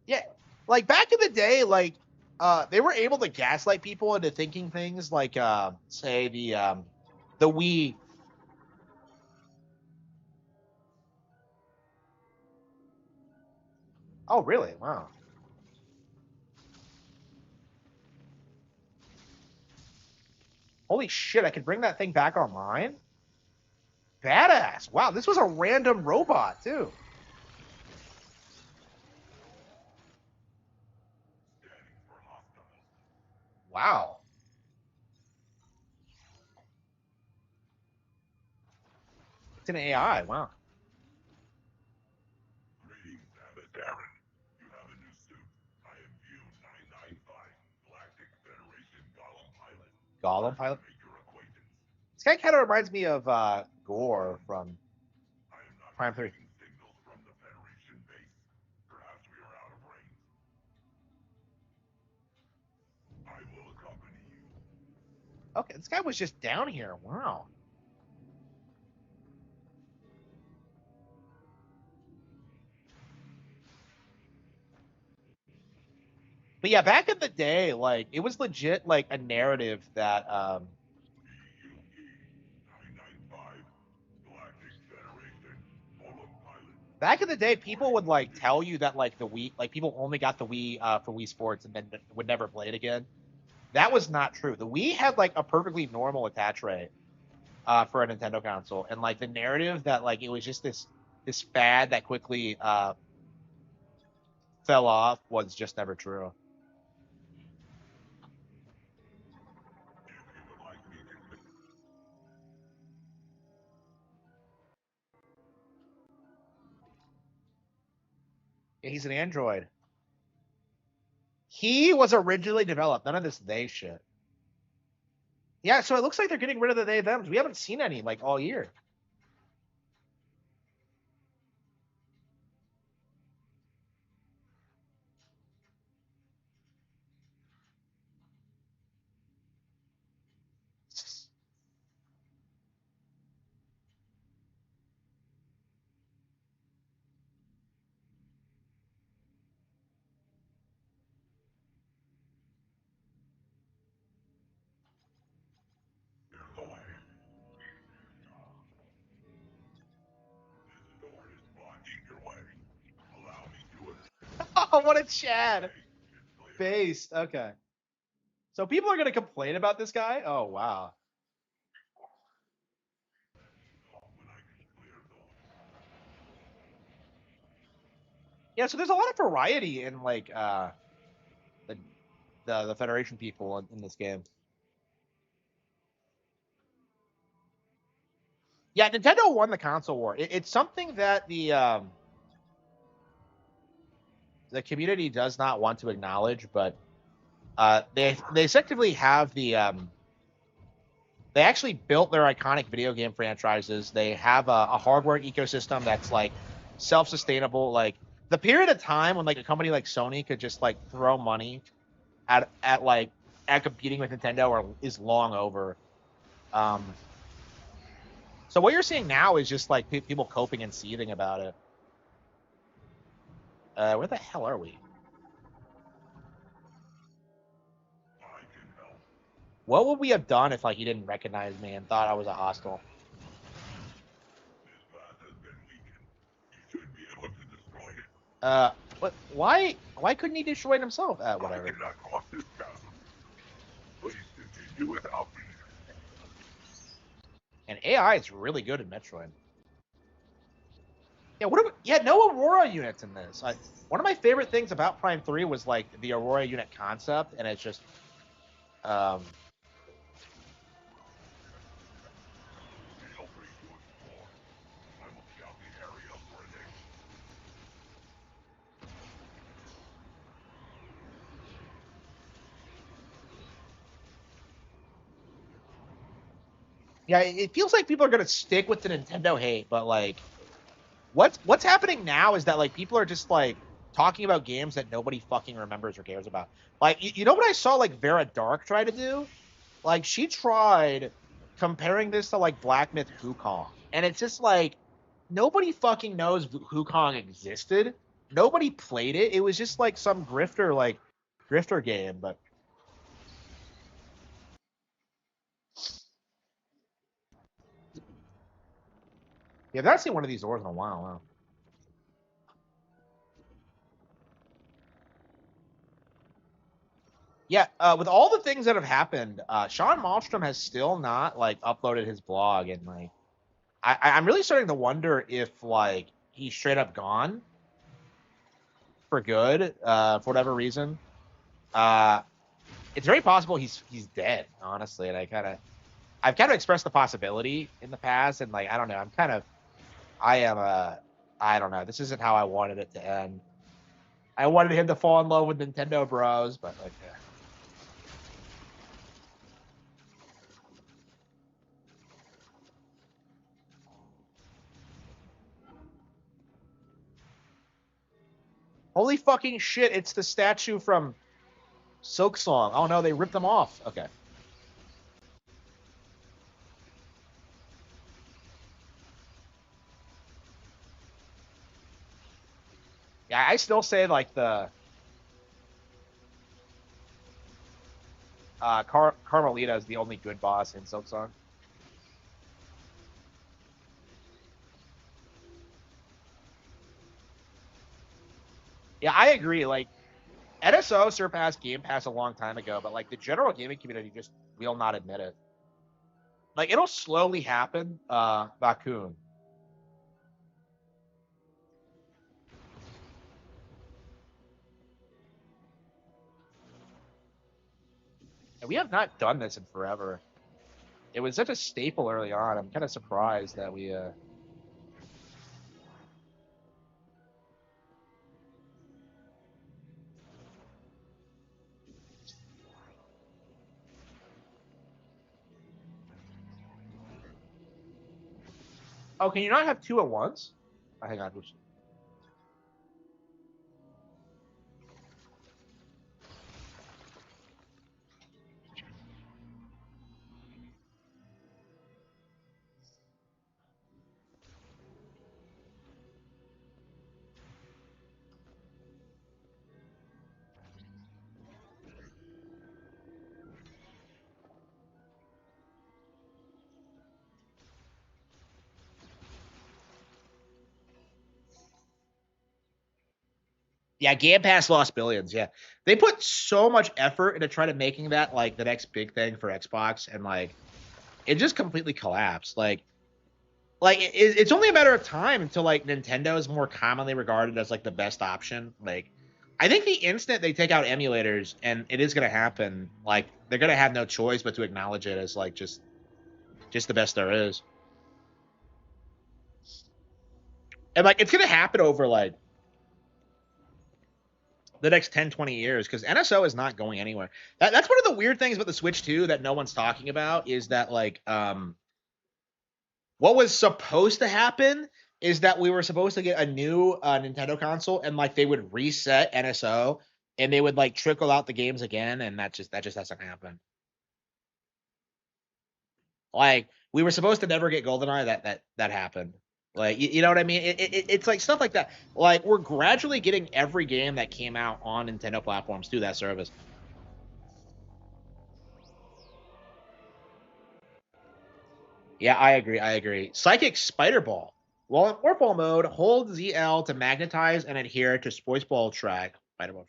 Yeah, like back in the day, like they were able to gaslight people into thinking things like say the Wii. Oh, really? Wow. Holy shit, I could bring that thing back online? Badass. Wow, this was a random robot, too. Wow. It's an AI. Wow. Greetings, Abbott Darren. You have a new suit. I am U-995, Galactic Federation Golem Pilot. Golem pilot. Make your acquaintance. This guy kind of reminds me of Gore from I am not Prime 3. receiving signals from the Federation base. Perhaps we are out of range. I will accompany you. Okay, this guy was just down here. Wow. But yeah, back in the day, like it was legit like a narrative that BUE-995, Galactic Federation Golem Pilot. back in the day people would like tell you that like the Wii like people only got the Wii for Wii Sports and then would never play it again. That was not true. The Wii had like a perfectly normal attach rate for a Nintendo console, and like the narrative that like it was just this fad that quickly fell off was just never true. Yeah, he's an android. He was originally developed. None of this they shit. Yeah, so it looks like they're getting rid of the they thems. We haven't seen any like all year. What a Chad. Based. Okay. So people are gonna complain about this guy? Oh wow. Yeah, so there's a lot of variety in like the the Federation people in this game. Yeah, Nintendo won the console war. It's something that the community does not want to acknowledge, but they effectively have they actually built their iconic video game franchises. They have a hardware ecosystem that's like self-sustainable. Like the period of time when like a company like Sony could just like throw money at like at competing with Nintendo is long over. Um, so what you're seeing now is just like people coping and seething about it. Where the hell are we? What would we have done if like he didn't recognize me and thought I was a hostile? What? Why? Why couldn't he destroy it himself? Whatever. And AI is really good in Metroid. Yeah, yeah, no Aurora units in this. One of my favorite things about Prime 3 was like the Aurora unit concept, and it's just um yeah, it feels like people are gonna stick with the Nintendo hate, but like what's happening now is that like people are just like talking about games that nobody fucking remembers or cares about. Like you know what I saw like Vera Dark try to do? Like she tried comparing this to like Black Myth Wukong, and it's just like nobody fucking knows Wukong existed. Nobody played it. It was just like some grifter game. But yeah, I've not seen one of these doors in a while. Wow. Yeah, with all the things that have happened, Sean Malmstrom has still not like uploaded his blog, and like I'm really starting to wonder if like he's straight up gone for good, for whatever reason. Uh, it's very possible he's dead, honestly, and I've kind of expressed the possibility in the past, and like I don't know, I am I don't know, this isn't how I wanted it to end. I wanted him to fall in love with Nintendo Bros, but like. Holy fucking shit, it's the statue from Silk Song. Oh no, they ripped them off. Okay. Yeah, I still say like the Carmelita is the only good boss in Silk Song. Yeah, I agree. Like NSO surpassed Game Pass a long time ago, but like the general gaming community just will not admit it. Like it'll slowly happen. Bakun. And we have not done this in forever. It was such a staple early on. I'm kind of surprised that we Oh, can you not have two at once? Oh, hang on. Yeah, Game Pass lost billions. Yeah, they put so much effort into trying to making that like the next big thing for Xbox, and like it just completely collapsed. Like it's only a matter of time until like Nintendo is more commonly regarded as like the best option. Like, I think the instant they take out emulators, and it is gonna happen, like they're gonna have no choice but to acknowledge it as like just the best there is. And like it's gonna happen over like the next 10, 20 years because NSO is not going anywhere. That's one of the weird things about the Switch 2 that no one's talking about is that like what was supposed to happen is that we were supposed to get a new Nintendo console and like they would reset NSO and they would like trickle out the games again, and that just hasn't happened. Like we were supposed to never get GoldenEye, that happened. Like you know what I mean? It's like stuff like that. Like we're gradually getting every game that came out on Nintendo platforms through that service. Yeah, I agree. I agree. Psychic Spider Ball. While in Warp Ball mode, hold ZL to magnetize and adhere to Sports Ball track. Spider Ball.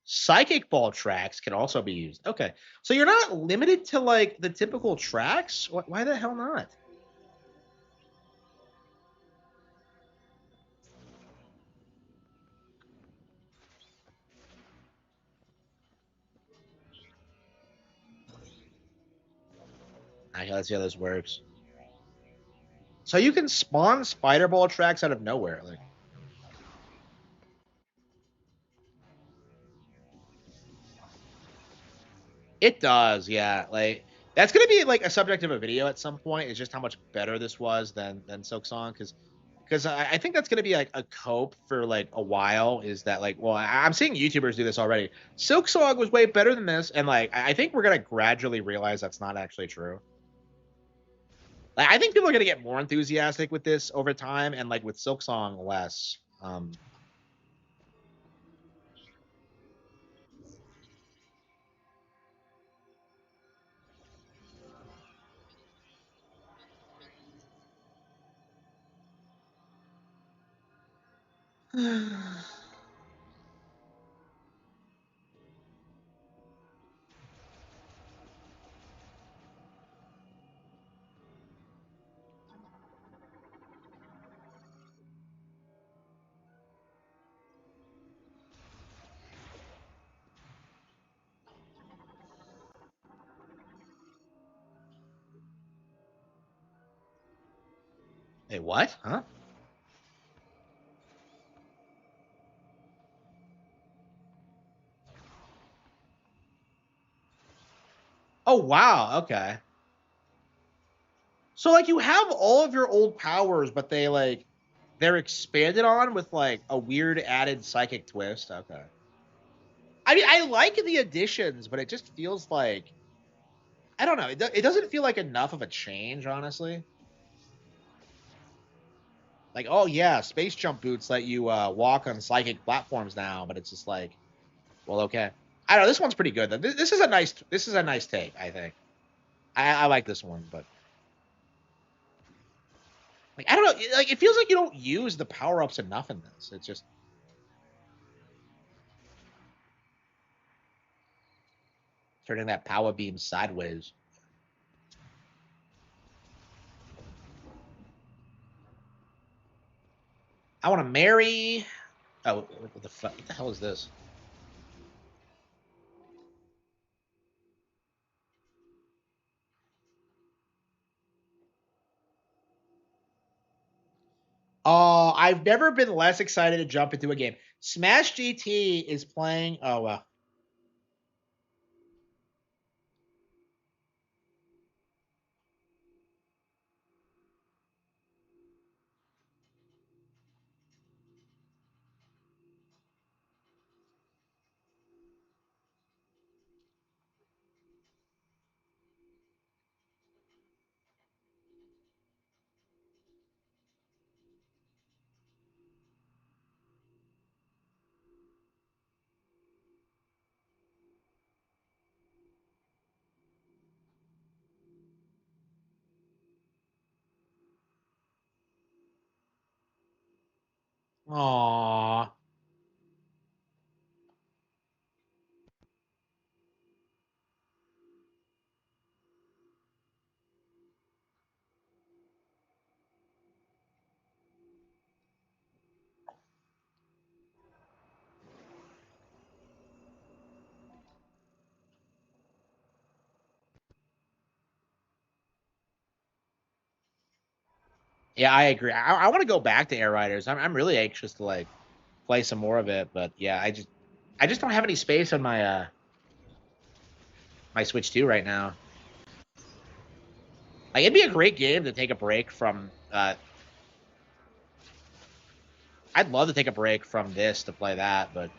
Psychic Ball tracks can also be used. Okay, so you're not limited to like the typical tracks. Why the hell not? Okay, let's see how this works. So you can spawn Spider Ball tracks out of nowhere. Like it does, yeah. Like that's gonna be like a subject of a video at some point. Is just how much better this was than Silk Song because I think that's gonna be like a cope for like a while. Is that like well I'm seeing YouTubers do this already. Silk Song was way better than this, and like I think we're gonna gradually realize that's not actually true. Like I think people are gonna get more enthusiastic with this over time, and like with Silk Song less. Hey, what? Huh? Oh wow. Okay. So like you have all of your old powers, but they're expanded on with like a weird added psychic twist. Okay. I mean, I like the additions, but it just feels like I don't know. It doesn't feel like enough of a change, honestly. Like, oh yeah, space jump boots let you walk on psychic platforms now, but it's just like, well, okay. I don't know. This one's pretty good. This is a nice take. I think I like this one, but like I don't know. Like it feels like you don't use the power ups enough in this. It's just turning that power beam sideways. I want to marry. Oh, what the hell is this? Oh, I've never been less excited to jump into a game. Smash GT is playing. Oh well. Aww. Yeah, I agree. I want to go back to Air Riders. I'm really anxious to like play some more of it, but yeah, I just don't have any space on my Switch 2 right now. Like it'd be a great game to take a break from. I'd love to take a break from this to play that, but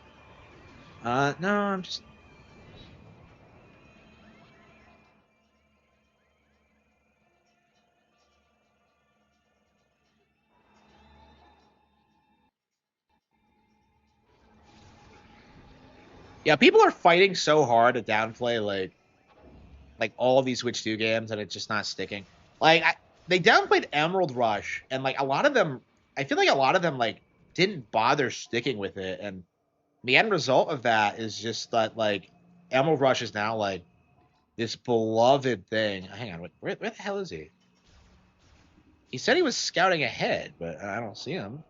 no, I'm just. Yeah, people are fighting so hard to downplay like all of these Switch 2 games, and it's just not sticking. Like they downplayed Emerald Rush, and like a lot of them, I feel like a lot of them like didn't bother sticking with it, and the end result of that is just that like Emerald Rush is now like this beloved thing. Hang on, where the hell is he? He said he was scouting ahead, but I don't see him.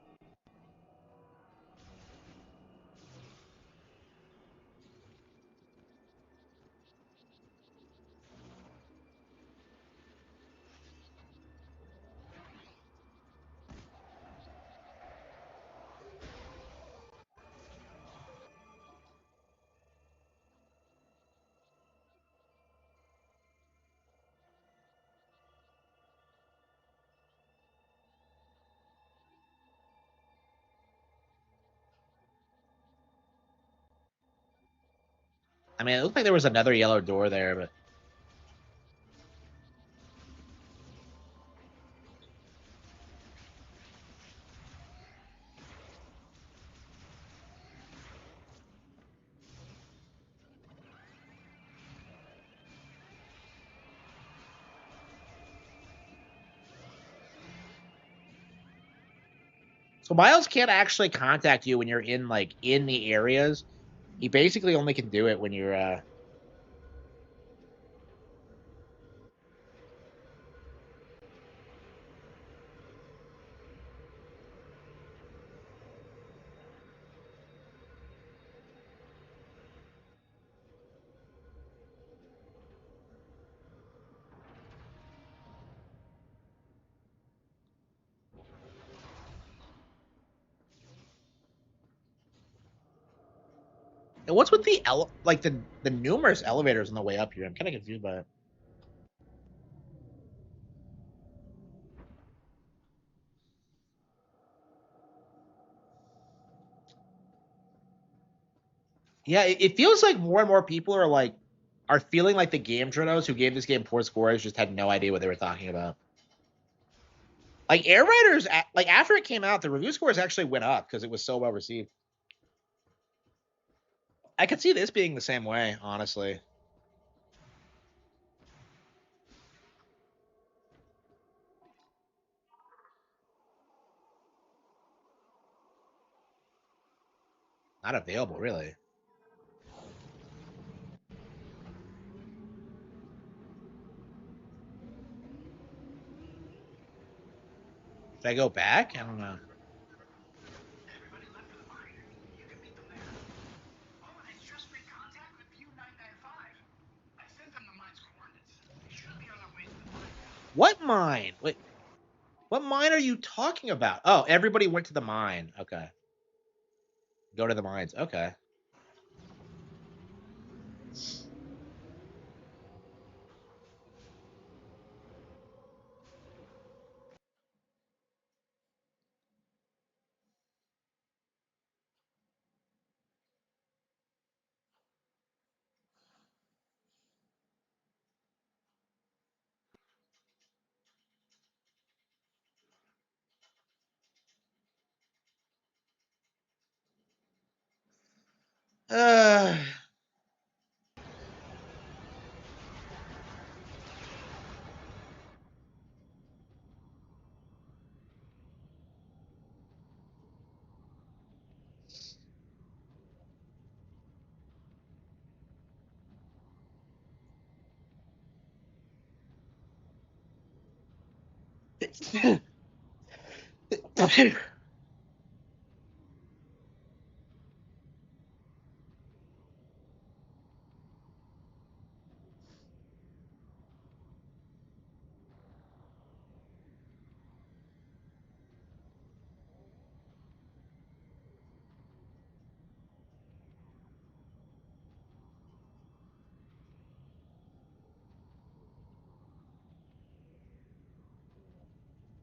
I mean, it looked like there was another yellow door there, but so Miles can't actually contact you when you're in like in the areas. He basically only can do it when you're and what's with the like the numerous elevators on the way up here? I'm kind of confused by it. Yeah, it feels like more and more people are feeling like the game journalists who gave this game poor scores just had no idea what they were talking about. Like Air Riders, like after it came out, the review scores actually went up because it was so well received. I could see this being the same way, honestly. Not available, really. Should I go back? I don't know. Everybody left for the mine. You can meet them there. Oh, and I just made contact with U-995. I sent them the mine's coordinates. They should be on their way to the mine now. What mine? Wait, what mine are you talking about? Oh, everybody went to the mine. Okay. Go to the mines. Okay. Uh,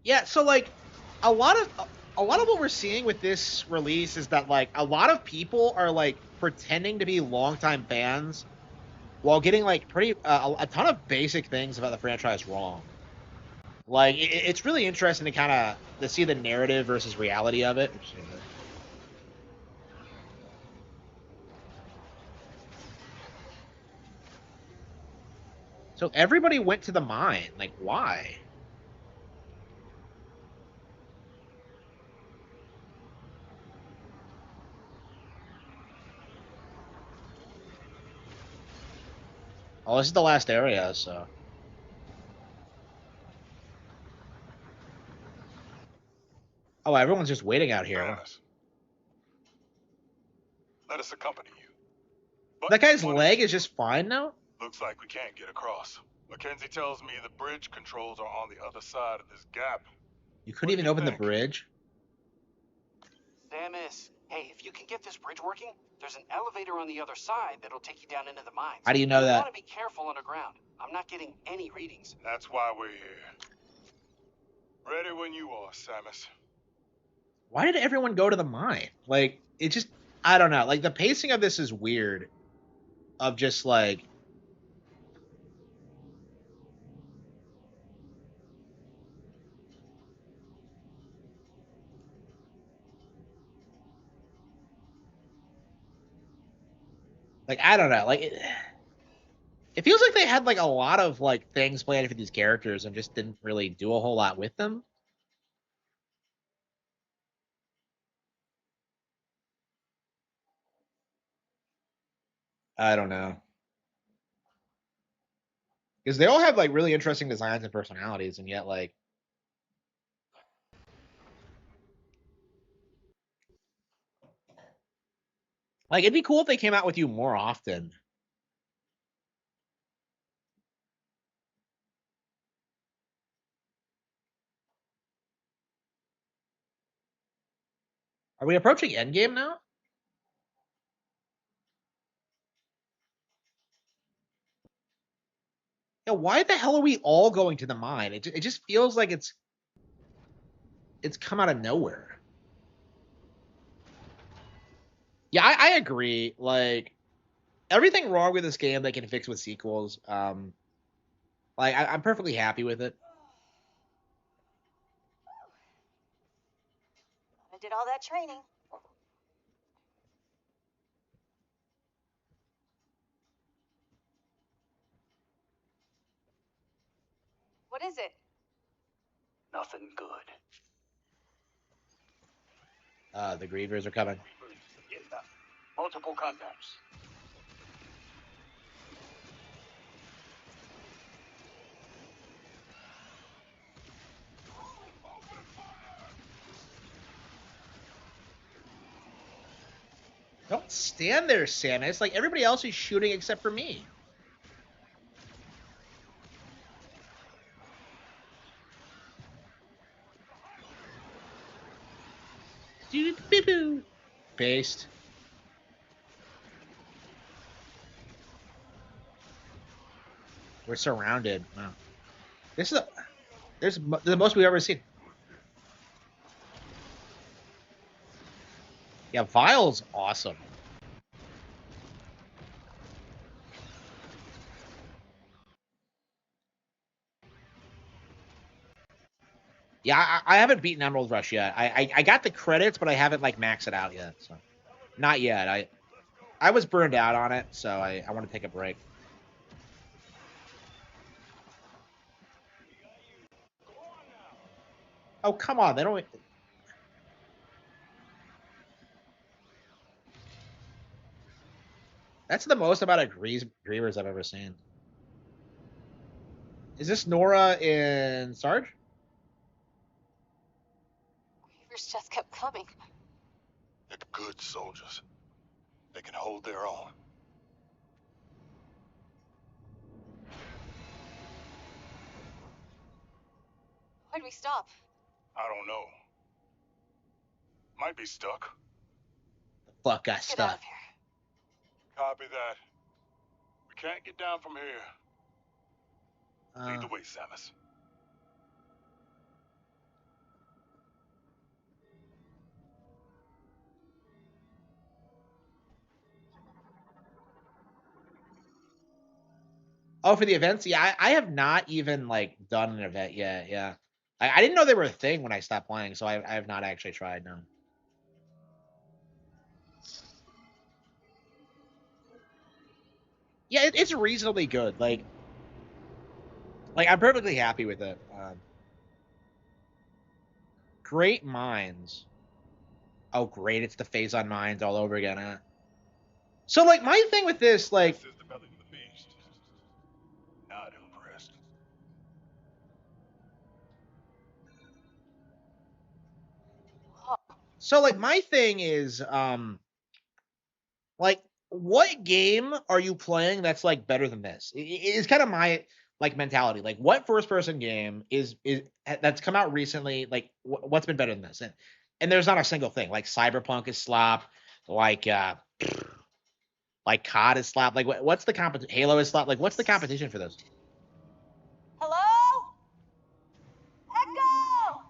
Yeah, so like a lot of what we're seeing with this release is that like a lot of people are like pretending to be longtime fans while getting like pretty a ton of basic things about the franchise wrong. Like it's really interesting to kind of to see the narrative versus reality of it. So everybody went to the mine. Like why? Oh, this is the last area, so. Oh, everyone's just waiting out here. Baroness, let us accompany you. But That guy's one leg issue. is just fine now? Looks like we can't get across. Mackenzie tells me the bridge controls are on the other side of this gap. You couldn't What do even you open the think? bridge? Samus, hey, if you can get this bridge working, there's an elevator on the other side that'll take you down into the mines. How do you know You'll that? want to be careful underground. I'm not getting any readings. That's why we're here. Ready when you are, Samus. Why did everyone go to the mine? Like, it just, I don't know. Like, the pacing of this is weird. Of just like, I don't know. Like, it feels like they had like a lot of like things planned for these characters and just didn't really do a whole lot with them. I don't know. Because they all have like really interesting designs and personalities, and yet like it'd be cool if they came out with you more often. Are we approaching Endgame now? Yeah, why the hell are we all going to the mine? It just feels like it's come out of nowhere. Yeah, I agree. Like everything wrong with this game they can fix with sequels. Like I'm perfectly happy with it. I did all that training. What is it? Nothing good. The Grievers are coming. Inbound. Multiple contacts. Don't stand there, Samus. Like everybody else is shooting except for me. Based. We're surrounded. Wow. This is the most we've ever seen. Yeah, Vile's awesome. Yeah, I haven't beaten Emerald Rush yet. I got the credits, but I haven't like maxed it out yet. So not yet. I was burned out on it, so I want to take a break. Oh come on, they don't. That's the most amount of Grievers I've ever seen. Is this Nora in Sarge? Orders just kept coming. They're good soldiers. They can hold their own. Why'd we stop? I don't know. Might be stuck. Fuck got Get out stuck. of here. Copy that. We can't get down from here. Lead the way, Samus. Oh, for the events? Yeah, I have not even like done an event yet. Yeah, I didn't know they were a thing when I stopped playing, so I have not actually tried. No. Yeah, it's reasonably good. Like I'm perfectly happy with it. Great minds. Oh, great! It's the phase on minds all over again. Huh? So like my thing with this, like, This is the belly of the beast. Not impressed. so like my thing is, like, what game are you playing that's like better than this? It's kind of my like mentality. Like, what first person game is that's come out recently? Like, what's been better than this? And there's not a single thing. Like, Cyberpunk is slop. Like, like COD is slop. Like, what's the competition? Halo is slop. Like, what's the competition for this? Hello? Echo!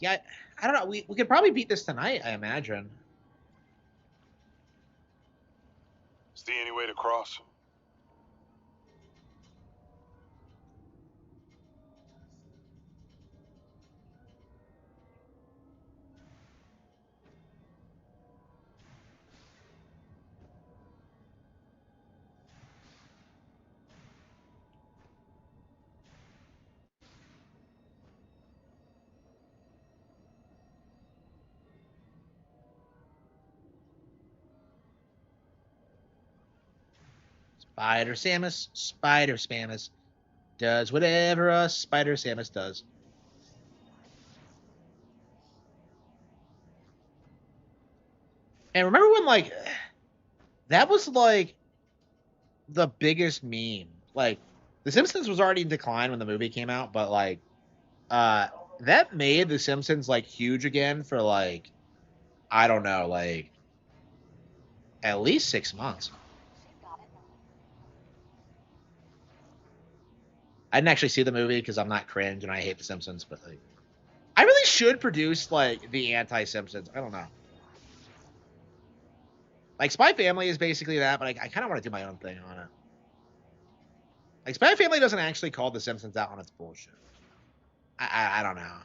Yeah, I don't know. We could probably beat this tonight, I imagine. See any way to cross? Spider Samus does whatever a Spider Samus does. And remember when like that was like the biggest meme. Like, The Simpsons was already in decline when the movie came out, but like uh that made The Simpsons like huge again for like, I don't know, like at least 6 months. I didn't actually see the movie because I'm not cringe and I hate The Simpsons, but like I really should produce like the anti Simpsons. I don't know. Like, Spy Family is basically that, but I kind of want to do my own thing on it. Like, Spy Family doesn't actually call The Simpsons out on its bullshit. I don't know.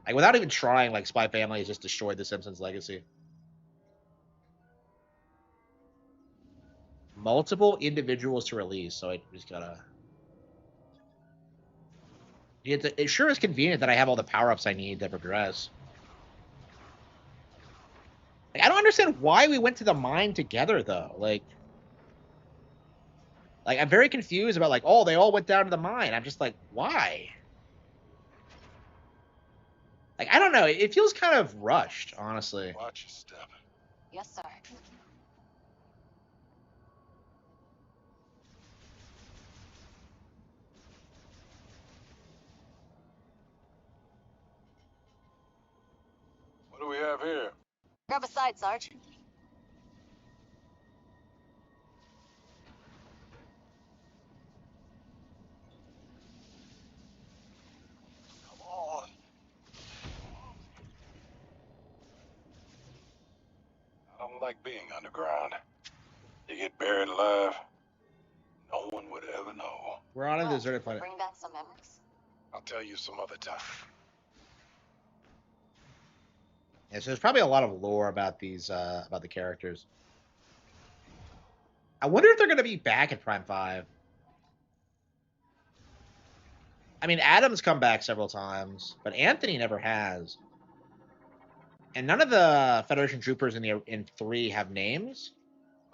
Like, without even trying, like, Spy Family has just destroyed The Simpsons legacy. Multiple individuals to release, so I just gotta. It sure is convenient that I have all the power ups I need to progress. Like, I don't understand why we went to the mine together though. Like I'm very confused about like, oh, they all went down to the mine. I'm just like, why? Like, I don't know. It feels kind of rushed, honestly. Watch your step. Yes, sir. What do we have here? Grab a side, Sarge. Come on. I don't like being underground. You get buried alive. No one would ever know. We're on a Well, deserted planet. bring back some memories. I'll tell you some other time. Yeah, so there's probably a lot of lore about these about the characters. I wonder if they're going to be back at Prime 5. I mean, Adam's come back several times, but Anthony never has. And none of the Federation troopers in 3 have names.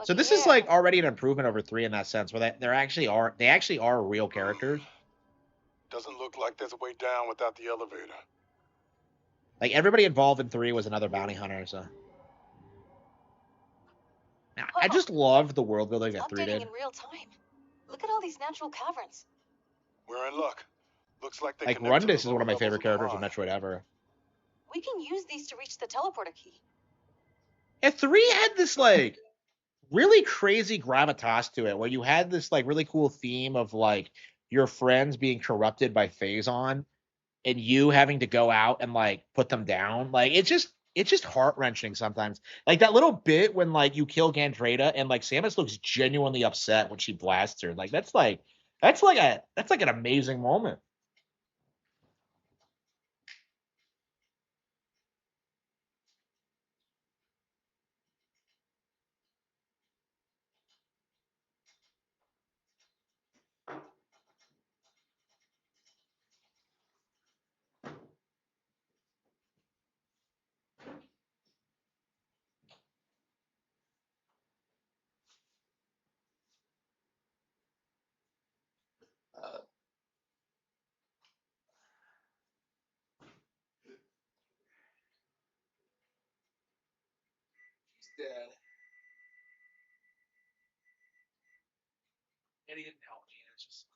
So Looky this is here. like already an improvement over 3 in that sense, where they actually are real characters. Doesn't look like there's a way down without the elevator. Like everybody involved in 3 was another bounty hunter. So I just loved the world building It's that 3 updating did. in real time. Look at all these natural caverns. We're in luck. Looks like they Like connect to the Rundus is one lower of my levels favorite of the characters in mine. Metroid ever. We can use these to reach the teleporter key. Yeah, 3 had this like really crazy gravitas to it, where you had this like really cool theme of like your friends being corrupted by Phazon and you having to go out and like put them down. Like it's just heart wrenching sometimes. Like that little bit when like you kill Gandrada and like Samus looks genuinely upset when she blasts her. Like that's like an amazing moment. He's dead. And he didn't help me. It's just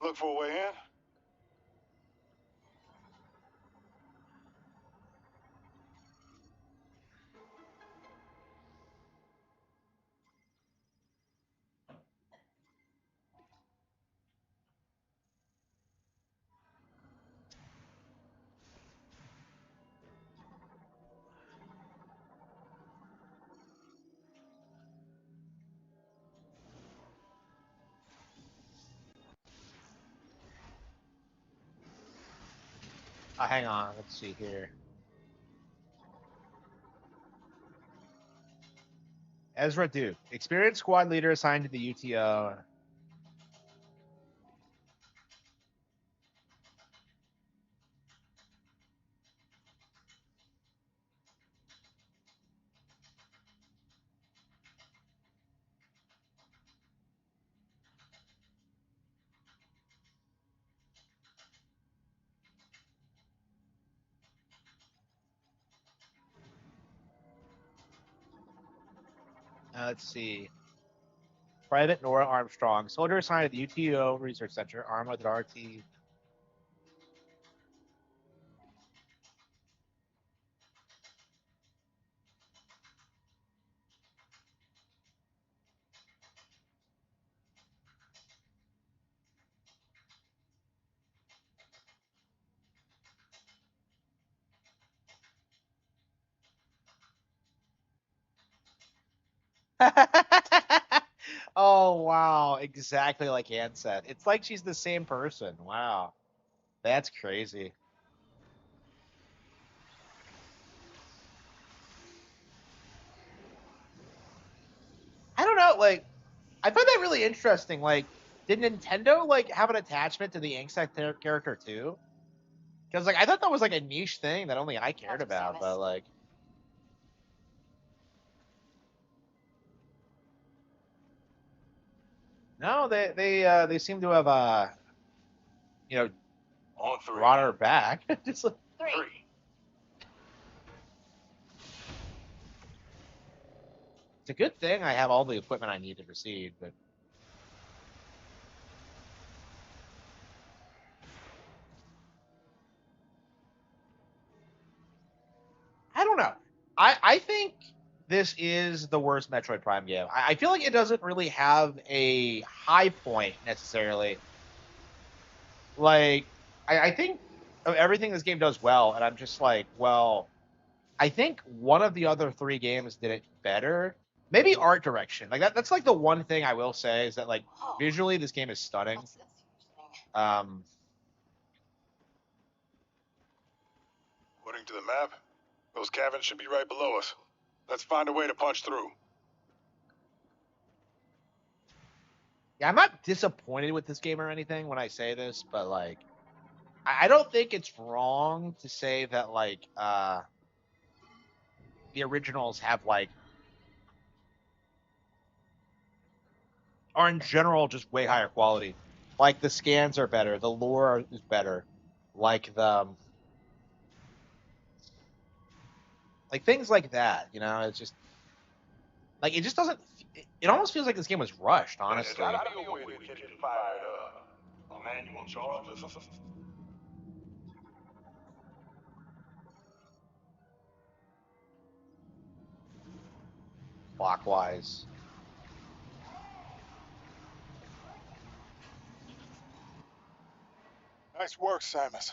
Look for a way in? Hang on. Let's see here. Ezra Duke, experienced squad leader assigned to the UTO. Let's see. Private Nora Armstrong, soldier assigned to the UTO Research Center, armed with an RT. Oh wow, exactly like Ann said. It's like she's the same person. Wow. That's crazy. I don't know, like I find that really interesting. Like, did Nintendo like have an attachment to the Insect character too? Because like I thought that was like a niche thing that only I cared After about, but Samus. like no, they seem to have you know On three. brought her back. Just like, Three. it's a good thing I have all the equipment I need to proceed, but I don't know. I think this is the worst Metroid Prime game. I feel like it doesn't really have a high point necessarily. Like, I think of everything this game does well, and I'm just like, well, I think one of the other three games did it better. Maybe art direction. Like that's like the one thing I will say is that like Oh, visually this game is stunning. what's this huge thing? Um, According to the map, those caverns should be right below us. Let's find a way to punch through. yeah, I'm not disappointed with this game or anything when I say this, but like I don't think it's wrong to say that like the originals have like are in general just way higher quality. Like the scans are better, the lore is better, like the like things like that. You know, it's just like it just doesn't. It almost feels like this game was rushed, honestly. There's gotta be a way to get it fired up. A manual charge or something. Clockwise. Nice work, Samus.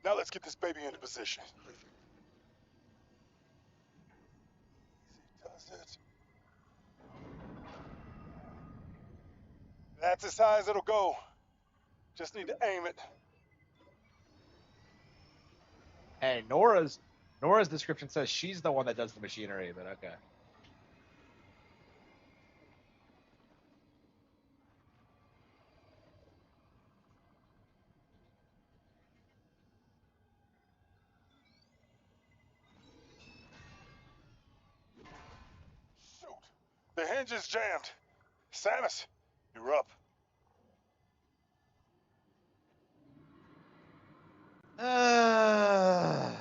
Now let's get this baby into position. Does it? That's as high as it'll go. Just need to aim it. Hey, Nora's description says she's the one that does the machinery, but okay. Shoot. The hinge is jammed. Samus, you're up. Uh...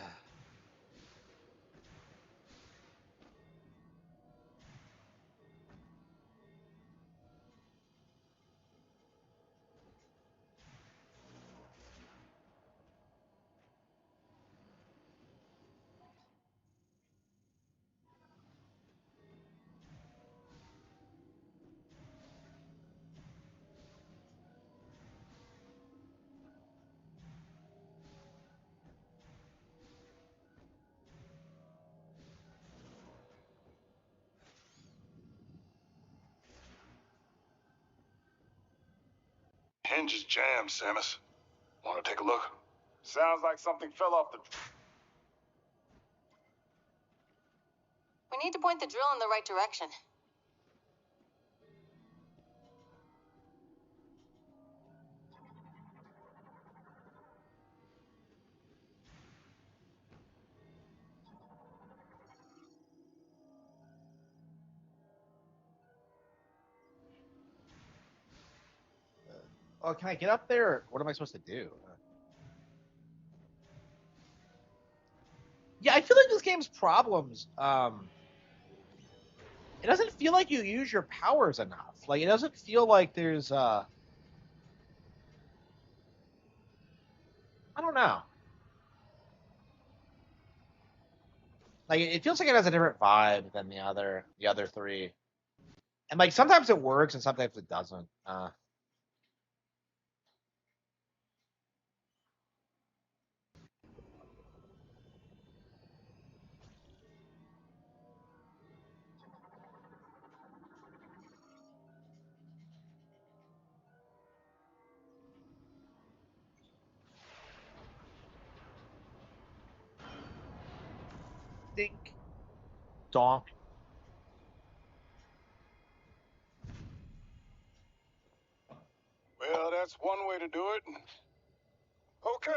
Hinge is jammed, Samus. Want to take a look? Sounds like something fell off the... We need to point the drill in the right direction. Oh, can I get up there? What am I supposed to do? Yeah, I feel like this game's problems. It doesn't feel like you use your powers enough. Like, it doesn't feel like there's I don't know. Like, it feels like it has a different vibe than the other three. And like sometimes it works and sometimes it doesn't. Dink. Donk. Well, that's one way to do it. Okay,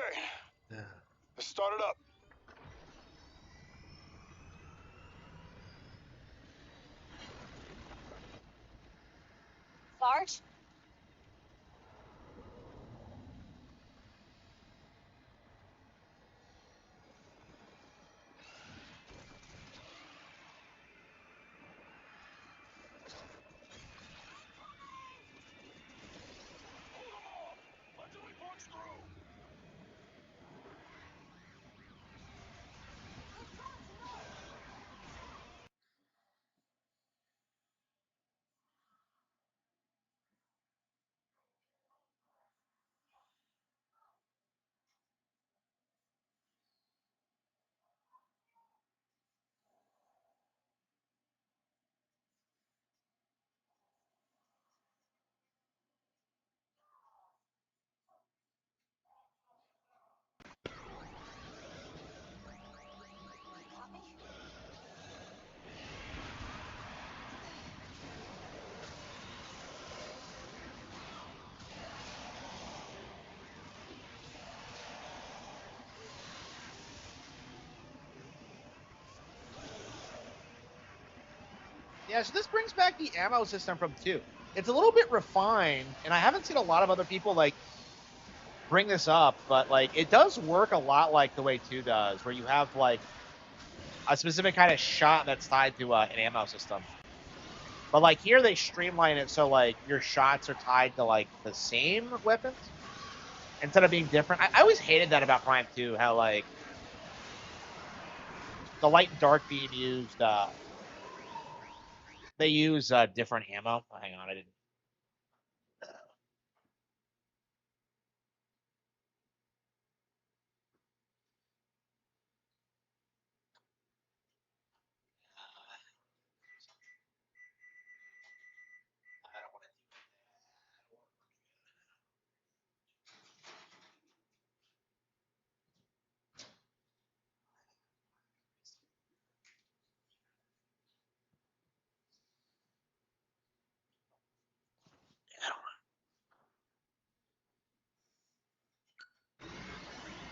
let's start it up. Sarge? Yeah, so this brings back the ammo system from 2. It's a little bit refined, and I haven't seen a lot of other people like bring this up, but like it does work a lot like the way 2 does, where you have like a specific kind of shot that's tied to an ammo system. But like here they streamline it so like your shots are tied to like the same weapons instead of being different. I always hated that about Prime 2, how like the light and dark beam used they use different ammo. Oh, hang on, I didn't.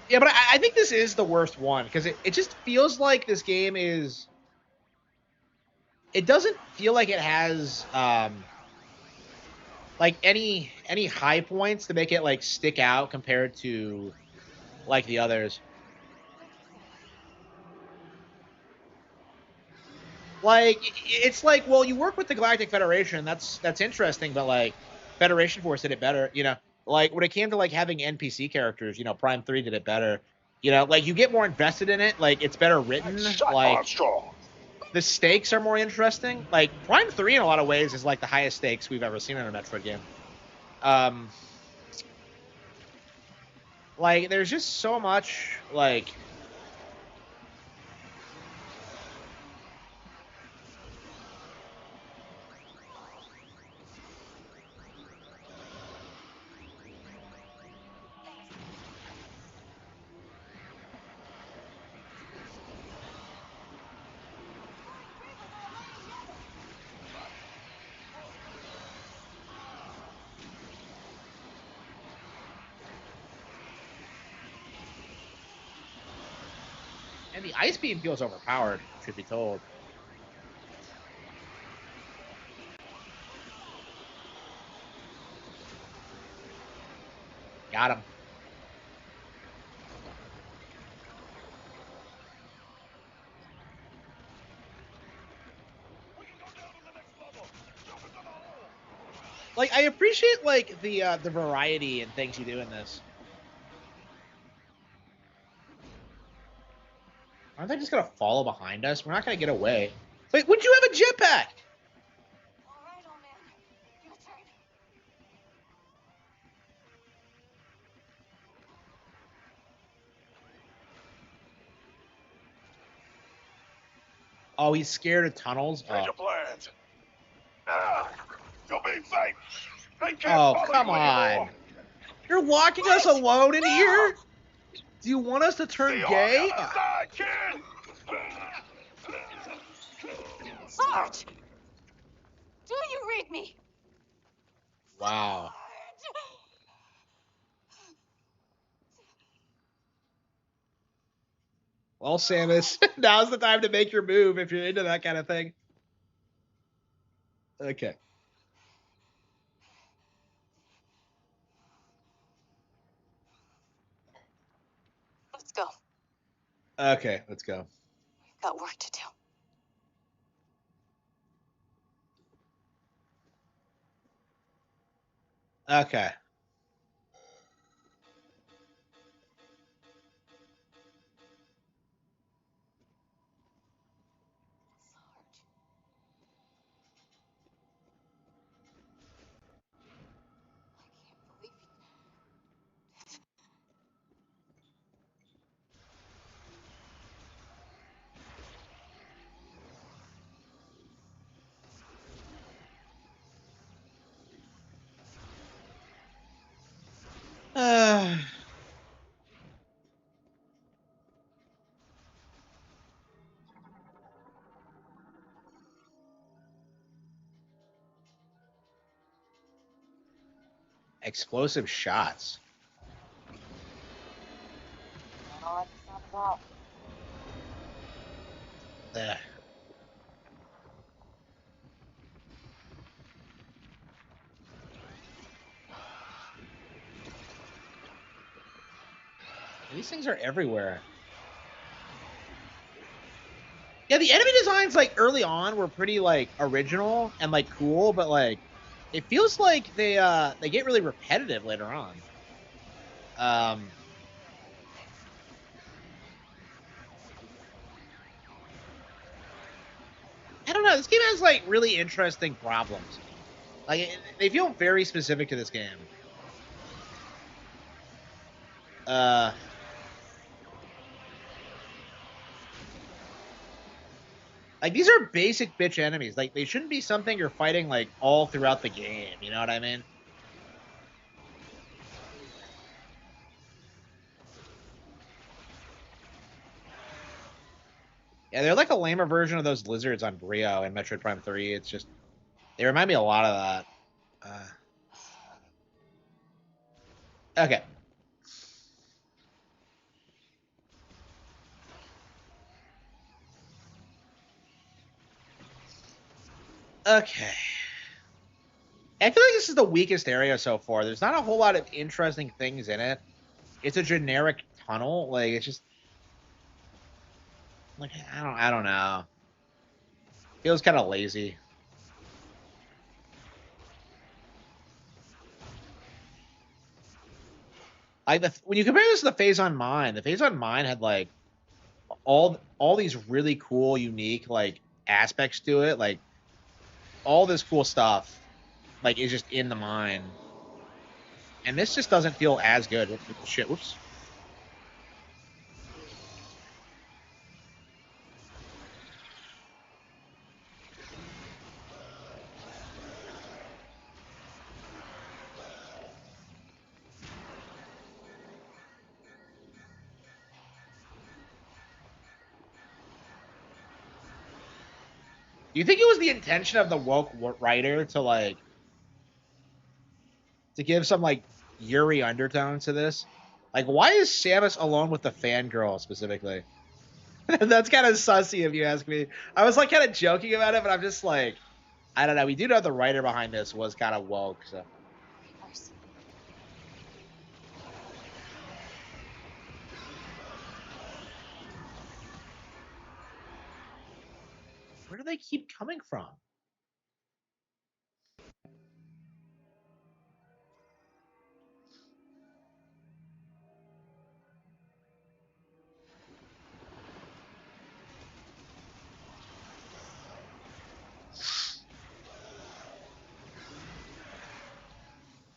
Yeah, but I think this is the worst one because it just feels like this game is. It doesn't feel like it has like any high points to make it like stick out compared to like the others. Like it's like, well, you work with the Galactic Federation, that's interesting, but like Federation Force did it better, you know. Like when it came to like having NPC characters, you know, Prime 3 did it better. You know, like you get more invested in it, like it's better written, like Armstrong. the stakes are more interesting. Like Prime 3 in a lot of ways is like the highest stakes we've ever seen in a Metroid game. Like there's just so much like And the ice beam feels overpowered, should be told. Got him. Like, I appreciate like the variety and things you do in this. Aren't they just gonna follow behind us? We're not gonna get away. Wait, would you have a jetpack? All right, old man. Your turn. Oh, he's scared of tunnels. Change your plans. You'll be safe. They can't Oh, follow come you on. anymore. You're locking us alone in here? Do you want us to turn See you gay? on the other side, kid. Sarge! Do you read me? Wow. Well, Samus, now's the time to make your move if you're into that kind of thing. Okay. Let's go. Okay, let's go. We've got work to do. Okay. Explosive shots. I don't like the sound of that. Ugh. These things are everywhere. Yeah, the enemy designs like early on were pretty like original and like cool, but like it feels like they get really repetitive later on. I don't know. This game has like really interesting problems. Like they feel very specific to this game. Like these are basic bitch enemies. Like they shouldn't be something you're fighting like all throughout the game. You know what I mean? Yeah, they're like a lamer version of those lizards on Brio in Metroid Prime 3. It's just they remind me a lot of that. Okay. Okay. I feel like this is the weakest area so far. There's not a whole lot of interesting things in it. It's a generic tunnel. Like it's just like I don't know. Feels kind of lazy. Like when you compare this to the Phase on Mine, the Phase on Mine had like all these really cool, unique like aspects to it. Like all this cool stuff, like is just in the mine, and this just doesn't feel as good. Shit, whoops. Do you think it was the intention of the woke writer to like to give some like Yuri undertones to this? Like, why is Samus alone with the fangirl specifically? That's kind of sussy if you ask me. I was like kind of joking about it, but I'm just like, I don't know. We do know the writer behind this was kind of woke, so. Papers. Where do they keep coming from?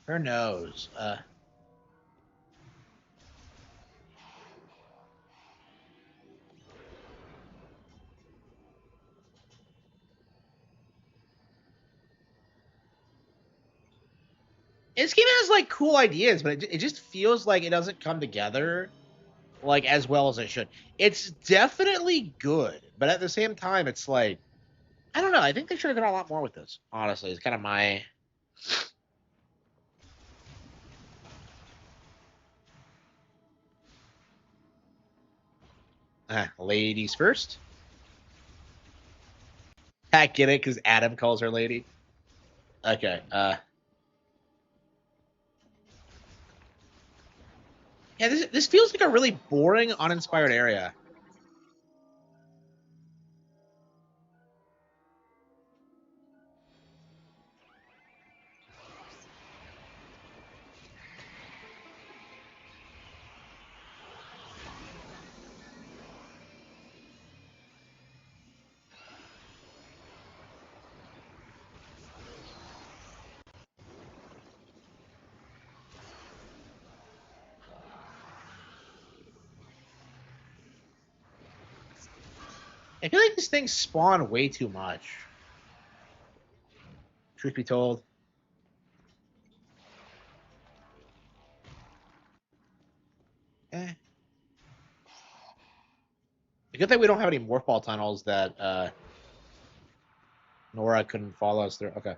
Who knows? This game has like cool ideas, but it just feels like it doesn't come together like as well as it should. It's definitely good, but at the same time, it's like I don't know. I think they should have done a lot more with this. Honestly, it's kind of my. Ladies first. I get it because Adam calls her lady. Okay. Yeah, this feels like a really boring, uninspired area. I feel like these things spawn way too much. Truth be told. Eh. The good thing we don't have any morph ball tunnels that Nora couldn't follow us through. Okay.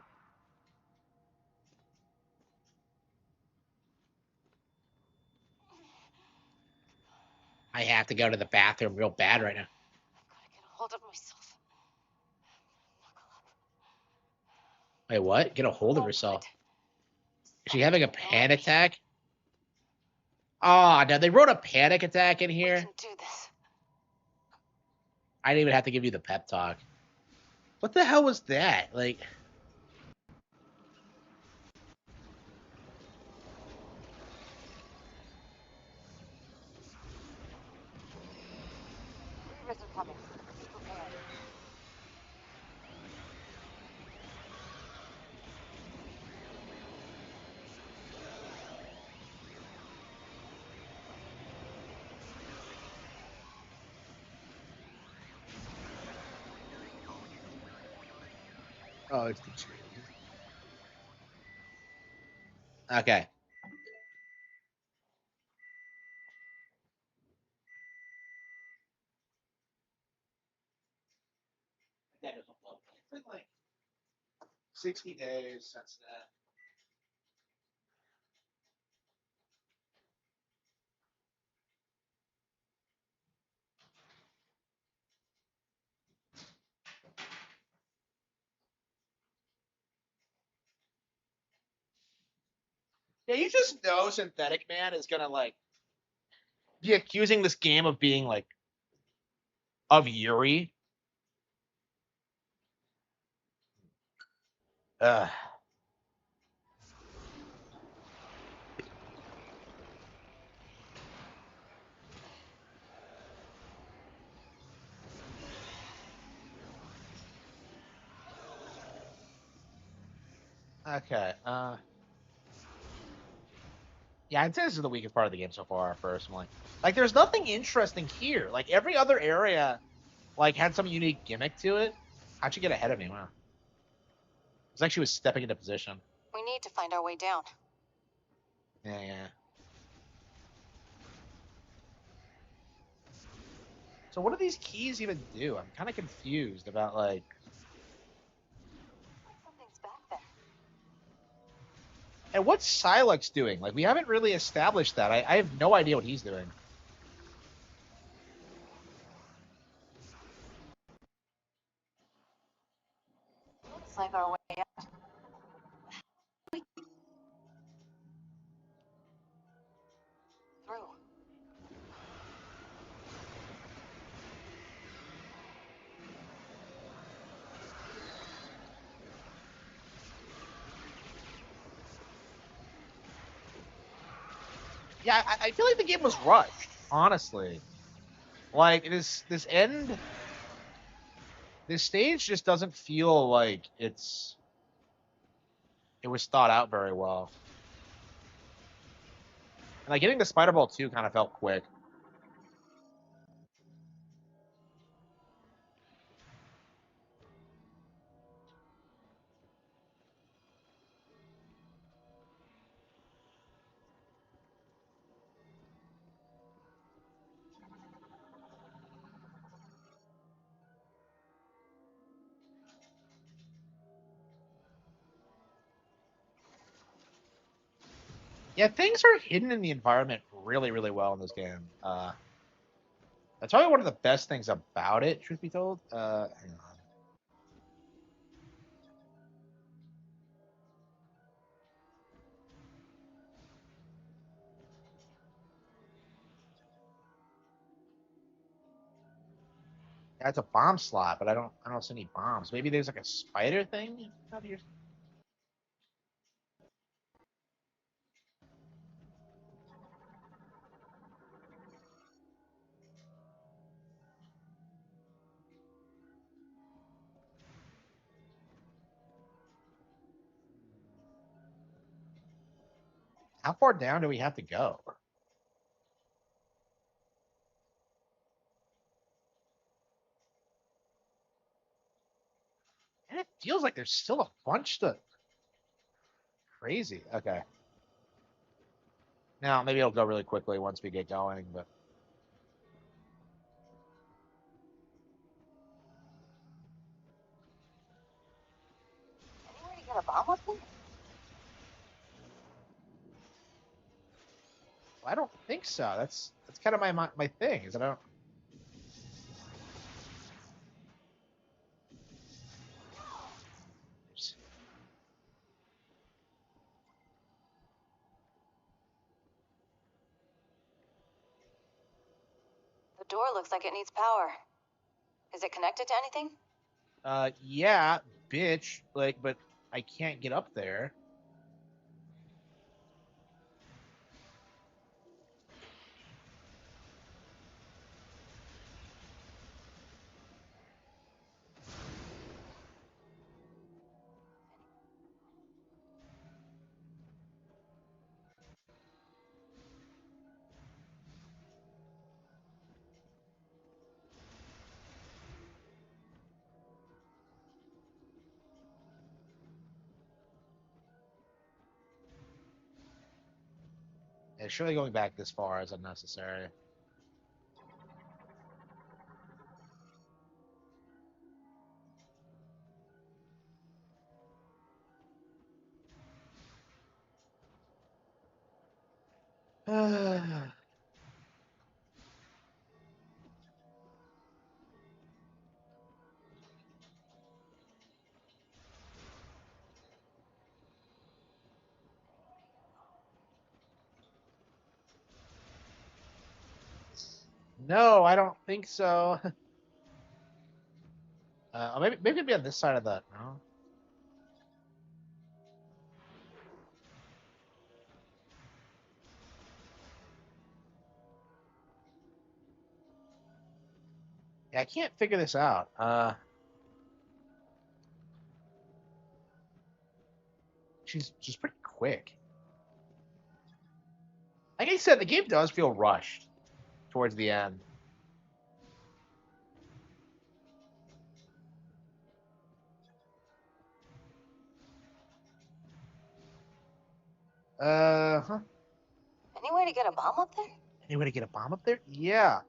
I have to go to the bathroom real bad right now. Gotta get a hold of myself. Wait, what? Get a hold of herself. Is she having a panic attack? Oh, no, they wrote a panic attack in We here. can do this. I didn't even have to give you the pep talk. What the hell was that? Like, Reavers are coming. Be prepared. oh, it's the tree. Okay. It's been like 60 days since that. Yeah, you just know Synthetic Man is gonna like be accusing this game of being like of Yuri. Ugh. Okay. Yeah, I'd say this is the weakest part of the game so far, personally. Like, there's nothing interesting here. Like, every other area, like, had some unique gimmick to it. How'd you get ahead of me? Wow. It's like she was stepping into position. We need to find our way down. Yeah. So what do these keys even do? I'm kind of confused about, like... Like something's back there. And what's Silex doing? Like, we haven't really established that. I have no idea what he's doing. looks like our way out. Through. Yeah, I feel like the game was rushed, honestly. Like this end, this stage just doesn't feel like it was thought out very well. And like getting the Spider Ball 2 kind of felt quick. Yeah, things are hidden in the environment really, really well in this game. That's probably one of the best things about it, truth be told. Hang on. That's a bomb slot, but I don't see any bombs. Maybe there's like a spider thing out here. How far down do we have to go? And it feels like there's still a bunch to crazy. Okay. Now maybe it'll go really quickly once we get going, but Anywhere to get a bomb up there? I don't think so. That's kind of my thing. Is that I don't. The door looks like it needs power. Is it connected to anything? Yeah, bitch. Like, but I can't get up there. Yeah, surely going back this far is unnecessary. No, I don't think so. Maybe it'd be on this side of the. No. Yeah, I can't figure this out. She's pretty quick. Like I said, the game does feel rushed towards the end. Huh. Any way to get a bomb up there? Any way to get a bomb up there? Yeah.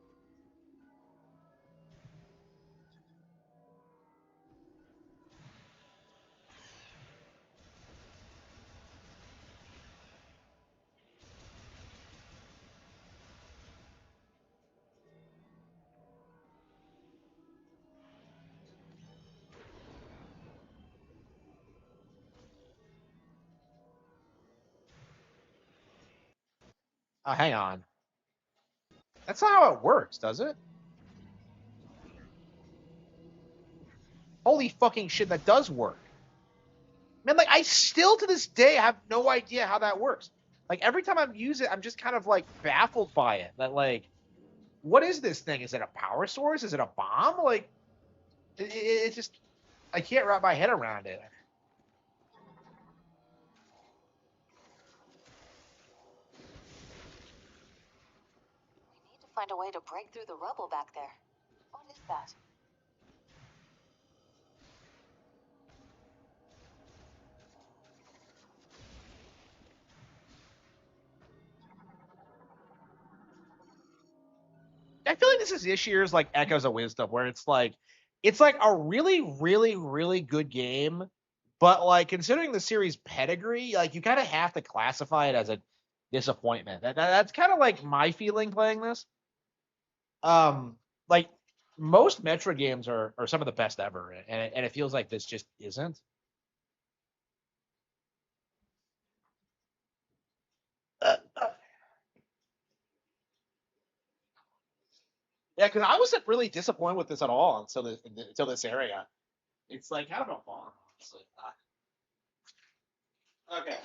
Hang on. That's not how it works, does it? Holy fucking shit, that does work. Man, like, I still to this day have no idea how that works. Like, every time I use it, I'm just kind of, like, baffled by it. That, like, what is this thing? Is it a power source? Is it a bomb? Like, it just, I can't wrap my head around it. We need to find a way to break through the rubble back there. What is that? I feel like this is this year's, like, Echoes of Wisdom, where it's like a really, really, really good game, but, like, considering the series pedigree, like, you kind of have to classify it as a disappointment. That's kind of like my feeling playing this. Like, most Metroid games are some of the best ever, and it feels like this just isn't. Yeah, because I wasn't really disappointed with this at all until this area. It's like kind of a bomb, honestly. Okay.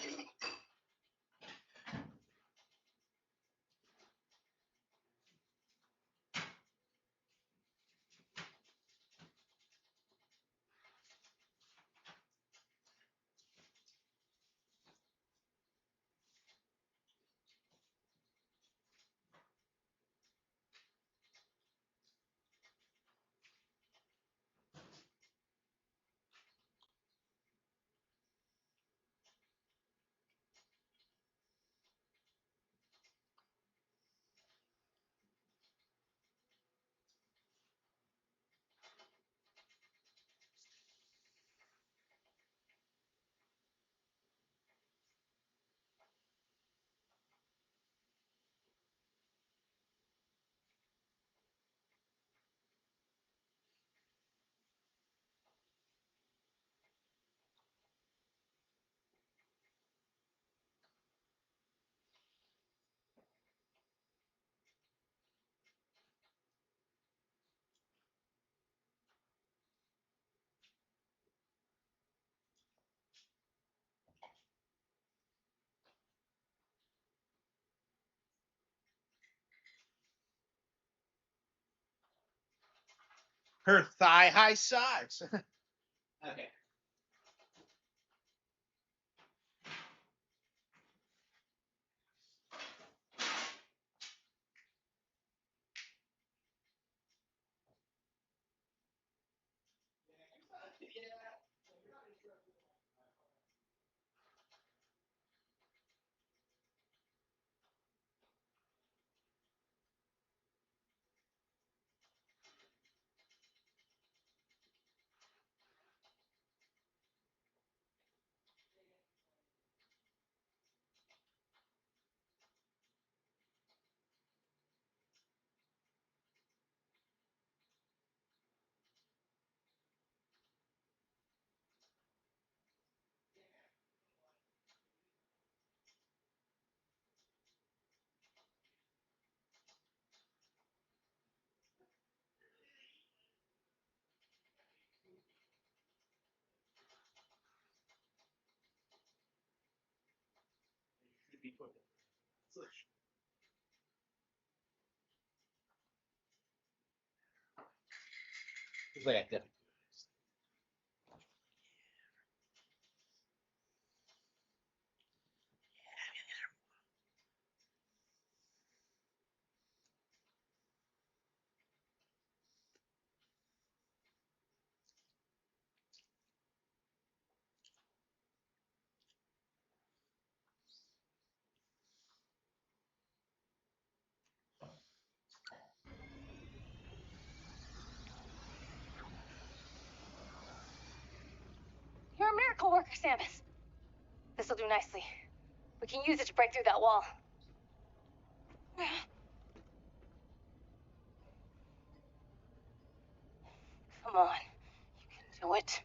Her thigh high size. Okay. It's like I did. You're a miracle worker, Samus. This'll do nicely. We can use it to break through that wall. Come on. You can do it.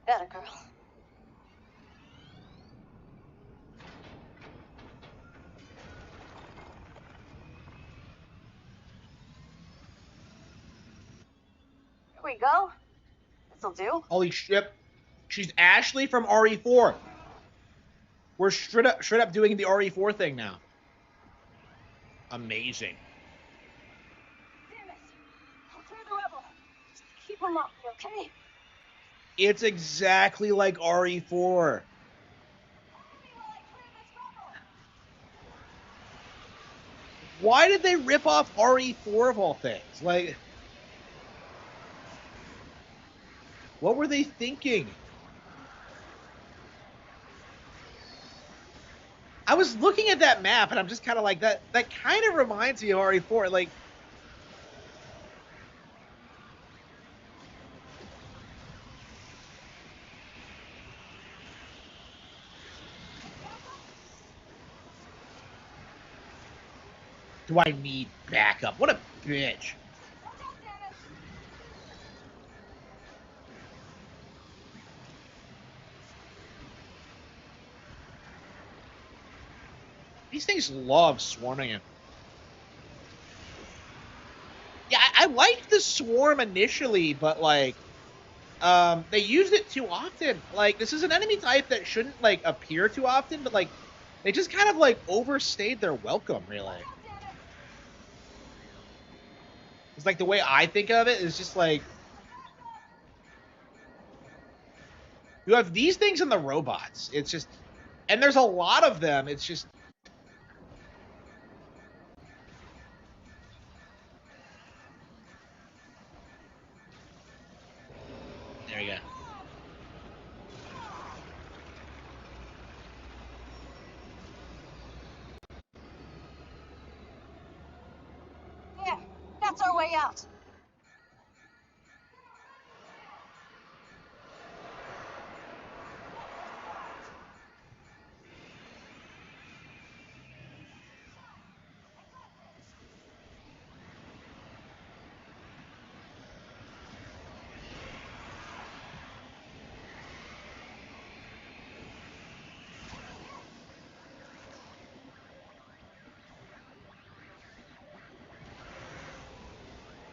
That a girl. we go. This'll do. Holy shit. She's Ashley from RE4. We're straight up doing the RE4 thing now. Amazing. Damn it. I'll clear the rebel. Just keep him up, okay? It's exactly like RE4. Why did they rip off RE4 of all things? Like, what were they thinking? I was looking at that map and I'm just kind of like, that kind of reminds me of RE4. Like, do I need backup? What a bitch. These things love swarming it. Yeah, I liked the swarm initially, but like, they used it too often. Like, this is an enemy type that shouldn't like appear too often, but like, they just kind of like overstayed their welcome, really. It's like the way I think of it is just like, you have these things and the robots. It's just, and there's a lot of them. It's just, there you go. Yeah, that's our way out.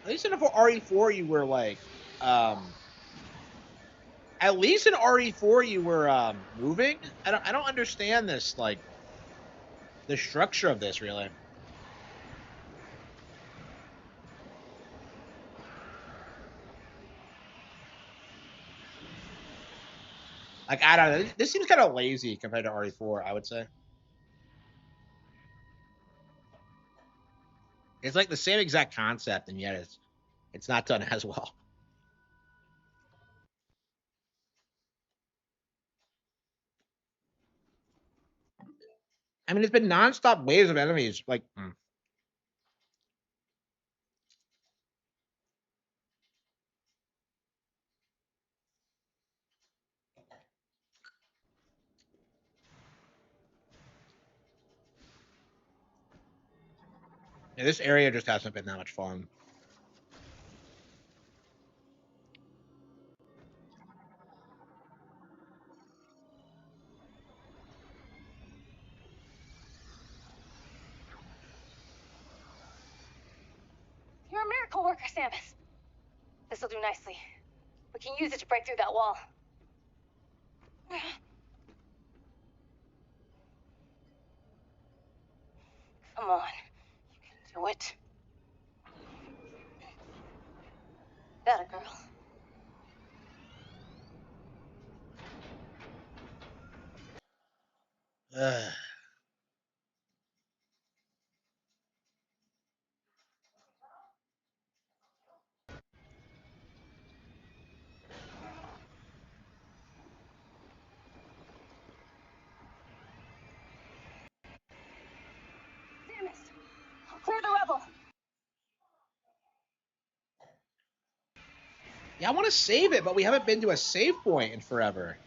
At least in RE4 you were like, at least in RE4 you were moving. I don't understand this, like, the structure of this really. Like, I don't know. This seems kind of lazy compared to RE4, I would say. It's like the same exact concept, and yet it's not done as well. I mean, it's been nonstop waves of enemies. Like, yeah, this area just hasn't been that much fun. You're a miracle worker, Samus. This'll do nicely. We can use it to break through that wall. Come on. You can do it. That a girl. Samus, I'll clear the rebel. Yeah, I want to save it, but we haven't been to a save point in forever.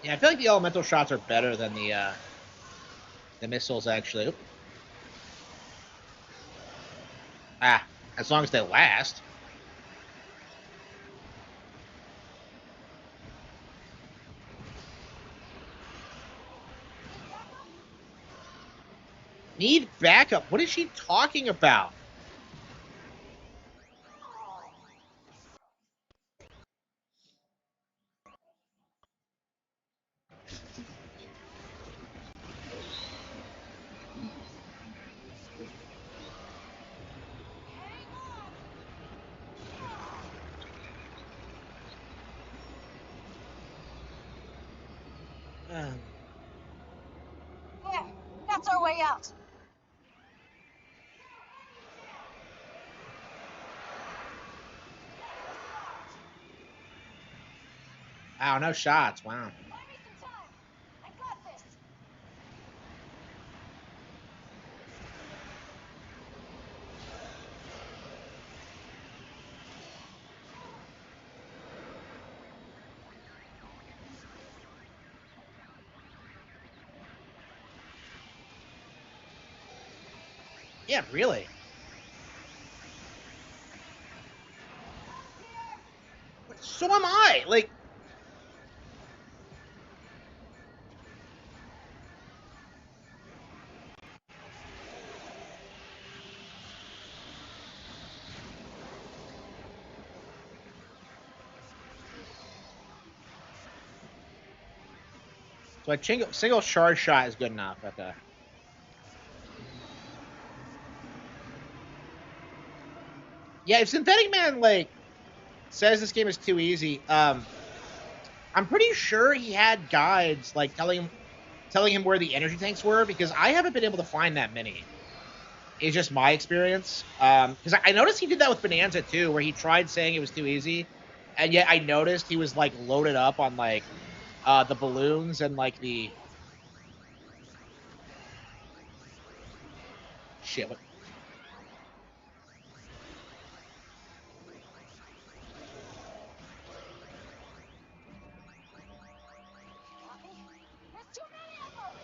Yeah, I feel like the elemental shots are better than the The missiles actually. Oop. Ah, as long as they last. Need backup. What is she talking about? There, that's our way out. Wow, no shots. Wow. Buy me some time. I got this. Yeah, really. So am I. Like, so a single charge shot is good enough. Okay. Yeah, if Synthetic Man like says this game is too easy, I'm pretty sure he had guides like telling him where the energy tanks were, because I haven't been able to find that many. It's just my experience. Because I noticed he did that with Bonanza too, where he tried saying it was too easy, and yet I noticed he was like loaded up on like the balloons and like the shit. What? There's too many of them.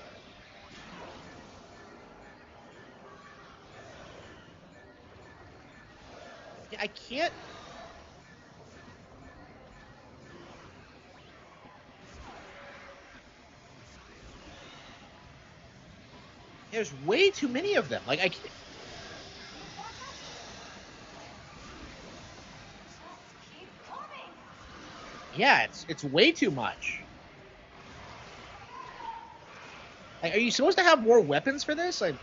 Yeah, I can't. There's way too many of them. Like I can't. Just keep coming. Yeah, it's way too much. Like, are you supposed to have more weapons for this? I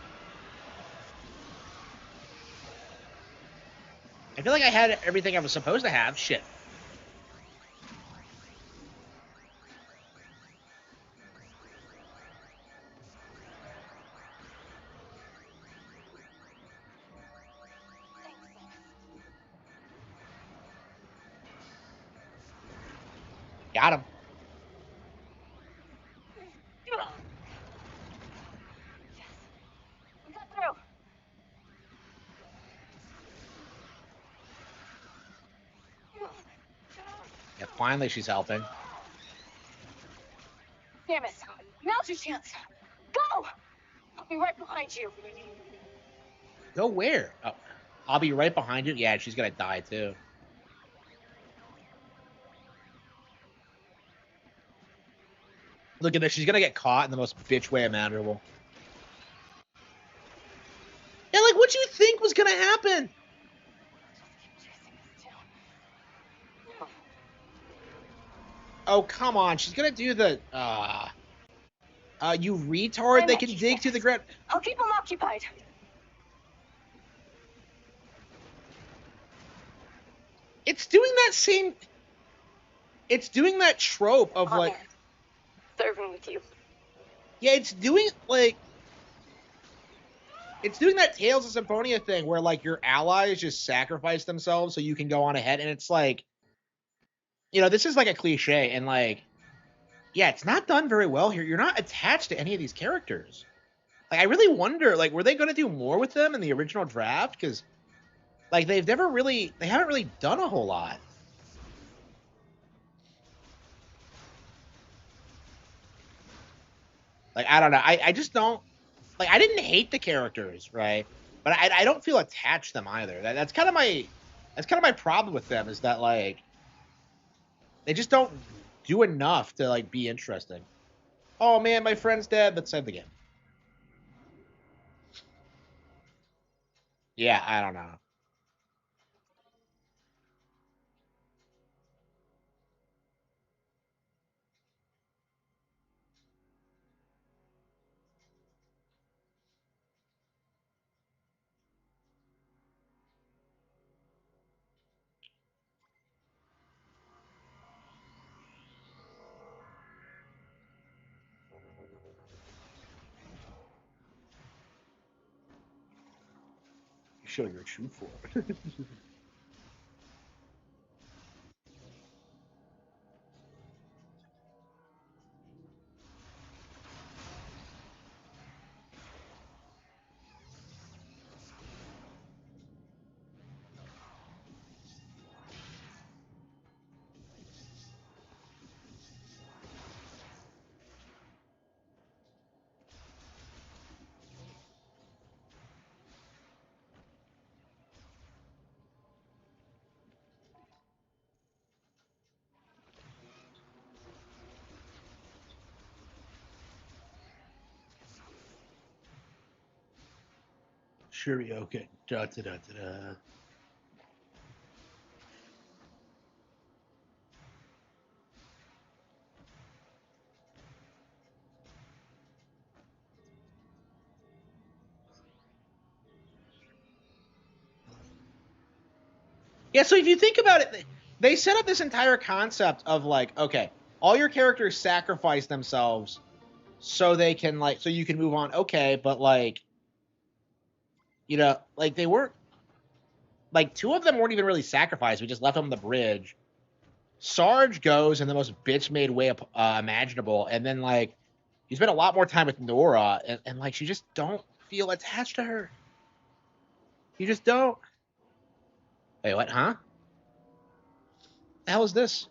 feel like I had everything I was supposed to have. Shit. Got him. Yes, we got through. Yeah, finally she's helping. Damn it. Now's your chance. Go! I'll be right behind you. Go where? Oh, I'll be right behind you. Yeah, she's gonna die too. Look at this. She's gonna get caught in the most bitch way imaginable. Yeah, like what you think was gonna happen? Oh, come on. She's gonna do the you retard, they can dig to the ground. I'll keep them occupied. It's doing that same. It's doing that trope of On like. there. Serving with you. Yeah, it's doing like. It's doing that Tales of Symphonia thing where like your allies just sacrifice themselves so you can go on ahead, and it's like, this is like a cliche, and like, yeah, it's not done very well here. You're not attached to any of these characters. Like, I really wonder, like, were they going to do more with them in the original draft? Because, like, they haven't really done a whole lot. Like, I don't know. I just don't. like I didn't hate the characters, right? But I don't feel attached to them either. That's kind of my problem with them is that like they just don't do enough to like be interesting. Oh man, my friend's dead. Let's save the game. Yeah, I don't know. Show your true form. Okay. Da, da, da, da, da. Yeah, so if you think about it, they set up this entire concept of like, okay, all your characters sacrifice themselves so they can like so you can move on. Okay, but like like they weren't like two of them weren't even really sacrificed. We just left them on the bridge. Sarge goes in the most bitch made way imaginable, and then like you spend a lot more time with Nora, and like you just don't feel attached to her. You just don't. Wait, what? Huh? The hell is this?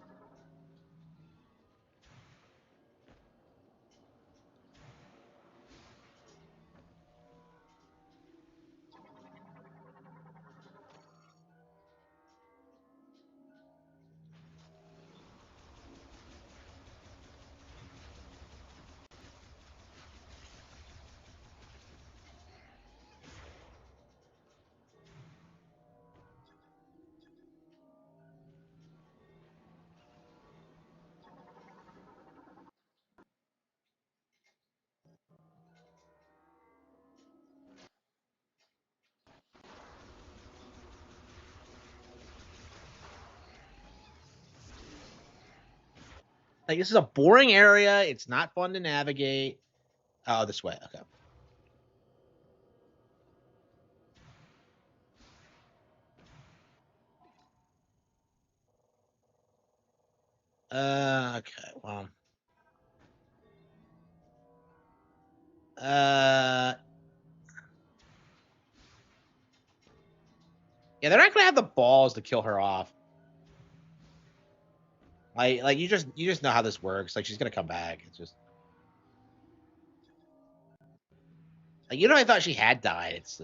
Like this is a boring area. It's not fun to navigate. Oh, this way. Okay. Okay. Well. Uh. Yeah, they're not gonna have the balls to kill her off. Like you just know how this works. Like she's gonna come back. It's just like I thought she had died. It's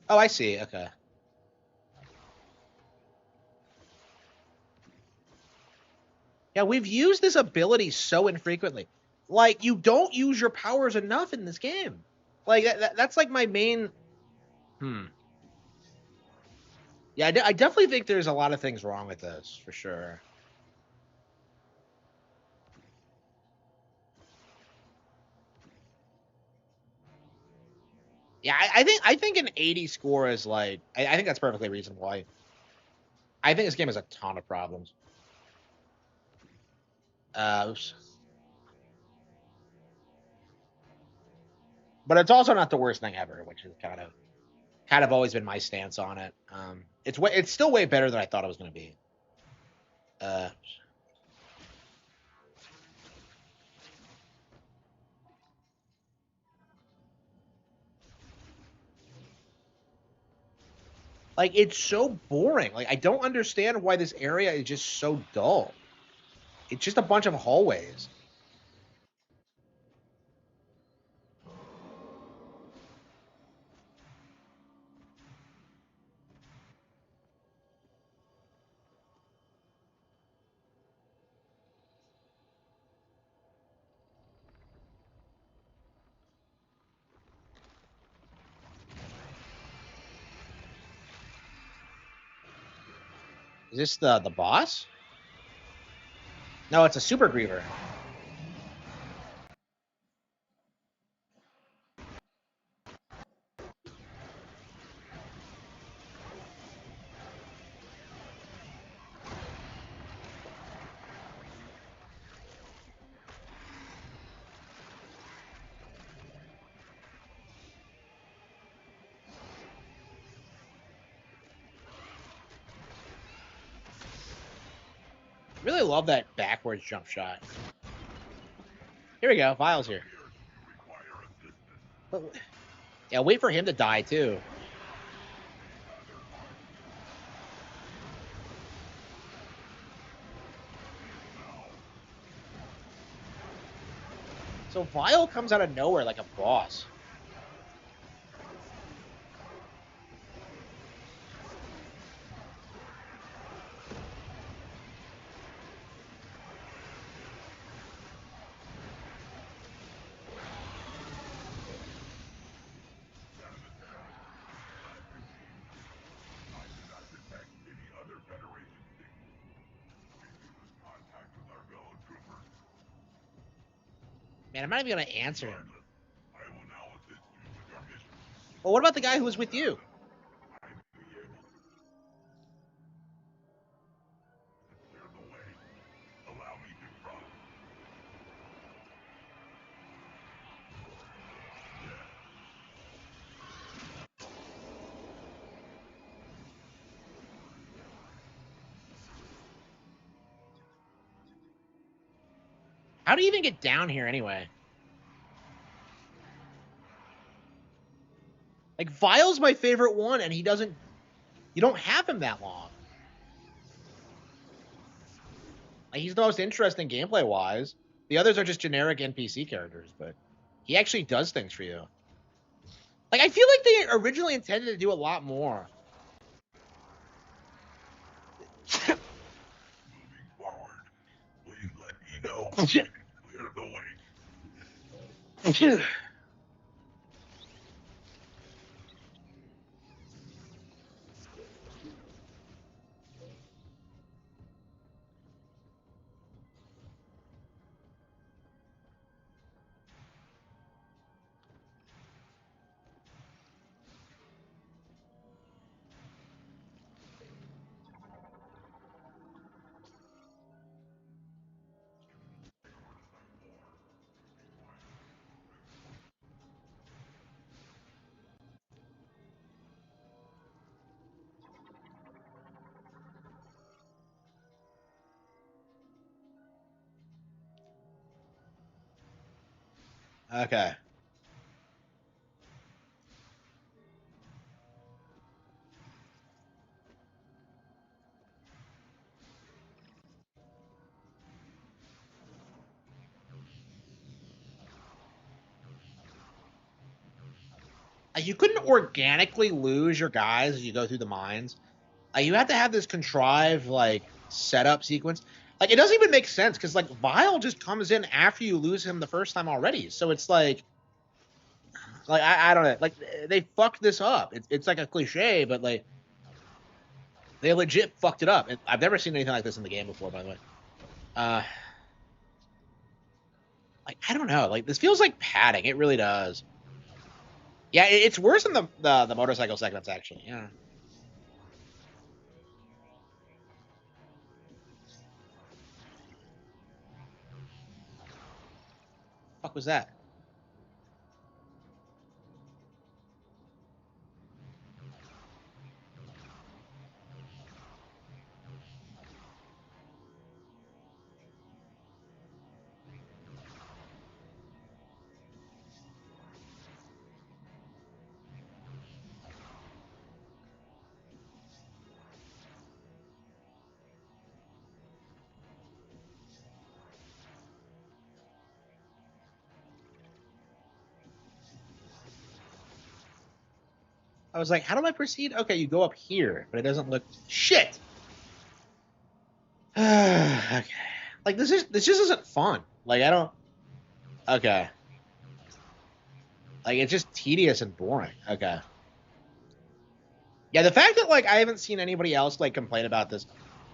oh, I see. Okay. Yeah, we've used this ability so infrequently. Like you don't use your powers enough in this game. Like that's like my main. Hmm. Yeah, I definitely think there's a lot of things wrong with this for sure. Yeah, I think an 80 score is like I think that's perfectly reasonable. I think this game has a ton of problems. Oops. But it's also not the worst thing ever, which is kind of always been my stance on it. It's still way better than I thought it was going to be. Uh, Like, it's so boring. Like, I don't understand why this area is just so dull. It's just a bunch of hallways. Is this the boss? No, it's a super griever. Really love that backwards jump shot. Here we go. Vile's here. Yeah, wait for him to die, too. So Vile comes out of nowhere like a boss. Man, I'm not even going to answer him. Well, what about the guy who was with you? How do you even get down here anyway? Like, Vile's my favorite one, and he doesn't... You don't have him that long. Like, he's the most interesting gameplay-wise. The others are just generic NPC characters, but he actually does things for you. Like, I feel like they originally intended to do a lot more. Moving forward, please let me know. Clear the way. Okay. You couldn't organically lose your guys as you go through the mines. You have to have this contrived, like, setup sequence. Like, it doesn't even make sense, because, like, Vile just comes in after you lose him the first time already. So it's like I don't know. Like, they fucked this up. It's like a cliche, but, like, they legit fucked it up. I've never seen anything like this in the game before, by the way. Like, I don't know. Like, this feels like padding. It really does. Yeah, it's worse than the motorcycle segments, actually. Yeah. Fuck was that? I was like, how do I proceed? Okay, you go up here, but it doesn't look shit. Okay. Like this just isn't fun. Like I don't okay. Like it's just tedious and boring. Okay. Yeah, the fact that like I haven't seen anybody else like complain about this,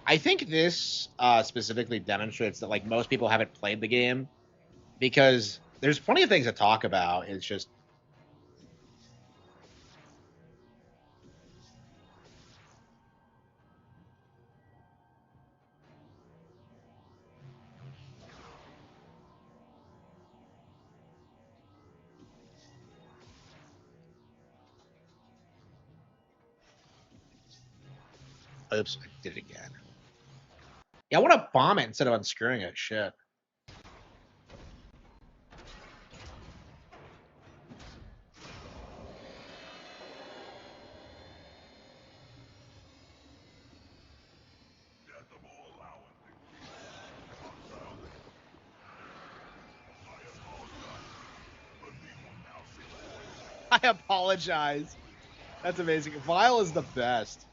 I think this specifically demonstrates that like most people haven't played the game because there's plenty of things to talk about. It's just oops, I did it again. Yeah, I want to bomb it instead of unscrewing it. Shit. I apologize. That's amazing. Vile is the best.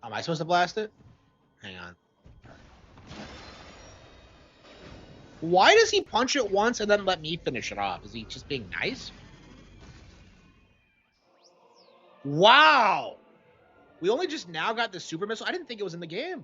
Am I supposed to blast it? Hang on. Why does he punch it once and then let me finish it off? Is he just being nice? Wow. We only just now got the super missile. I didn't think it was in the game.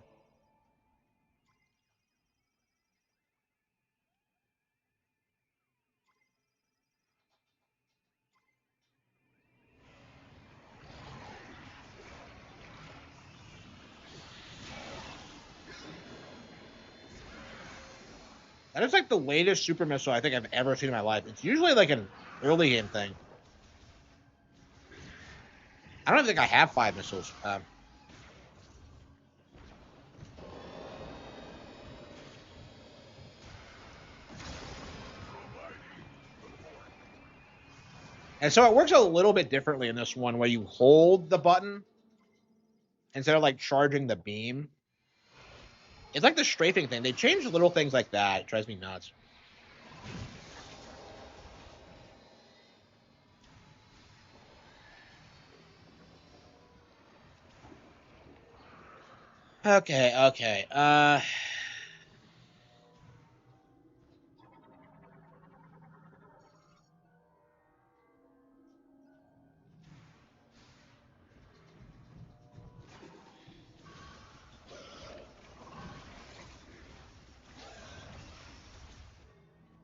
That is like the latest super missile I think I've ever seen in my life. It's usually like an early game thing. I don't even think I have 5 missiles. And so it works a little bit differently in this one where you hold the button instead of like charging the beam. It's like the strafing thing. They changed little things like that. It drives me nuts. Okay, okay.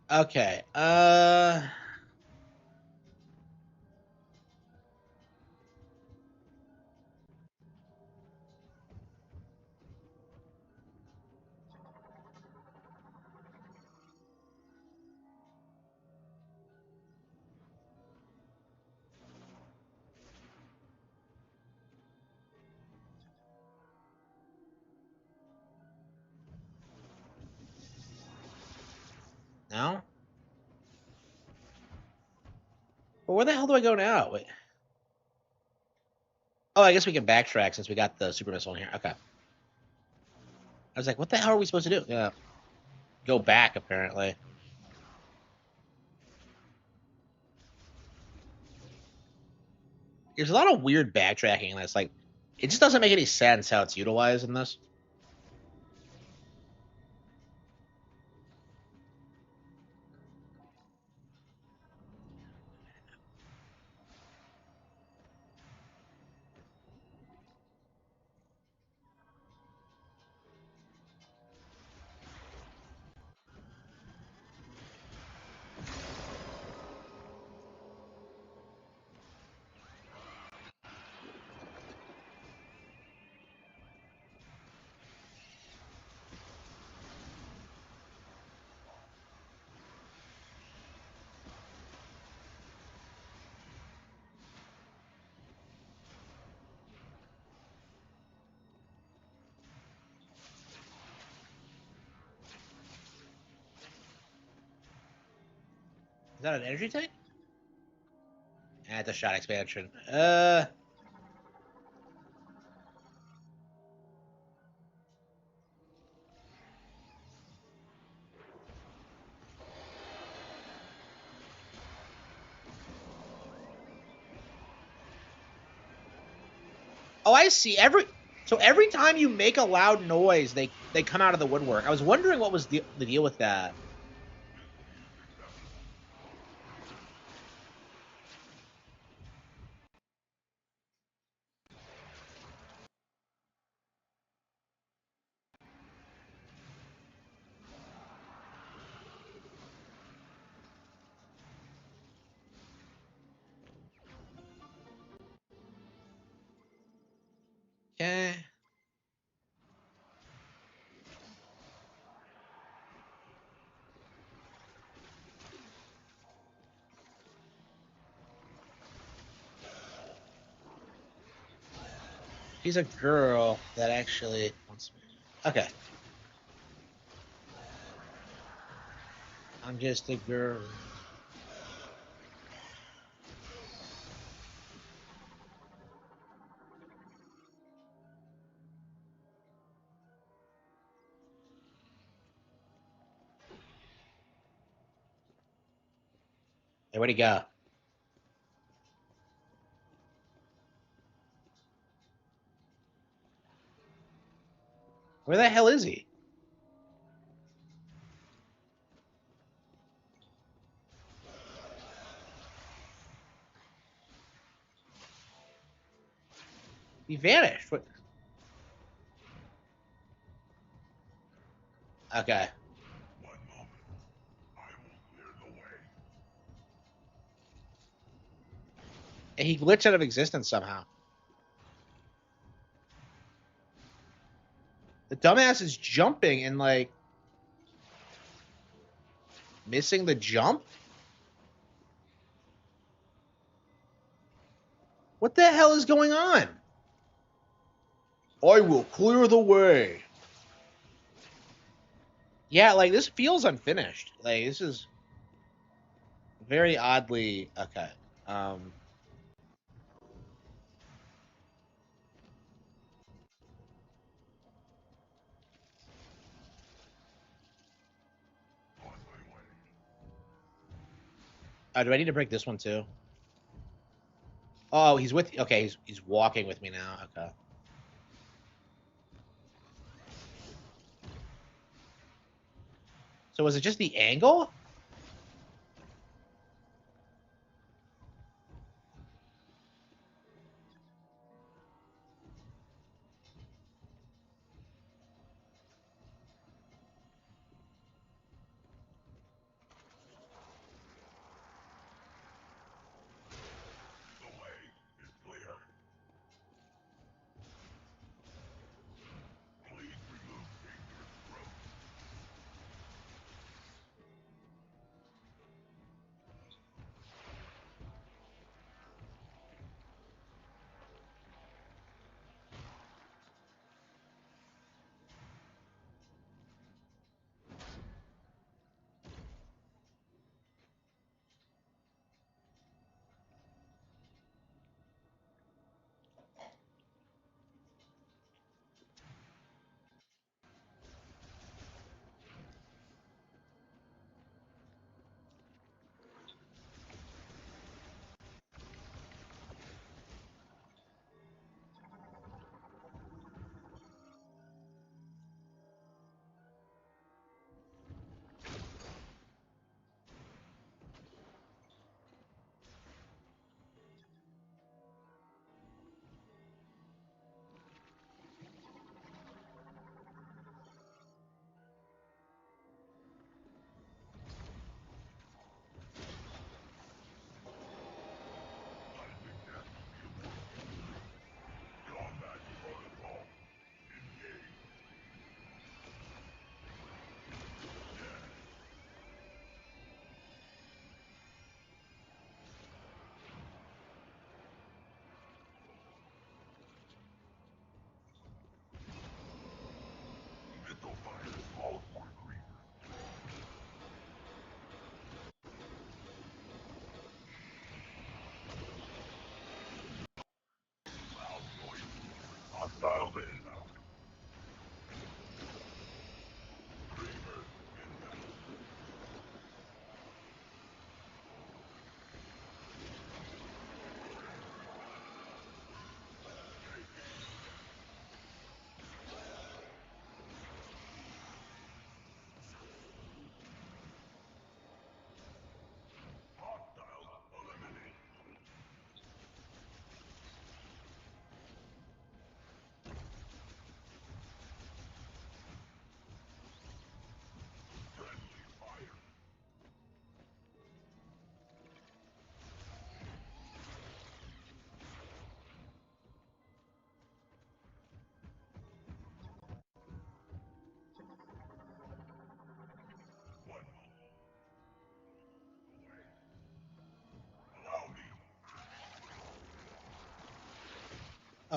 Okay. No? Well, where the hell do I go now? Wait. Oh, I guess we can backtrack since we got the super missile in here. Okay. I was like, what the hell are we supposed to do? Yeah. Go back, apparently. There's a lot of weird backtracking in this. Like, it just doesn't make any sense how it's utilized in this. that an energy tank? It's a shot expansion. Oh, I see. So every time you make a loud noise, they come out of the woodwork. I was wondering what was the deal with that. Okay. She's a girl that actually wants me. Okay. I'm just a girl. Hey, where'd he go? Where the hell is he? He vanished. What? Okay. One moment. I will clear the way. And he glitched out of existence somehow. The dumbass is jumping and like missing the jump. What the hell is going on? I will clear the way. Yeah, like this feels unfinished. Like this is very oddly okay. Do I need to break this one too? Oh, he's with. Okay, he's walking with me now. Okay. So was it just the angle? The way is clear. Please remove dangerous growth.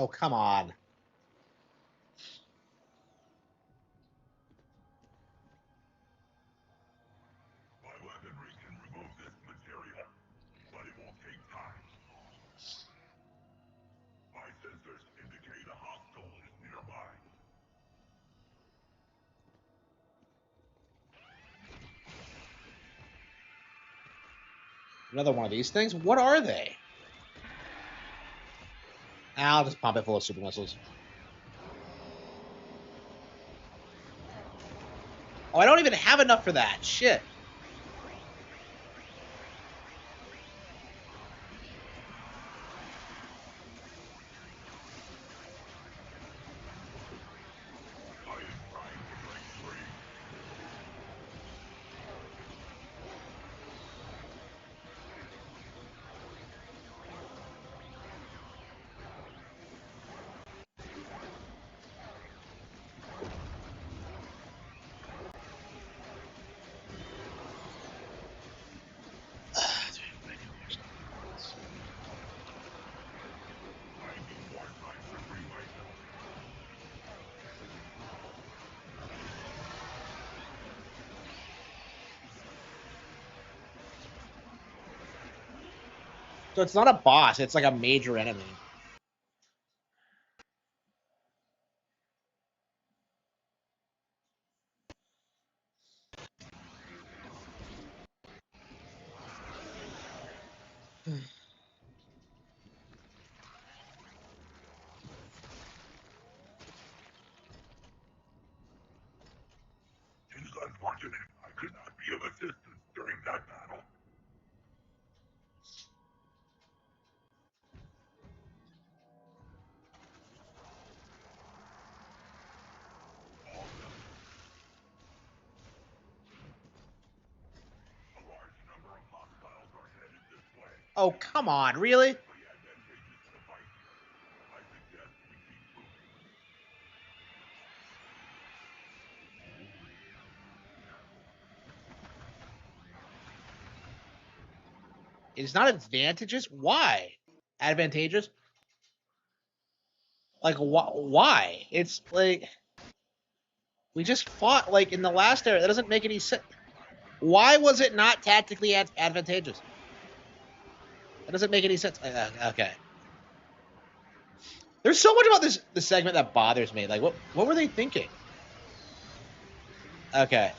Oh, come on. My weaponry can remove this material, but it will take time. My sensors indicate a hostile is nearby. Another one of these things? What are they? I'll just pump it full of super missiles. Oh, I don't even have enough for that. Shit. I am trying to break free. I need more time to free myself. So it's not a boss, it's like a major enemy. It is unfortunate I could not be of assistance during that battle. All done. A large number of hostiles are headed this way. Oh, come on, really? It would be advantageous to fight here. I suggest we keep moving. It's not advantageous? Why? Advantageous? Like, why? It's like... We just fought, like, in the last era. That doesn't make any sense. Why was it not tactically advantageous? That doesn't make any sense. Okay. There's so much about this segment that bothers me. Like, what were they thinking? Okay.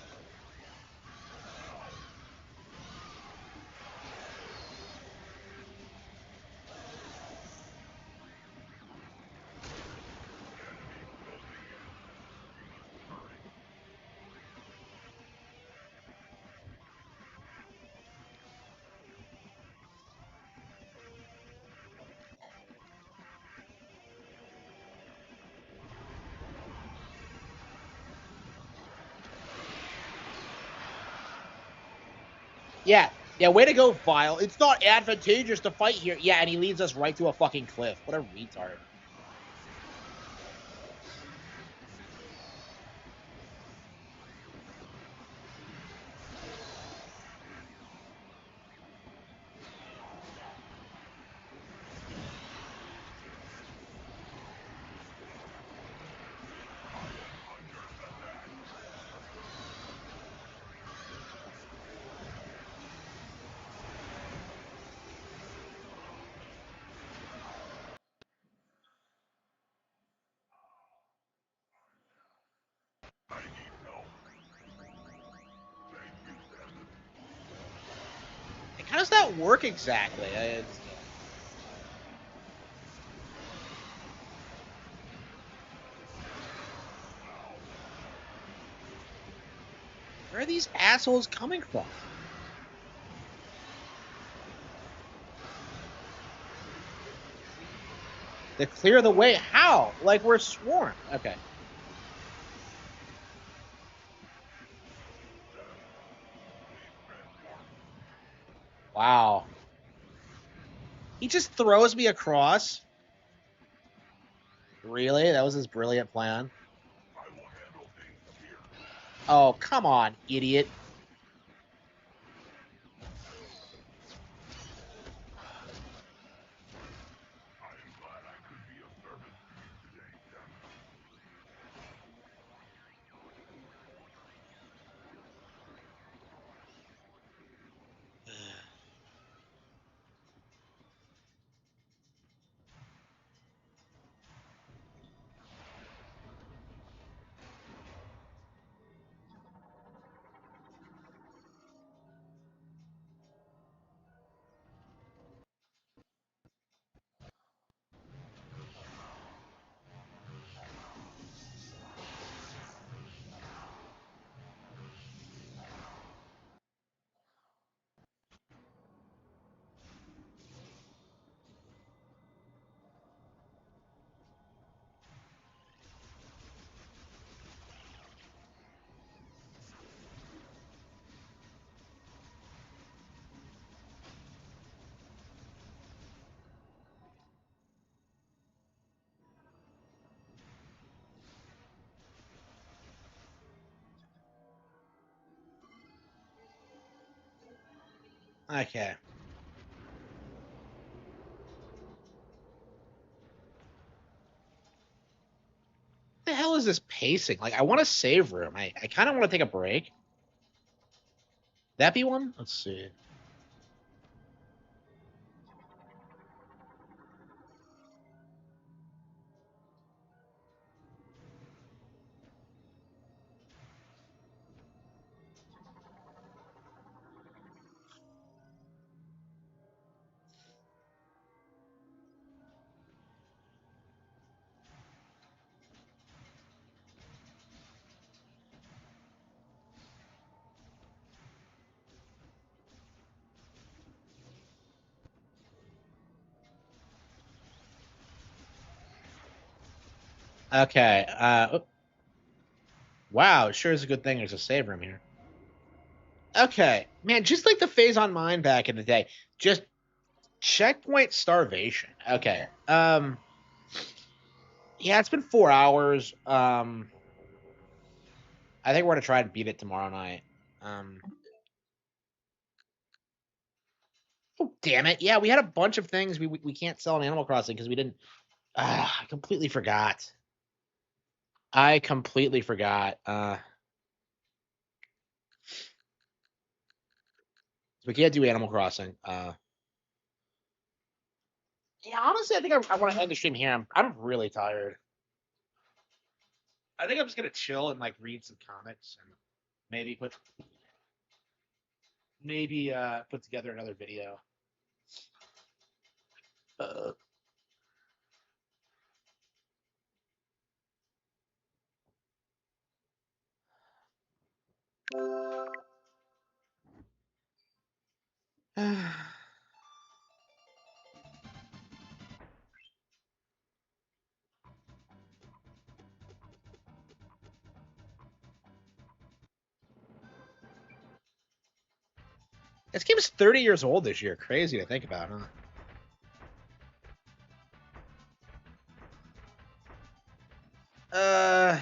Yeah. Yeah, way to go, File. It's not advantageous to fight here. Yeah, and he leads us right to a fucking cliff. What a retard. I need help. Thank you, Samus. How does that work exactly? Where are these assholes coming from? To clear the way? How? Like we're swarmed. Okay. Wow. He just throws me across? Really? That was his brilliant plan? I will handle things here. Oh, come on, idiot. I am glad I could be of service Okay. What the hell is this pacing? Like, I want a save room. I kind of want to take a break. That be one? Let's see. Okay. Wow, it sure is a good thing there's a save room here. Okay. Man, just like the phase on mine back in the day. Just checkpoint starvation. Okay. Yeah, it's been 4 hours. I think we're gonna try and beat it tomorrow night. Oh damn it! Yeah, we had a bunch of things we can't sell on Animal Crossing because we didn't. I completely forgot. I completely forgot. So we can't do Animal Crossing. Yeah, honestly, I think I want to end the stream here. I'm really tired. I think I'm just gonna chill and like read some comics and maybe put together another video. Uh, this game is 30 years old this year. Crazy to think about, huh? Uh,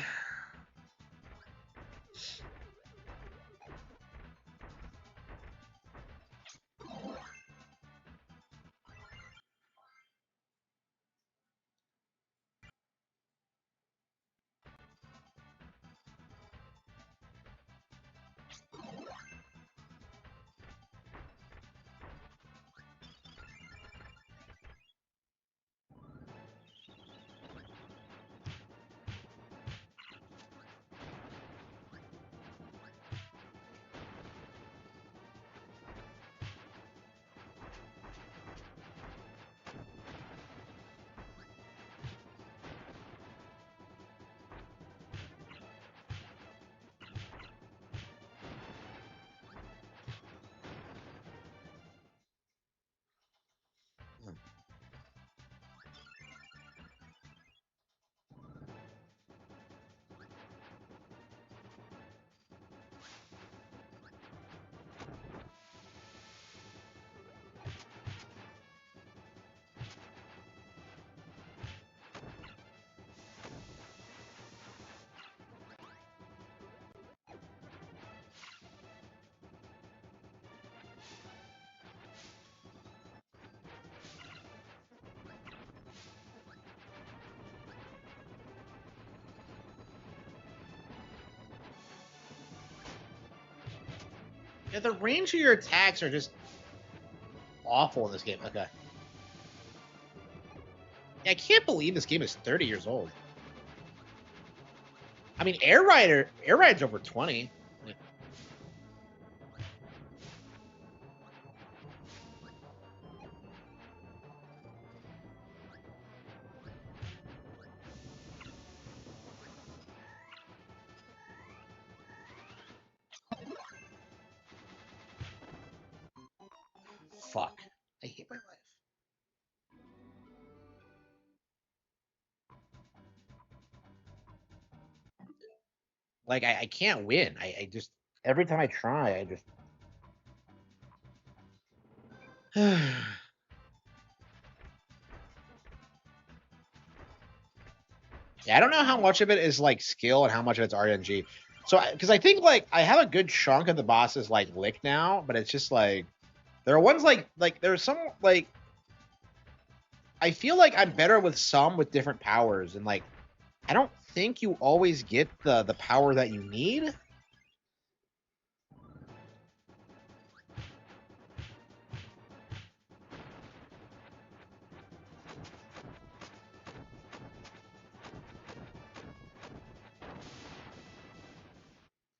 yeah, the range of your attacks are just awful in this game. Okay. Yeah, I can't believe this game is 30 years old. I mean, Air Ride's over 20. Fuck. I hate my life. Like, I can't win. I just, every time I try, I just. Yeah, I don't know how much of it is like skill and how much of it's RNG. So, because I think like I have a good chunk of the bosses like licked now, but it's just like There are ones like there's some like I feel like I'm better with some with different powers, and like I don't think you always get the power that you need.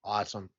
Awesome.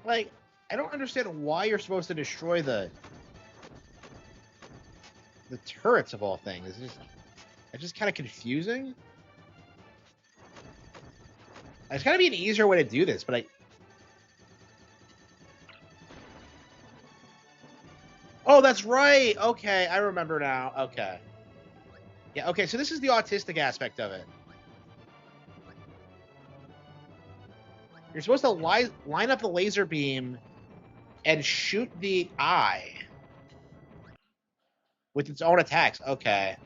Like, I don't understand why you're supposed to destroy the turrets of all things. It's just kind of confusing. There's got to be an easier way to do this, but Oh, that's right. Okay, I remember now. Okay. Yeah, okay, so this is the autistic aspect of it. You're supposed to line up the laser beam and shoot the eye with its own attacks. Okay.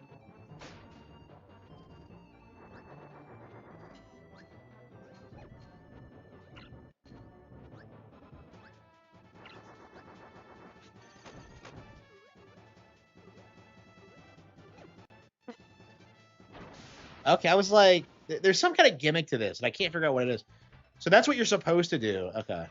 Okay, I was like, there's some kind of gimmick to this, and I can't figure out what it is. So that's what you're supposed to do. Okay.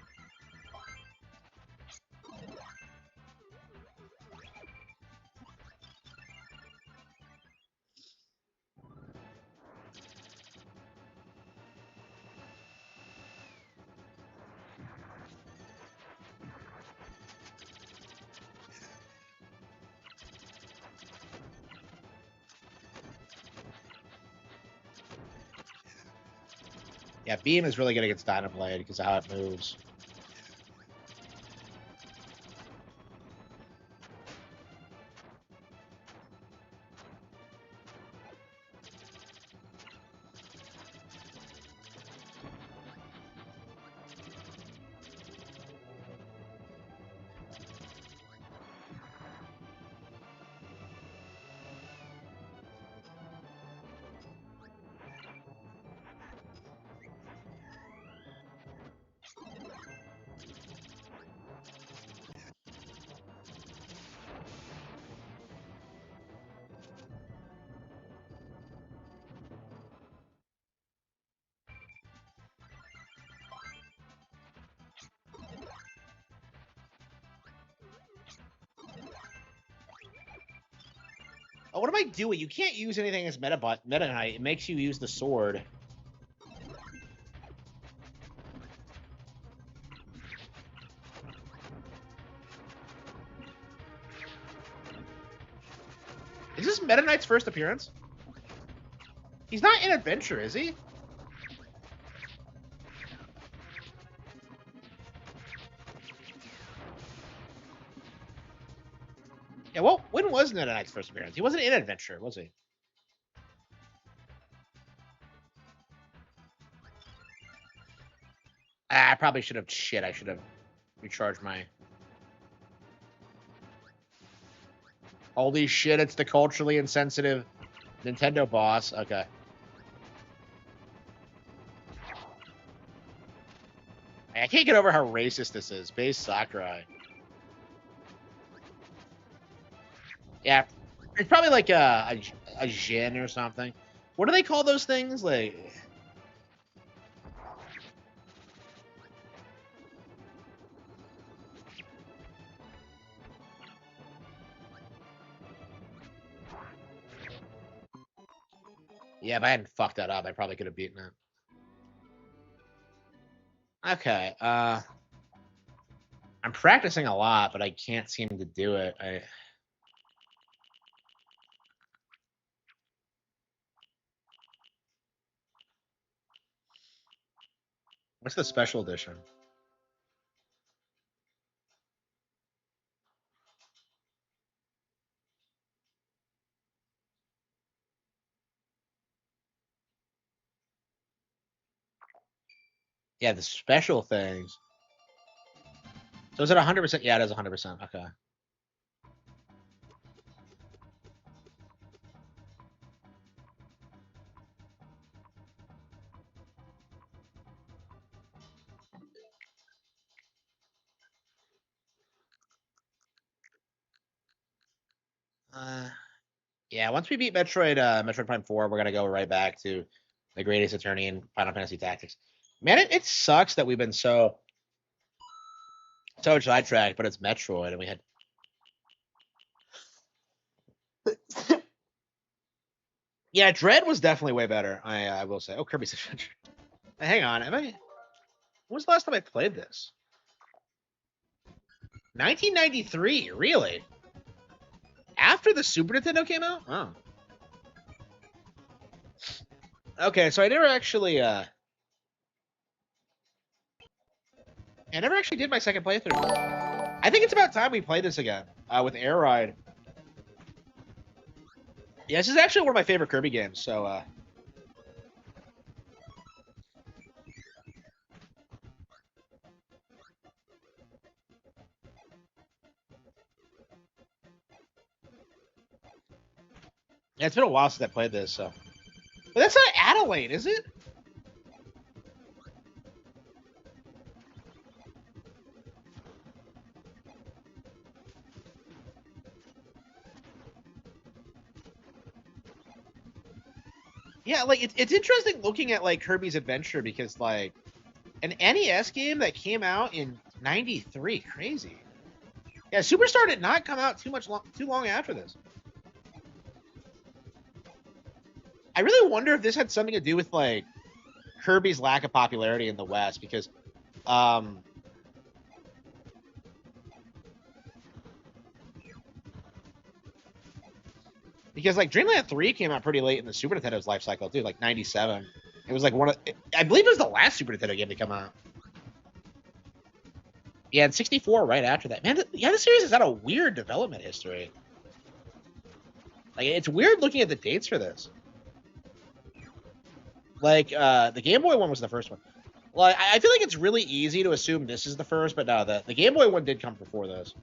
Yeah, beam is really good against Dynablade because of how it moves. Oh, what am I doing? You can't use anything as Meta Knight. It makes you use the sword. Is this Meta Knight's first appearance? He's not in Adventure, is he? Yeah, well, when was Meta Knight's first appearance? He wasn't in Adventure, was he? I probably should have... Shit, I should have recharged my... Holy shit, it's the culturally insensitive Nintendo boss. Okay. I can't get over how racist this is. Base Sakurai. Yeah, it's probably like a Jin or something. What do they call those things? Like, yeah, if I hadn't fucked that up, I probably could have beaten it. Okay, I'm practicing a lot, but I can't seem to do it. What's the special edition? Yeah, the special things. So is it 100%? Yeah, it is 100%. Okay. Yeah, once we beat Metroid Prime 4, we're gonna go right back to the greatest attorney in Final Fantasy Tactics. Man, it sucks that we've been so sidetracked, but it's Metroid, and we had. Yeah, Dread was definitely way better. I will say. Oh, Kirby's Adventure. Hang on, am I? When was the last time I played this? 1993. Really? After the Super Nintendo came out? Oh. Okay, so I never actually I never actually did my second playthrough. I think it's about time we play this again with Air Ride. Yeah, this is actually one of my favorite Kirby games. So, yeah, it's been a while since I played this. So, but that's not Adelaide, is it? Yeah, like it's interesting looking at like Kirby's Adventure because like an NES game that came out in '93, crazy. Yeah, Superstar did not come out too long after this. I really wonder if this had something to do with like Kirby's lack of popularity in the West because um like Dreamland 3 came out pretty late in the Super Nintendo's life cycle too, like '97. It was like I believe it was the last Super Nintendo game to come out. Yeah, and 64 right after that. Man, yeah, the series has had a weird development history. Like, it's weird looking at the dates for this. Like, the Game Boy one was the first one. Well, I feel like it's really easy to assume this is the first, but no, the Game Boy one did come before this.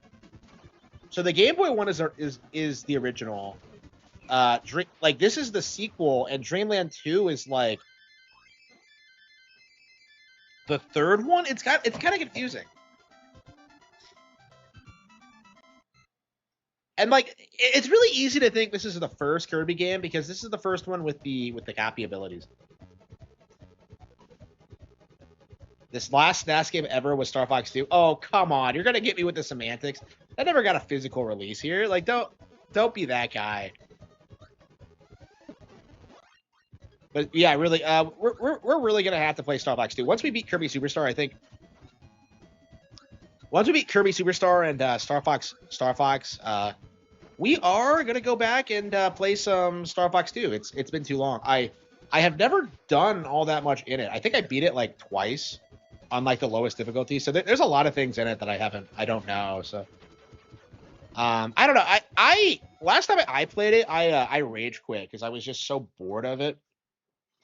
So the Game Boy one is the original. Like this is the sequel, and Dreamland 2 is like the third one. It's kind of confusing. And like it's really easy to think this is the first Kirby game because this is the first one with the copy abilities. This last SNES game ever was Star Fox 2. Oh, come on. You're going to get me with the semantics. That never got a physical release here. Like, don't be that guy. But yeah, really, we're really going to have to play Star Fox 2. Once we beat Kirby Superstar, I think. Once we beat Kirby Superstar and Star Fox, we are going to go back and play some Star Fox 2. It's been too long. I have never done all that much in it. I think I beat it like twice on like the lowest difficulty. So there's a lot of things in it that I don't know. So, I don't know. I last time I played it, I rage quit because I was just so bored of it.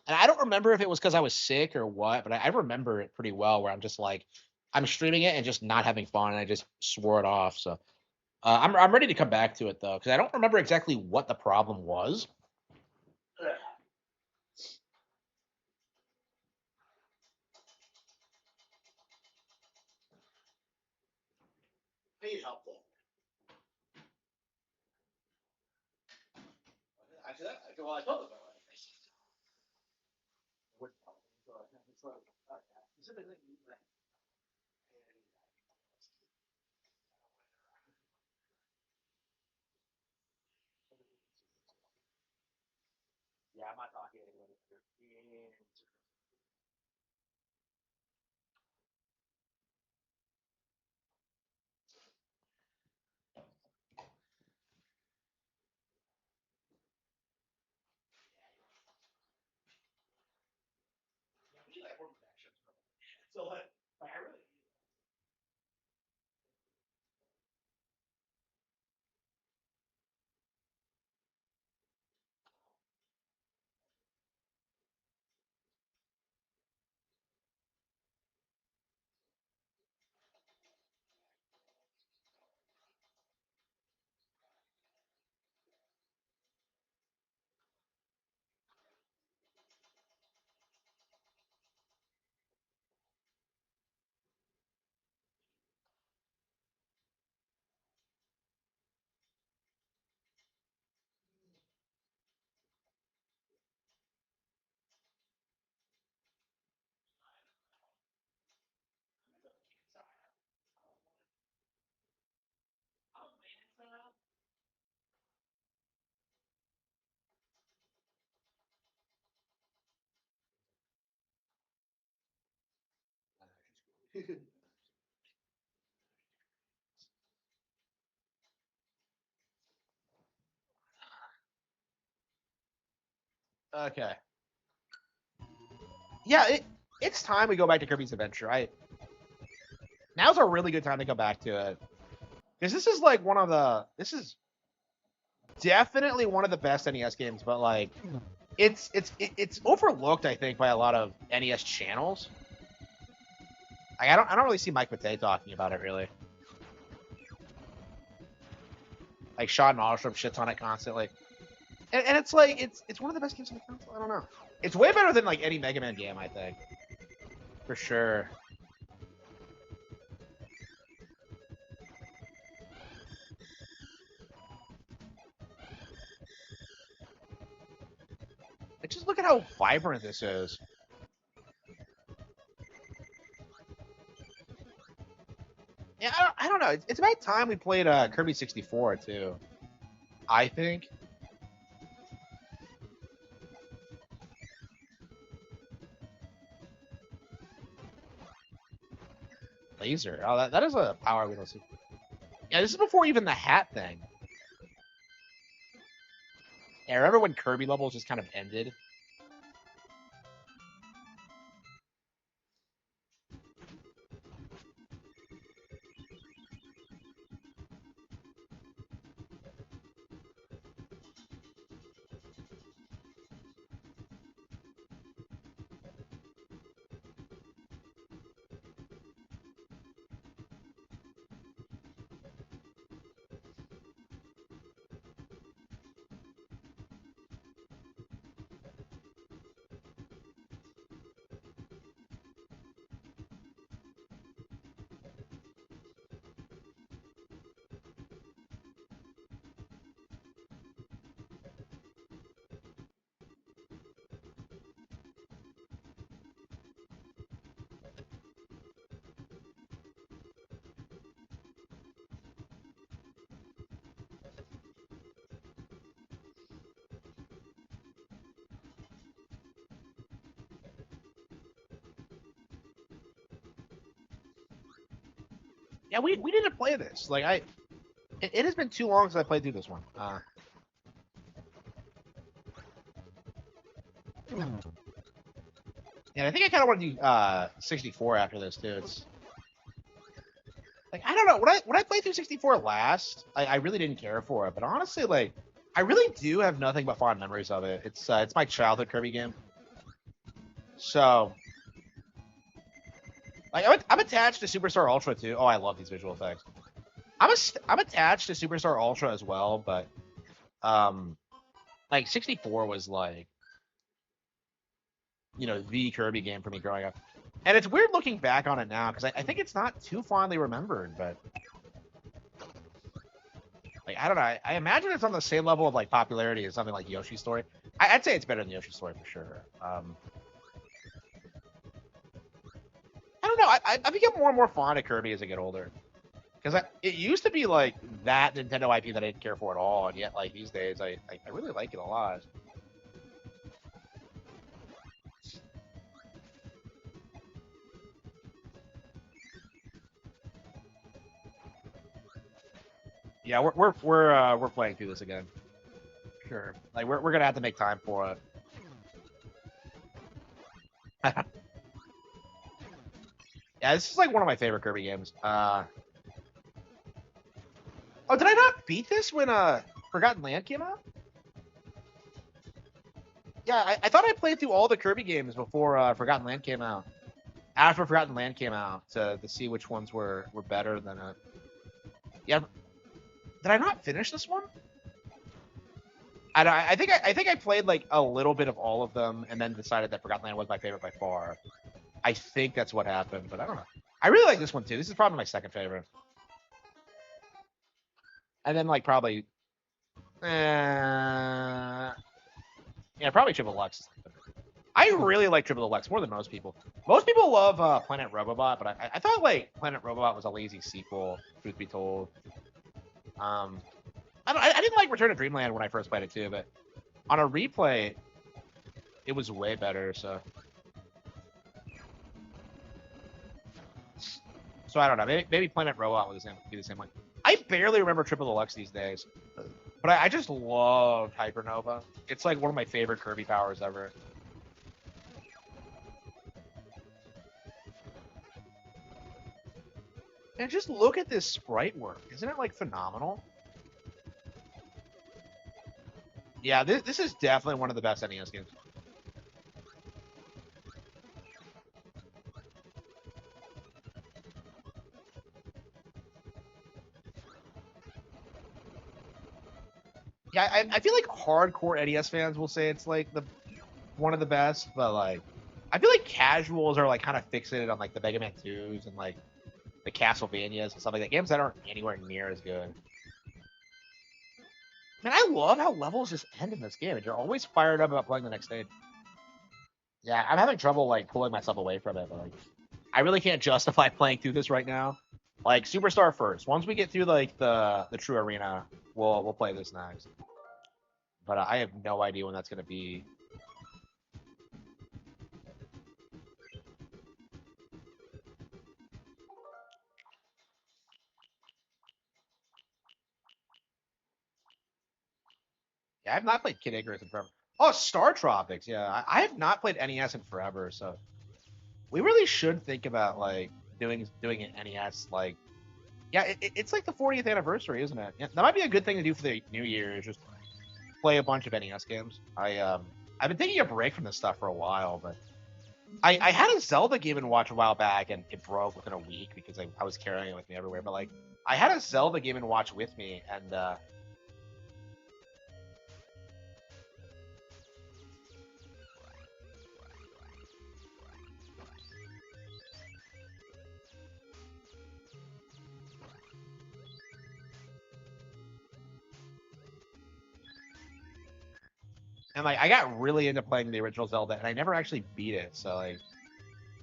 And I don't remember if it was because I was sick or what, but I remember it pretty well where I'm just like, I'm streaming it and just not having fun. And I just swore it off. So, I'm ready to come back to it though, because I don't remember exactly what the problem was. I need help though. Actually, well, I told them about it. Yeah, I'm not talking anybody. So like I really. Okay. Yeah, it's time we go back to Kirby's Adventure. Now's a really good time to go back to it. Because this is like this is definitely one of the best NES games, but like it's overlooked, I think, by a lot of NES channels. Like, I don't really see Mike Matei talking about it really. Like Sean Nordstrom shits on it constantly. And it's like it's one of the best games on the console. I don't know. It's way better than like any Mega Man game, I think. For sure. Like, just look at how vibrant this is. Yeah, I don't know. It's about time we played Kirby 64 too. I think. Laser. Oh, that is a power we don't see. Yeah, this is before even the hat thing. Yeah, remember when Kirby levels just kind of ended? Yeah, we need to play this. Like it has been too long since I played through this one. And I think I kind of want to do 64 after this too. It's like I don't know. When I played through 64 last, I really didn't care for it. But honestly, like I really do have nothing but fond memories of it. It's my childhood Kirby game. So like I'm attached to Superstar Ultra too. Oh, I love these visual effects. I'm attached to Superstar Ultra as well, but like 64 was like the Kirby game for me growing up. And it's weird looking back on it now because I think it's not too fondly remembered, but like, I don't know. I imagine it's on the same level of like popularity as something like Yoshi's Story. I'd say it's better than Yoshi's Story for sure. I don't know. I become more and more fond of Kirby as I get older. Because it used to be like that Nintendo IP that I didn't care for at all, and yet like these days I really like it a lot. Yeah, we're playing through this again. Sure. Like we're gonna have to make time for it. Yeah, this is like one of my favorite Kirby games. Oh, did I not beat this when Forgotten Land came out? Yeah, I thought I played through all the Kirby games before Forgotten Land came out. After Forgotten Land came out to see which ones were better than it. Yeah. Did I not finish this one? I think I played like a little bit of all of them and then decided that Forgotten Land was my favorite by far. I think that's what happened, but I don't know. I really like this one too. This is probably my second favorite. And then like probably yeah, probably Triple Deluxe. I really like Triple Deluxe more than most people. Most people love Planet Robobot, but I thought like Planet Robobot was a lazy sequel, truth be told. I didn't like Return to Dreamland when I first played it too, but on a replay, it was way better. So I don't know. Maybe Planet Robot was be the same way. I barely remember Triple Deluxe these days, but I just love Hypernova. It's like one of my favorite Kirby powers ever. And just look at this sprite work. Isn't it like phenomenal? Yeah, this is definitely one of the best NES games. Yeah, I feel like hardcore NES fans will say it's like one of the best, but like I feel like casuals are like kind of fixated on like the Mega Man 2s and like the Castlevanias and stuff like that. Games that aren't anywhere near as good. Man, I love how levels just end in this game, and you're always fired up about playing the next stage. Yeah, I'm having trouble like pulling myself away from it, but like I really can't justify playing through this right now. Like Superstar first. Once we get through like the true arena, we'll play this next. But I have no idea when that's gonna be. Yeah, I've not played Kid Icarus in forever. Oh, Star Tropics. Yeah, I have not played NES in forever, so we really should think about like doing an NES. Like, yeah, it's like the 40th anniversary, isn't it? Yeah, that might be a good thing to do for the New Year. Is just play a bunch of NES games. I've been taking a break from this stuff for a while, but I had a Zelda Game and Watch a while back, and it broke within a week because I was carrying it with me everywhere. But like, I had a Zelda Game and Watch with me, and like I got really into playing the original Zelda, and I never actually beat it. So like,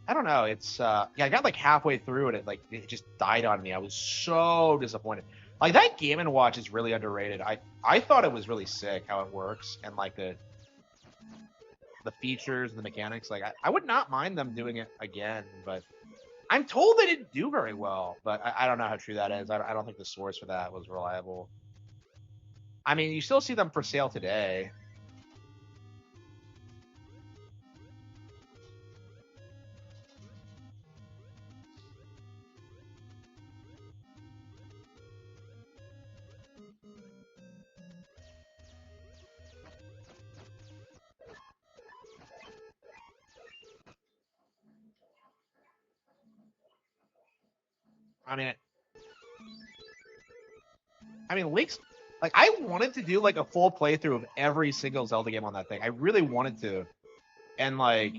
I don't know. It's yeah, I got like halfway through it, it just died on me. I was so disappointed. Like that Game and Watch is really underrated. I thought it was really sick how it works and like the features and the mechanics. Like I would not mind them doing it again, but I'm told they didn't do very well. But I don't know how true that is. I don't think the source for that was reliable. I mean, you still see them for sale today. I mean, Link's like I wanted to do like a full playthrough of every single Zelda game on that thing. I really wanted to, and like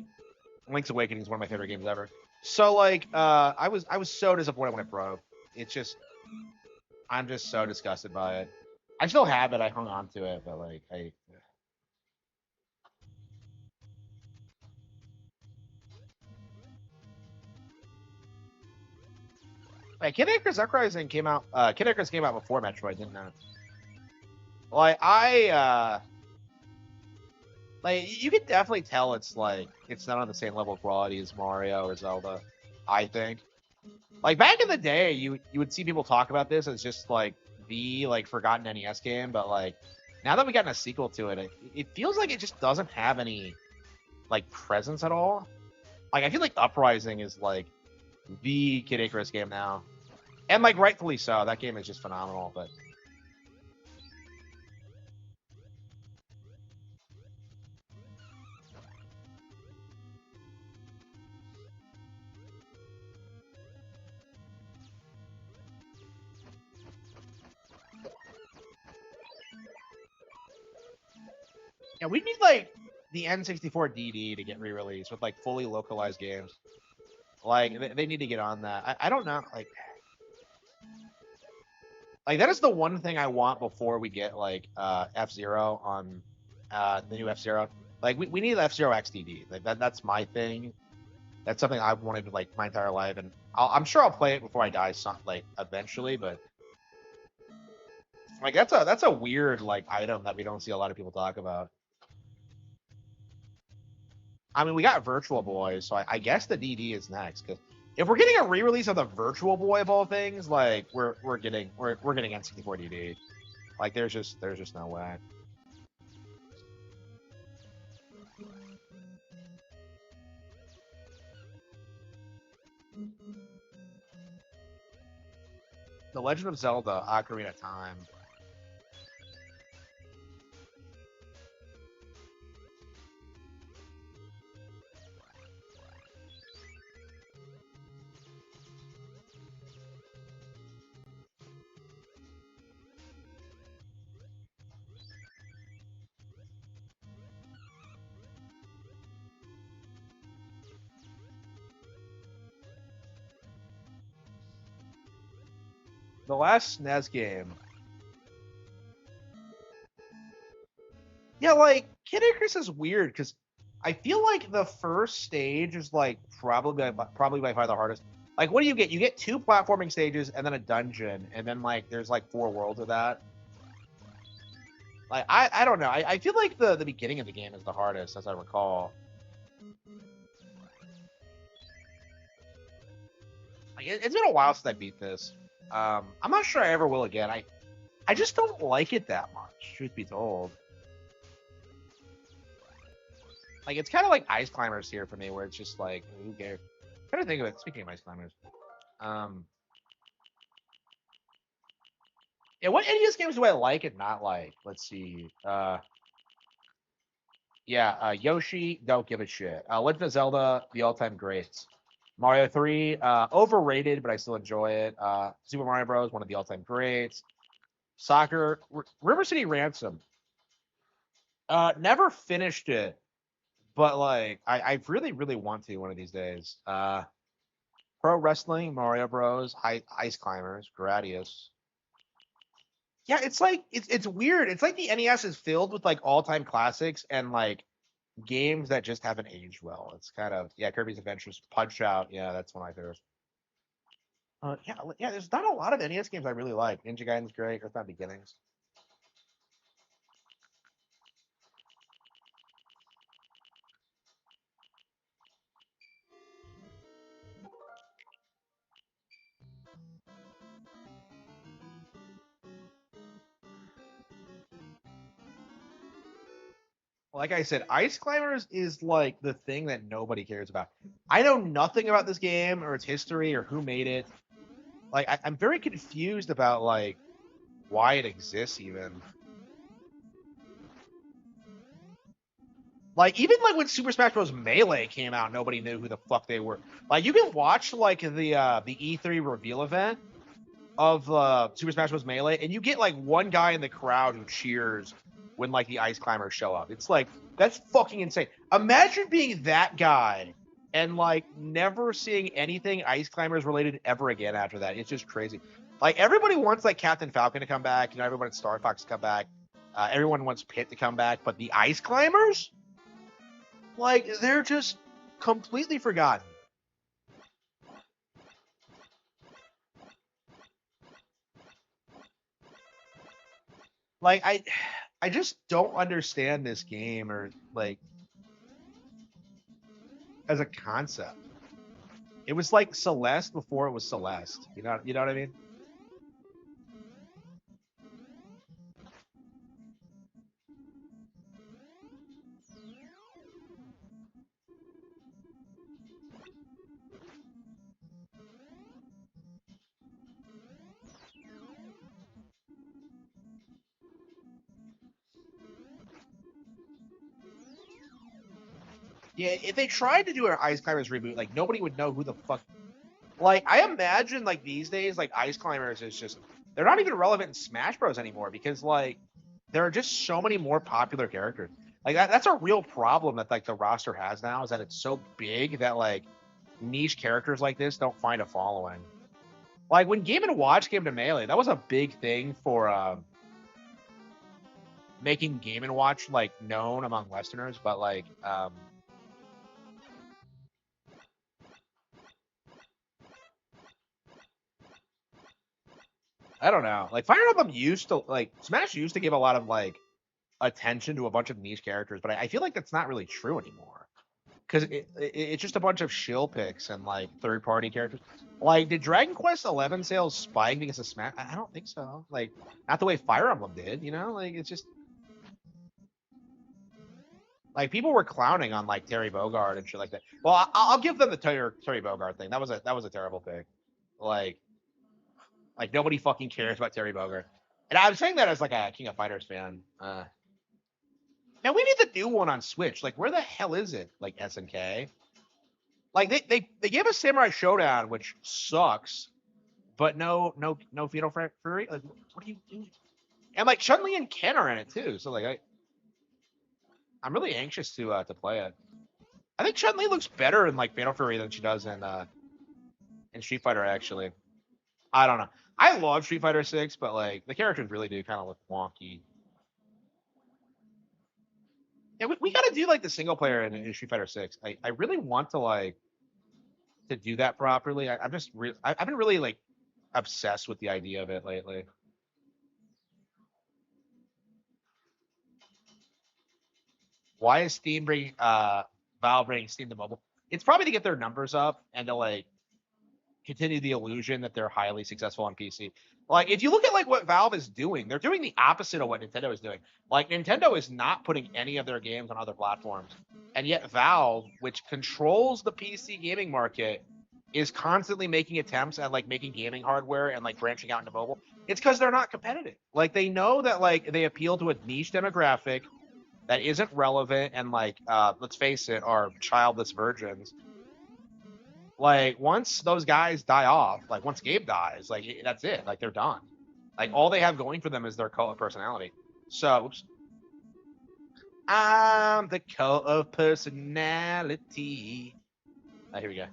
Link's Awakening is one of my favorite games ever. So like, I was so disappointed when it broke. It's just, I'm just so disgusted by it. I still have it. I hung on to it, but like Kid Icarus Uprising came out. Kid Icarus came out before Metroid, didn't it? Like like you could definitely tell it's not on the same level of quality as Mario or Zelda. I think. Like back in the day, you would see people talk about this as just like the like forgotten NES game, but like now that we gotten a sequel to it, it feels like it just doesn't have any like presence at all. Like I feel like Uprising is like the Kid Icarus game now, and like rightfully so. That game is just phenomenal. But yeah, we need like the N64 DD to get re-released with like fully localized games. Like they need to get on that. I don't know. Like that is the one thing I want before we get like F-Zero on the new F-Zero. Like we need F-Zero XDD. Like that's my thing. That's something I've wanted like my entire life, and I'm sure I'll play it before I die, like eventually. But like that's a weird like item that we don't see a lot of people talk about. I mean, we got Virtual Boy, so I guess the DD is next. Because if we're getting a re-release of the Virtual Boy of all things, like we're getting N64 DD. Like there's just no way. The Legend of Zelda: Ocarina of Time. The last SNES game. Yeah, like Kid Icarus is weird because I feel like the first stage is like probably by far the hardest. Like, what do you get? You get 2 platforming stages and then a dungeon, and then like there's like 4 worlds of that. Like I don't know. I feel like the beginning of the game is the hardest, as I recall. Like it's been a while since I beat this. I'm not sure I ever will again. I just don't like it that much, truth be told. Like it's kind of like Ice Climbers here for me, where it's just like who cares? I'm trying to think of it. Speaking of Ice Climbers, um, yeah, what NES games do I like and not like? Let's see. Yoshi, don't give a shit. Legend of Zelda, the all-time greats. Mario 3, overrated, but I still enjoy it. Super Mario Bros, one of the all-time greats. Soccer, River City Ransom. Never finished it, but like I really, really want to one of these days. Pro Wrestling, Mario Bros, Ice Climbers, Gradius. Yeah, it's like it's weird. It's like the NES is filled with like all-time classics and like games that just haven't aged well. It's kind of Kirby's Adventures, Punch Out. Yeah, that's one of my favorites. Yeah. There's not a lot of NES games I really like. Ninja Gaiden's great. Earthbound Beginnings. Like I said, Ice Climbers is like the thing that nobody cares about. I know nothing about this game or its history or who made it. Like I'm very confused about like why it exists even. Like even like when Super Smash Bros. Melee came out, nobody knew who the fuck they were. Like you can watch like the E3 reveal event of Super Smash Bros. Melee, and you get like one guy in the crowd who cheers when like the Ice Climbers show up. It's like that's fucking insane. Imagine being that guy and like never seeing anything Ice Climbers related ever again after that. It's just crazy. Like everybody wants like Captain Falcon to come back. You know, everyone wants Star Fox to come back. Everyone wants Pitt to come back, but the Ice Climbers, like they're just completely forgotten. Like I just don't understand this game or like as a concept. It was like Celeste before it was Celeste. You know what I mean? Yeah, if they tried to do an Ice Climbers reboot, like nobody would know who the fuck. Like I imagine, like these days, like Ice Climbers is just they're not even relevant in Smash Bros anymore because like there are just so many more popular characters. Like that's a real problem that like the roster has now is that it's so big that like niche characters like this don't find a following. Like when Game and Watch came to Melee, that was a big thing for making Game and Watch like known among Westerners, but like I don't know. Like Fire Emblem used to like Smash used to give a lot of like attention to a bunch of niche characters, but I feel like that's not really true anymore because it's just a bunch of shill picks and like third party characters. Like, did Dragon Quest 11 sales spike because of Smash? I don't think so. Like, not the way Fire Emblem did. You know, like it's just like people were clowning on like Terry Bogard and shit like that. Well, I'll give them the Terry Bogard thing. That was a terrible pick. Like nobody fucking cares about Terry Bogard. And I'm saying that as like a King of Fighters fan. Man, we need the new one on Switch. Like, where the hell is it? Like SNK. Like they gave us Samurai Showdown, which sucks, but no Fatal Fury. Like, what are you doing? And like Chun Li and Ken are in it too. So like I'm really anxious to play it. I think Chun Li looks better in like Fatal Fury than she does in Street Fighter. Actually, I don't know. I love Street Fighter 6, but like the characters really do kind of look wonky. Yeah, we got to do like the single player in Street Fighter 6. I really want to like to do that properly. I'm just I've been really like obsessed with the idea of it lately. Why is Steam bringing Valve bringing Steam to mobile? It's probably to get their numbers up and to like continue the illusion that they're highly successful on PC. Like if you look at like what Valve is doing, they're doing the opposite of what Nintendo is doing. Like Nintendo is not putting any of their games on other platforms. And yet Valve, which controls the PC gaming market, is constantly making attempts at like making gaming hardware and like branching out into mobile. It's because they're not competitive. Like they know that like they appeal to a niche demographic that isn't relevant and like let's face it, are childless virgins. Like once those guys die off, like once Gabe dies, like that's it. Like they're done. Like all they have going for them is their cult of personality. So, oops. I'm the cult of personality. Here we go.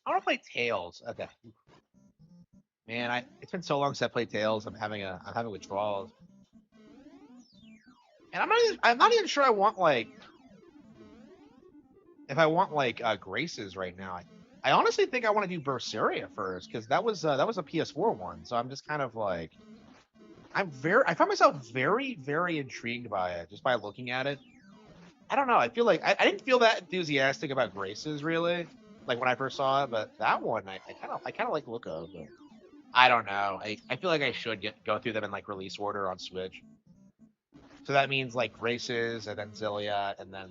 I want to play Tails. Okay. Man, it's been so long since I played Tails. I'm having withdrawals. And I'm not even sure I want like if I want like Graces right now. I honestly think I want to do Berseria first because that was a PS4 one. So I'm just kind of like I find myself very intrigued by it just by looking at it. I don't know. I feel like I didn't feel that enthusiastic about Graces really. like when I first saw it, but that one I kind of like the look of. But I don't know. I feel like I should go through them in like release order on Switch. So that means like Races and then Zillia and then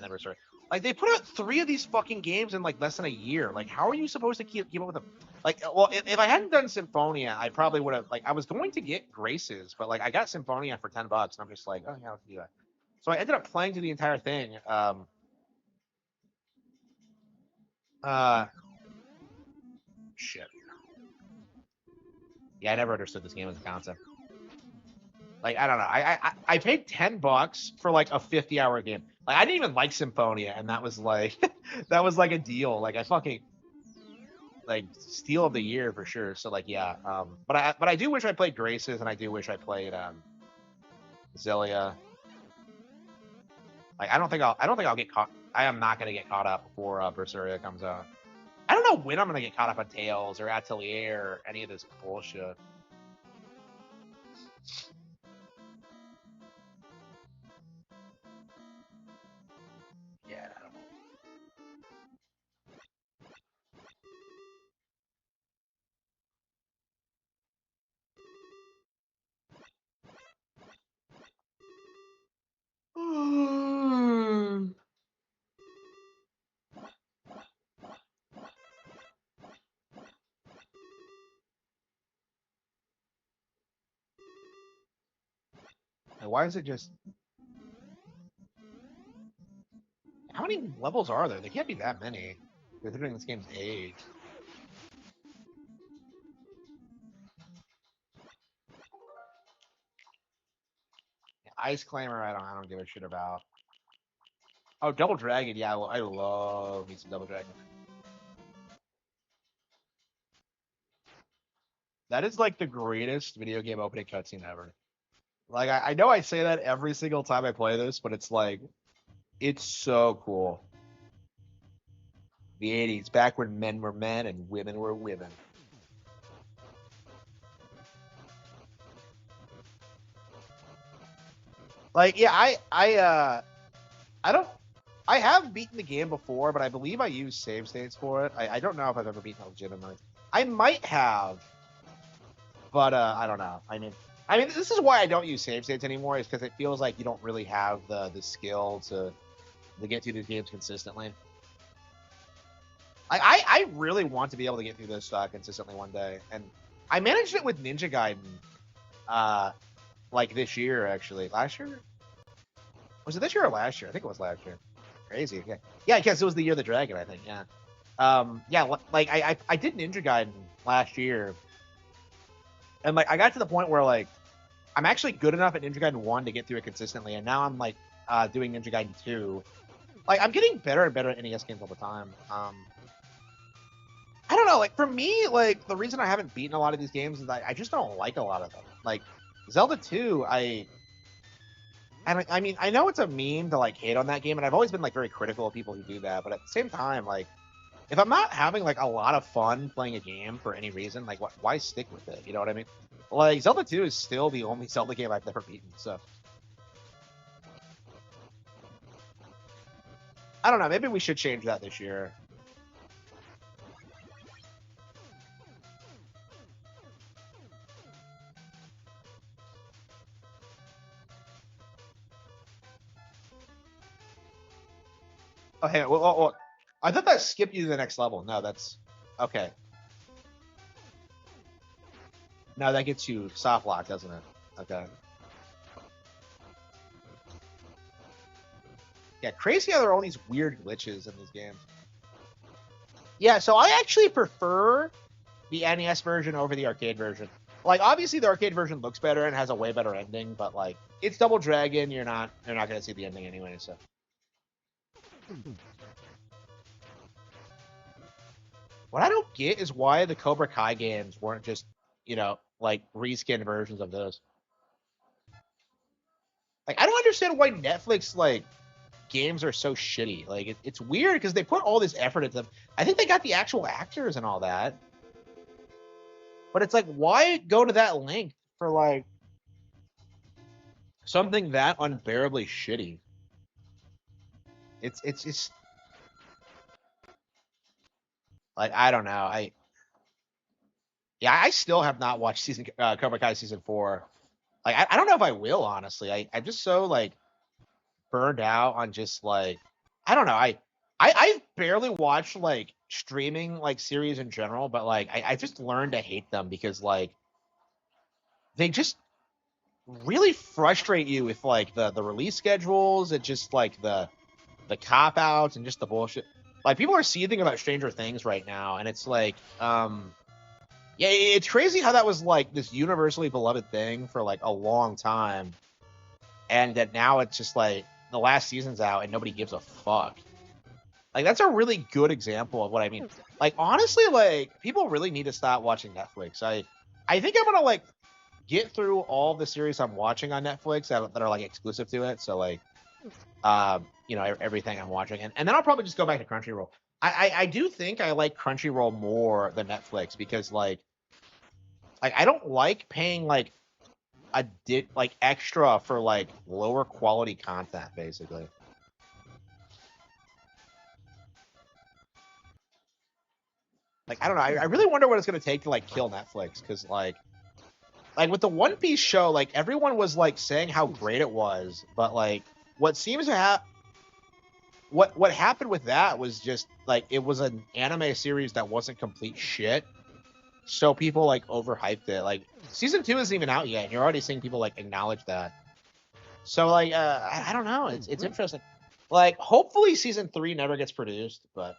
Berserk. Like they put out 3 of these fucking games in like less than a year. Like how are you supposed to keep up with them? Like well, if I hadn't done Symphonia, I probably would have like I was going to get Graces, but like I got Symphonia for $10 and I'm just like, oh yeah, I'll do that. So I ended up playing through the entire thing. Shit. Yeah, I never understood this game as a concept. Like I don't know. I paid $10 for like a 50-hour game. Like I didn't even like Symphonia, and that was like that was like a deal. Like I fucking like steal of the year for sure. So like yeah. But I do wish I played Graces, and I do wish I played Zillia. Like I don't think I'll get caught. I am not gonna get caught up before Berseria comes out. I don't know when I'm gonna get caught up on Tales or Atelier or any of this bullshit. Yeah, I don't know. And why is it just? How many levels are there? There can't be that many, considering this game's age. Ice Climber, I don't give a shit about. Oh, Double Dragon, yeah, I love me some Double Dragon. That is like the greatest video game opening cutscene ever. Like I know I say that every single time I play this, but it's like it's so cool. The 80s, back when men were men and women were women. Like, yeah, I don't I have beaten the game before, but I believe I used save states for it. I don't know if I've ever beaten it legitimately. I might have, but I don't know. I mean, this is why I don't use save states anymore, is because it feels like you don't really have the skill to get through these games consistently. I really want to be able to get through this consistently one day, and I managed it with Ninja Gaiden, uh, like this year actually. Last year was it this year or last year? I think it was last year. Crazy, yeah, yeah, because it was the year of the dragon, I think. Yeah, yeah, like I did Ninja Gaiden last year, and like I got to the point where like I'm actually good enough at Ninja Gaiden 1 to get through it consistently, and now I'm like doing Ninja Gaiden 2. Like I'm getting better and better at NES games all the time. I don't know, like for me, like the reason I haven't beaten a lot of these games is that I just don't like a lot of them. Like Zelda 2, I mean, I know it's a meme to like hate on that game, and I've always been like very critical of people who do that, but at the same time, like if I'm not having like a lot of fun playing a game for any reason, like why stick with it? You know what I mean? Like Zelda 2 is still the only Zelda game I've never beaten, so I don't know. Maybe we should change that this year. Oh, hey, well, I thought that skipped you to the next level. No, that's okay. No, that gets you soft lock, doesn't it? Okay. Yeah, crazy how there are all these weird glitches in these games. Yeah, so I actually prefer the NES version over the arcade version. Like, obviously, the arcade version looks better and has a way better ending, but like, it's Double Dragon. You're not gonna see the ending anyway. So, what I don't get is why the Cobra Kai games weren't just, like reskin versions of those. Like, I don't understand why Netflix like games are so shitty. Like, it's weird because they put all this effort into them. I think they got the actual actors and all that, but it's like, why go to that length for like something that unbearably shitty? It's just Like I don't know. I still have not watched Cobra Kai season 4. Like I don't know if I will, honestly. I'm just so like burned out on just like I don't know. I barely watch like streaming like series in general, but like I just learned to hate them because like they just really frustrate you with like the release schedules and just like the cop outs and just the bullshit. Like people are seething about Stranger Things right now, and it's like yeah, it's crazy how that was like this universally beloved thing for like a long time, and that now it's just like the last season's out and nobody gives a fuck. Like that's a really good example of what I mean. Like honestly, like people really need to stop watching Netflix. I think I'm gonna like get through all the series I'm watching on Netflix that are like exclusive to it. So like everything I'm watching, and then I'll probably just go back to Crunchyroll. I do think I like Crunchyroll more than Netflix because like I don't like paying like like extra for like lower quality content basically. Like I don't know. I really wonder what it's gonna take to like kill Netflix because like with the One Piece show, like everyone was like saying how great it was, but like what seems to have what happened with that was just like it was an anime series that wasn't complete shit. So people like overhyped it. Like season 2 isn't even out yet, and you're already seeing people like acknowledge that. So like I don't know. It's interesting. Like hopefully season 3 never gets produced, but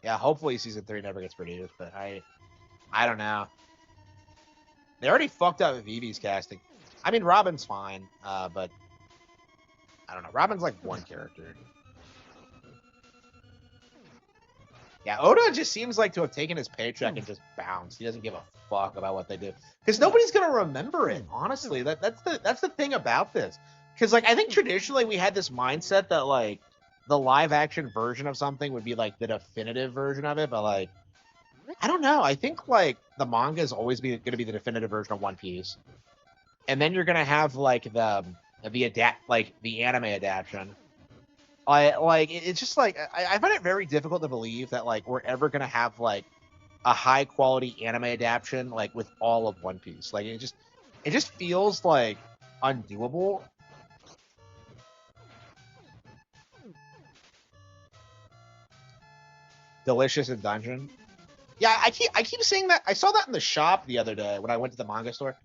yeah, hopefully season 3 never gets produced. But I don't know. They already fucked up with Vivi's casting. I mean, Robin's fine, but I don't know. Robin's like one character. Yeah, Oda just seems like to have taken his paycheck and just bounced. He doesn't give a fuck about what they do because nobody's gonna remember it. Honestly, that's the thing about this. Because like I think traditionally we had this mindset that like the live action version of something would be like the definitive version of it, but like I don't know. I think like the manga is always going to be the definitive version of One Piece, and then you're gonna have like the anime adaptation. It's just like I find it very difficult to believe that like we're ever gonna have like a high quality anime adaptation like with all of One Piece. Like it just feels like undoable. Delicious in Dungeon. Yeah, I keep saying that. I saw that in the shop the other day when I went to the manga store.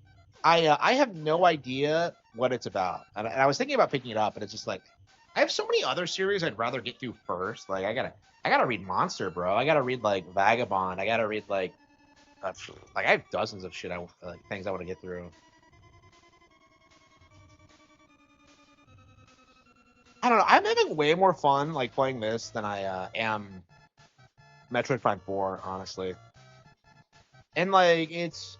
I have no idea what it's about, and I was thinking about picking it up, but it's just like I have so many other series I'd rather get through first. Like I gotta read Monster, bro. I gotta read like Vagabond. I gotta read like I have dozens of shit like things I want to get through. I don't know. I'm having way more fun like playing this than I am Metroid Prime 4, honestly. And like it's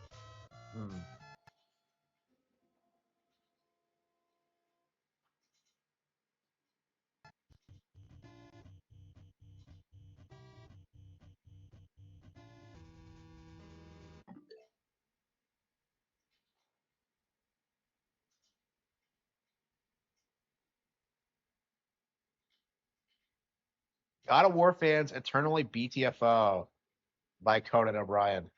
God of War fans eternally BTFO by Conan O'Brien.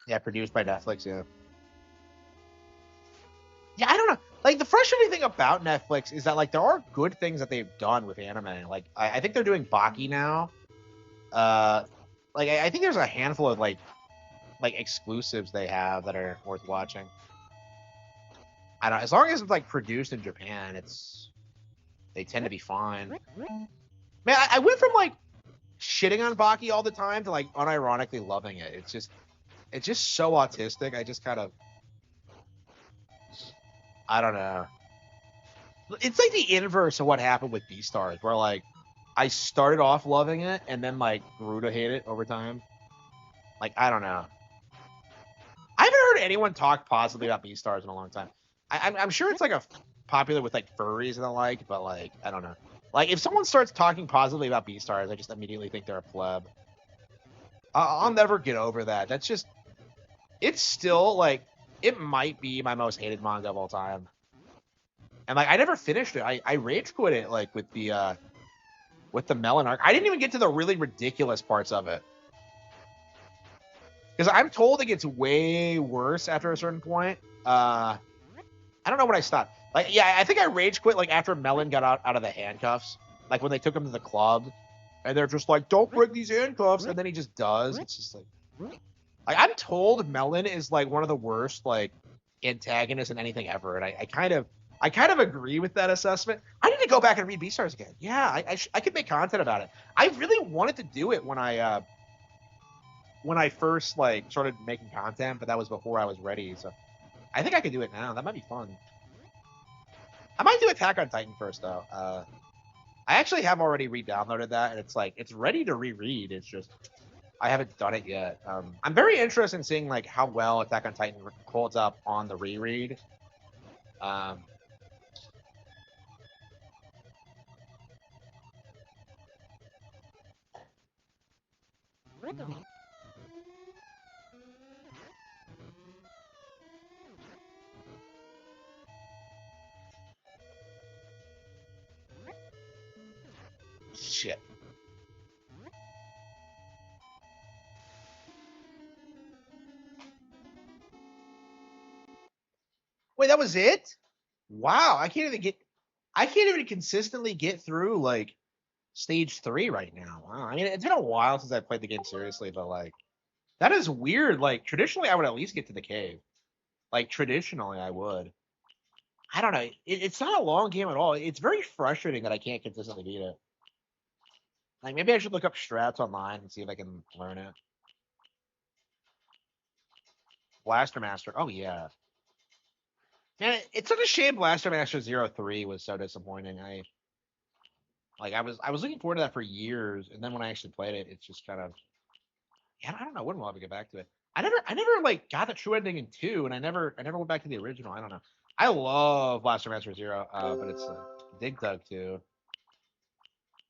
Yeah, produced by Netflix. Yeah. Yeah, I don't know. Like the frustrating thing about Netflix is that like there are good things that they've done with anime. Like I think they're doing Baki now. Uh, like I think there's a handful of like exclusives they have that are worth watching. I don't. As long as it's like produced in Japan, they tend to be fine. Man, I went from like shitting on Baki all the time to like unironically loving it. It's just so autistic. I just kind of I don't know. It's like the inverse of what happened with Beastars, where like I started off loving it and then like grew to hate it over time. Like I don't know. I haven't heard anyone talk positively about Beastars in a long time. I'm sure it's like popular with like furries and the like, but like I don't know. Like if someone starts talking positively about Beastars, I just immediately think they're a pleb. I'll never get over that. That's just it's still like it might be my most hated manga of all time. And like I never finished it. I rage quit it like with the melon arc. I didn't even get to the really ridiculous parts of it. Because I'm told it gets way worse after a certain point. I don't know when I stopped. Like, yeah, I think I rage quit like after Melon got out of the handcuffs. Like when they took him to the club, and they're just like, "Don't break these handcuffs," and then he just does. It's just like I'm told Melon is like one of the worst like antagonists in anything ever, and I kind of agree with that assessment. I need to go back and read Beastars again. Yeah, I could make content about it. I really wanted to do it when I first like started making content, but that was before I was ready. So I think I could do it now. That might be fun. I might do Attack on Titan first though. I actually have already re-downloaded that, and it's ready to reread. It's just I haven't done it yet. I'm very interested in seeing like how well Attack on Titan holds up on the reread. Shit. Wait, that was it? Wow, I can't even consistently get through like stage 3 right now. Wow. I mean, it's been a while since I played the game seriously, but like that is weird. Like traditionally I would at least get to the cave. Like traditionally I would. I don't know. It's not a long game at all. It's very frustrating that I can't consistently beat it. Like maybe I should look up strats online and see if I can learn it. Blaster Master. Oh yeah. Man, it's such a shame Blaster Master 03 was so disappointing. I was looking forward to that for years, and then when I actually played it, it's just kind of yeah, I don't know. When will I ever get back to it? I never like got the true ending in 2, and I never went back to the original. I don't know. I love Blaster Master Zero, but it's Dig Dug 2.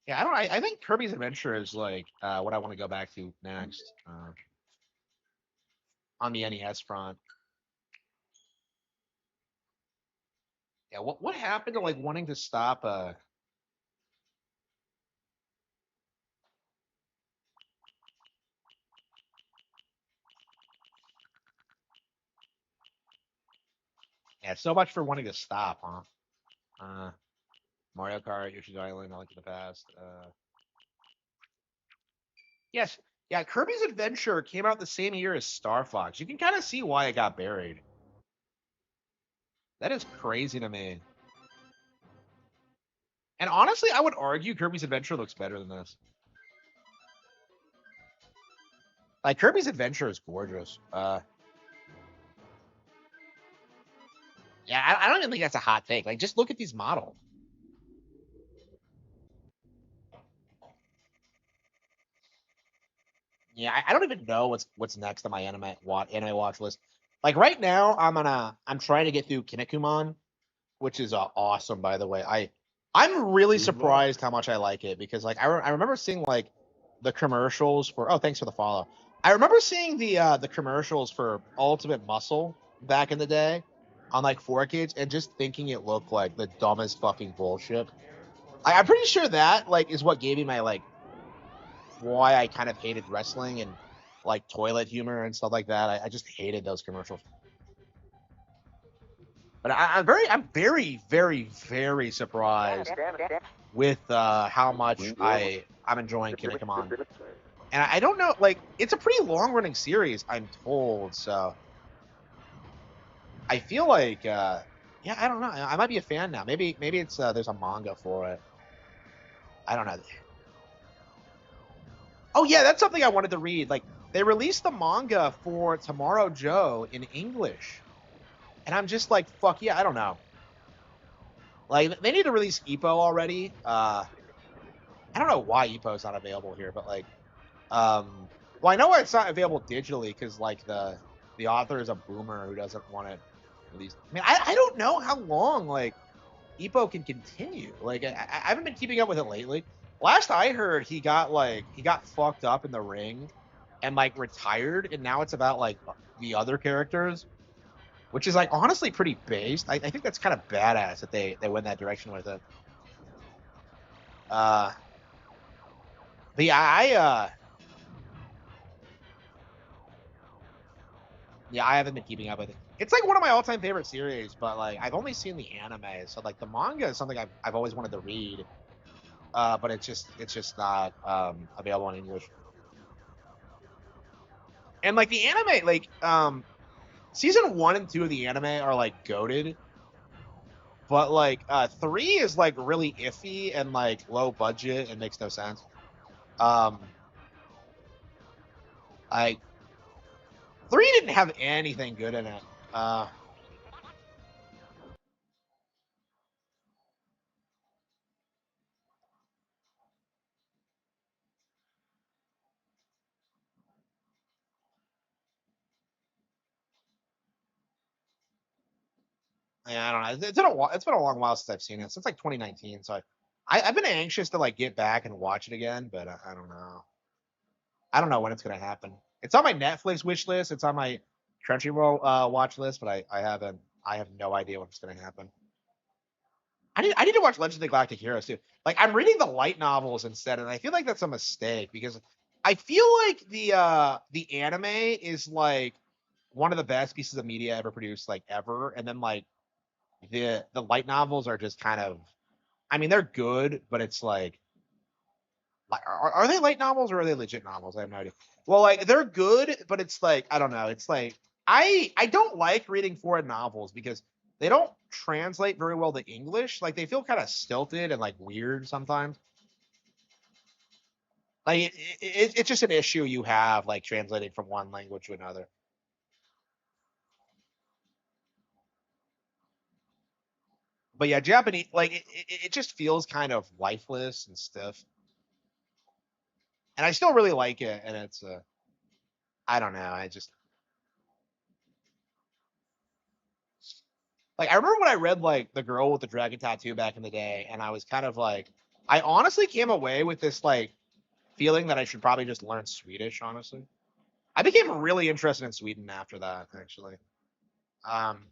Yeah, I don't. I think Kirby's Adventure is like what I want to go back to next on the NES front. Yeah, what happened to like wanting to stop? Yeah, so much for wanting to stop, huh? Mario Kart, Yoshi's Island, A Link to the Past. Yes, yeah, Kirby's Adventure came out the same year as Star Fox. You can kind of see why it got buried. That is crazy to me. And honestly, I would argue Kirby's Adventure looks better than this. Like Kirby's Adventure is gorgeous. Yeah, I don't even think that's a hot take. Like, just look at these models. Yeah, I don't even know what's next on my anime watch list. Like right now, I'm trying to get through Kinnikuman, which is awesome by the way. I'm really surprised how much I like it because like I remember seeing like the commercials for thanks for the follow. I remember seeing the commercials for Ultimate Muscle back in the day on like 4Kids and just thinking it looked like the dumbest fucking bullshit. I'm pretty sure that like is what gave me my like why I kind of hated wrestling and like toilet humor and stuff like that. I just hated those commercials. But I'm very, very, very surprised with how much I'm enjoying Kinnikuman. And I don't know, like, it's a pretty long running series, I'm told. So I feel like, yeah, I don't know. I might be a fan now. Maybe it's there's a manga for it. I don't know. Oh yeah, that's something I wanted to read. Like, they released the manga for Tomorrow Joe in English, and I'm just like, fuck yeah, I don't know. Like, they need to release Ippo already. I don't know why Ippo's not available here, but like, well, I know why it's not available digitally because like the author is a boomer who doesn't want it released. I mean, I don't know how long like Ippo can continue. Like, I haven't been keeping up with it lately. Last I heard, he got fucked up in the ring and like retired, and now it's about like the other characters, which is like honestly pretty based. I think that's kind of badass that they went that direction with it. But yeah, I haven't been keeping up with it. It's like one of my all-time favorite series, but like I've only seen the anime, so like the manga is something I've always wanted to read, but it's just not available in English. And like the anime, like season 1 and 2 of the anime are like goated, but like 3 is like really iffy and like low budget and makes no sense. Um, I 3 didn't have anything good in it. Yeah, I don't know. It's been a while. It's been a long while since I've seen it. Since like 2019. So I've been anxious to like get back and watch it again, but I don't know. I don't know when it's gonna happen. It's on my Netflix wish list. It's on my Crunchyroll watch list, but I haven't. I have no idea when it's gonna happen. I need to watch Legend of the Galactic Heroes too. Like, I'm reading the light novels instead, and I feel like that's a mistake because I feel like the anime is like one of the best pieces of media ever produced, like ever, and then like the light novels are just kind of, I mean, they're good, but it's like are they light novels or are they legit novels? I have no idea. Well, like they're good, but it's like I don't know. It's like I don't like reading foreign novels because they don't translate very well to English. Like they feel kind of stilted and like weird sometimes. Like it's just an issue you have like translating from one language to another. But yeah, Japanese like it just feels kind of lifeless and stiff. And I still really like it, and it's I don't know. I just like I remember when I read like The Girl with the Dragon Tattoo back in the day, and I was kind of like I honestly came away with this like feeling that I should probably just learn Swedish, honestly. I became really interested in Sweden after that, actually. Um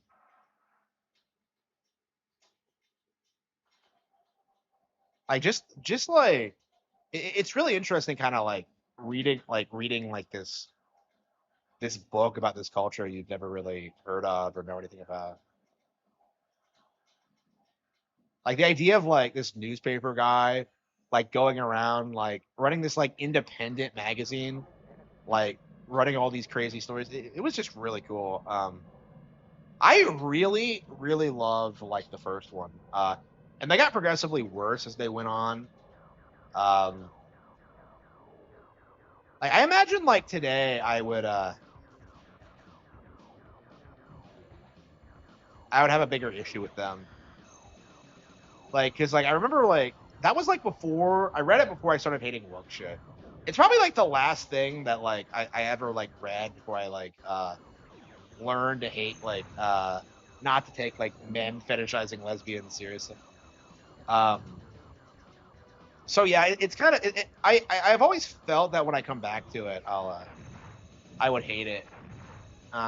I just like it's really interesting kind of like reading like this book about this culture you've never really heard of or know anything about. Like the idea of like this newspaper guy like going around like running this like independent magazine, like running all these crazy stories. It was just really cool. I really, really loved like the first one. And they got progressively worse as they went on. Um, like I imagine like today I would have a bigger issue with them. Like, cause like I remember like that was like before I read it before I started hating woke shit. It's probably like the last thing that like I ever like read before I like learned to hate like not to take like men fetishizing lesbians seriously. Um so yeah, it's kind of I've always felt that when I come back to it, I would hate it.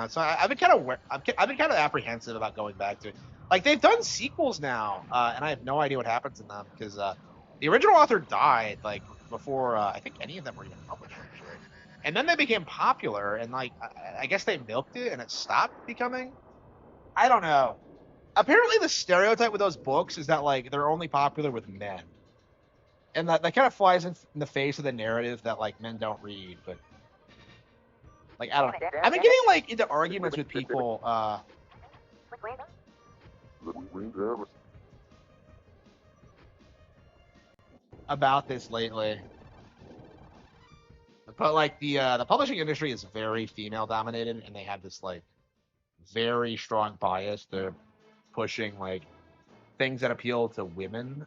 So I've been kind of I've been kind of apprehensive about going back to it. Like they've done sequels now, and I have no idea what happens in them because the original author died like before I think any of them were even published. Actually. and then they became popular, and like I guess they milked it, and it stopped becoming. I don't know. Apparently, the stereotype with those books is that like they're only popular with men, and that kind of flies in the face of the narrative that like men don't read. But like I don't know. I've been getting like into arguments with people about this lately. But like the publishing industry is very female dominated, and they have this like very strong bias. They're pushing like things that appeal to women.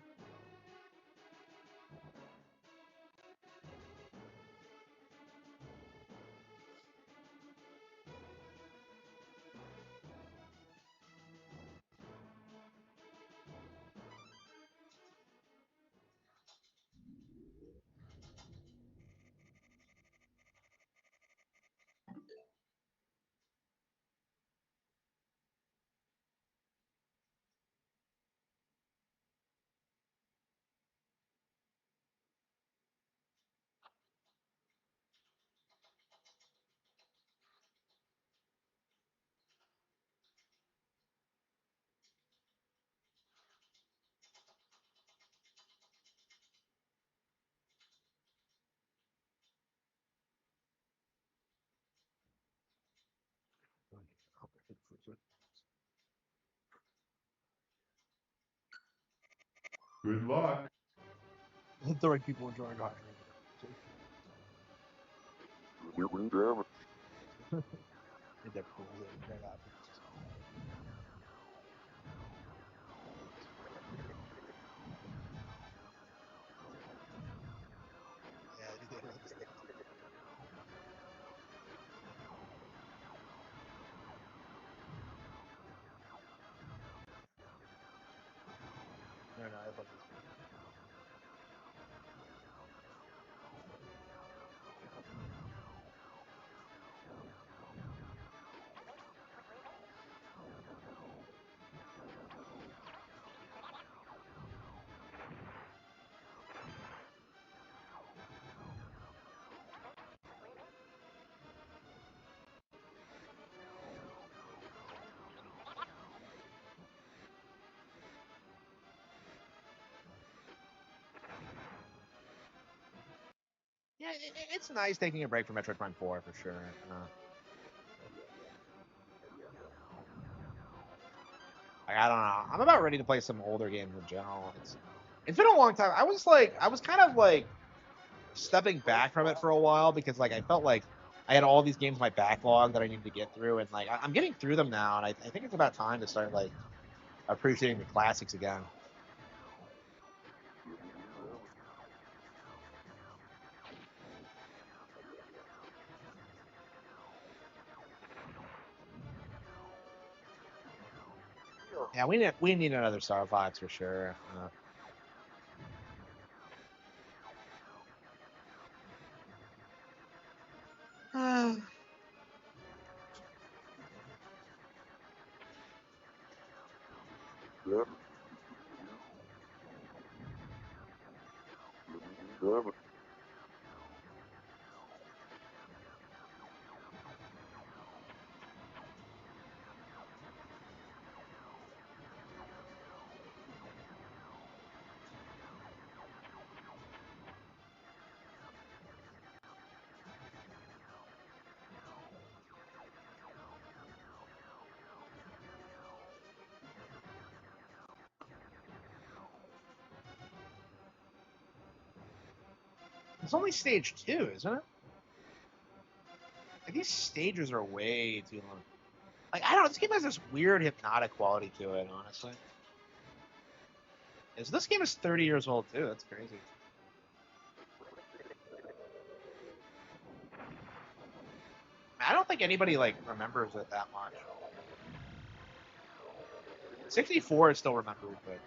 Good luck. The right people enjoying hydrating. They're cool. They're not. Yeah, they really just think. No, I thought this. Yeah, it's nice taking a break from Metroid Prime 4 for sure. I don't know. I'm about ready to play some older games in general. It's been a long time. I was kind of like stepping back from it for a while because like I felt like I had all these games in my backlog that I needed to get through, and like I'm getting through them now, and I think it's about time to start like appreciating the classics again. Yeah, we need another Star Fox for sure. It's only stage 2, isn't it? Like these stages are way too long. Like I don't know, this game has this weird hypnotic quality to it, honestly. So this game is 30 years old too. That's crazy. I don't think anybody like remembers it that much. 64 is still remembered, but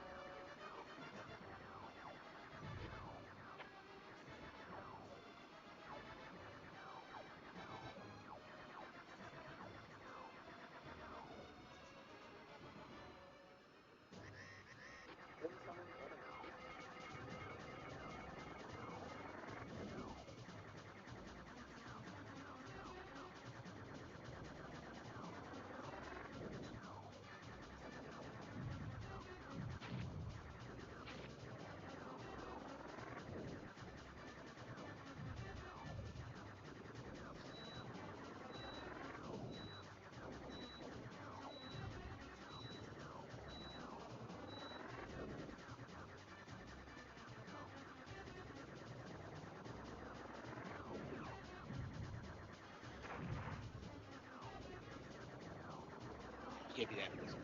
can't do that.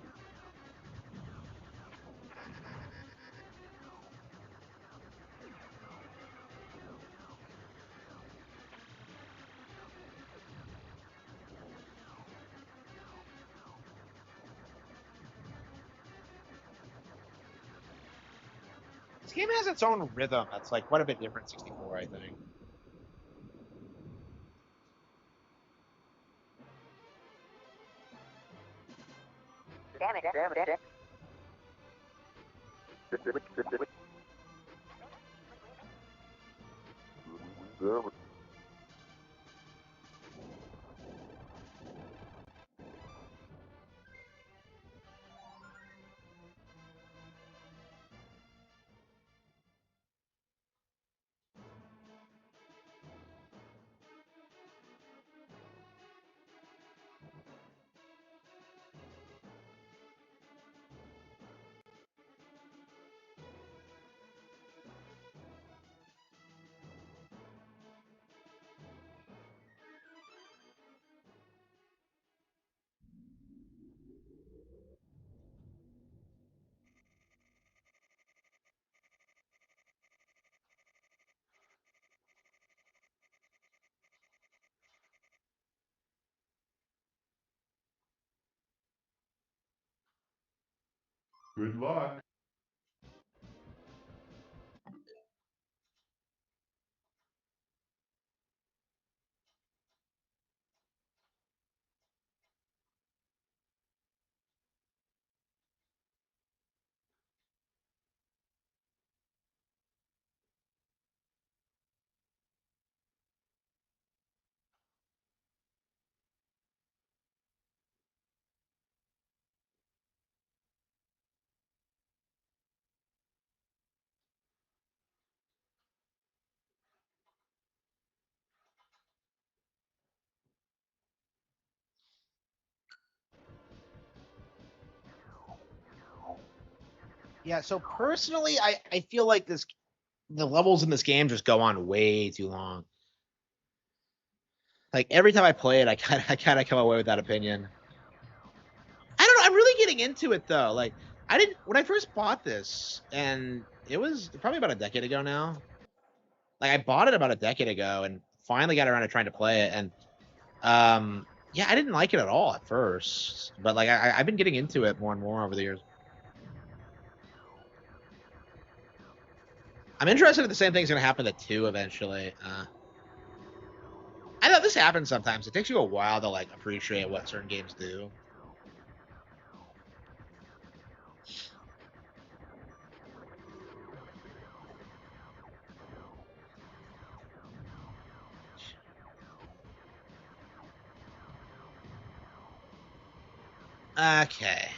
This game has its own rhythm that's like quite a bit different 64, I think. Good luck. Yeah, so personally, I feel like the levels in this game just go on way too long. Like every time I play it, I kind of come away with that opinion. I don't know. I'm really getting into it though. Like I didn't when I first bought this, and it was probably about a decade ago now. Like I bought it about a decade ago, and finally got around to trying to play it. And yeah, I didn't like it at all at first, but like I've been getting into it more and more over the years. I'm interested if the same thing's gonna happen to two eventually. I know this happens sometimes. It takes you a while to like appreciate what certain games do. Okay.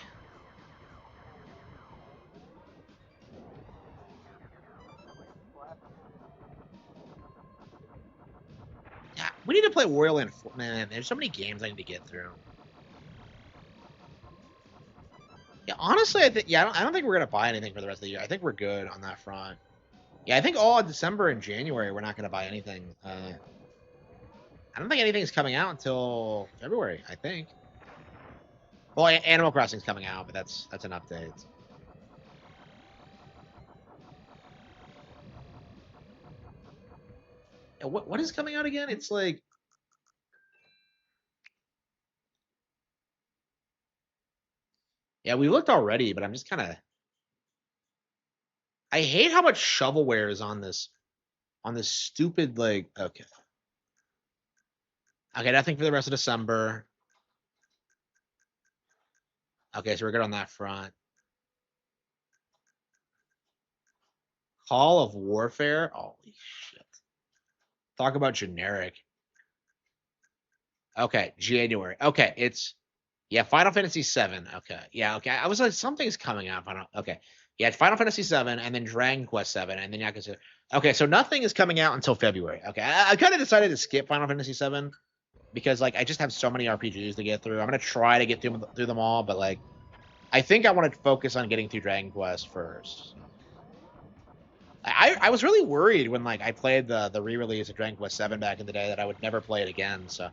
Yeah, we need to play Royal Land. Man, there's so many games I need to get through. Yeah, honestly, I think I don't think we're gonna buy anything for the rest of the year. I think we're good on that front. Yeah, I think all of December and January we're not gonna buy anything. I don't think anything's coming out until February. I think. Well, Animal Crossing's coming out, but that's an update. Yeah, what is coming out again? It's like yeah, we looked already, but I'm just kind of I hate how much shovelware is on this stupid like okay, nothing for the rest of December. Okay, so we're good on that front. Call of Warfare. Holy shit. Talk about generic. Okay, January. Okay, it's yeah, Final Fantasy 7. Okay. Yeah, okay. I was like something's coming out. Okay. Yeah, it's Final Fantasy 7 and then Dragon Quest 7 and then Yakuza. Okay, so nothing is coming out until February. Okay. I kind of decided to skip Final Fantasy 7 because like I just have so many RPGs to get through. I'm going to try to get through them all, but like I think I want to focus on getting through Dragon Quest first. I was really worried when like I played the re-release of Dragon Quest 7 back in the day that I would never play it again. So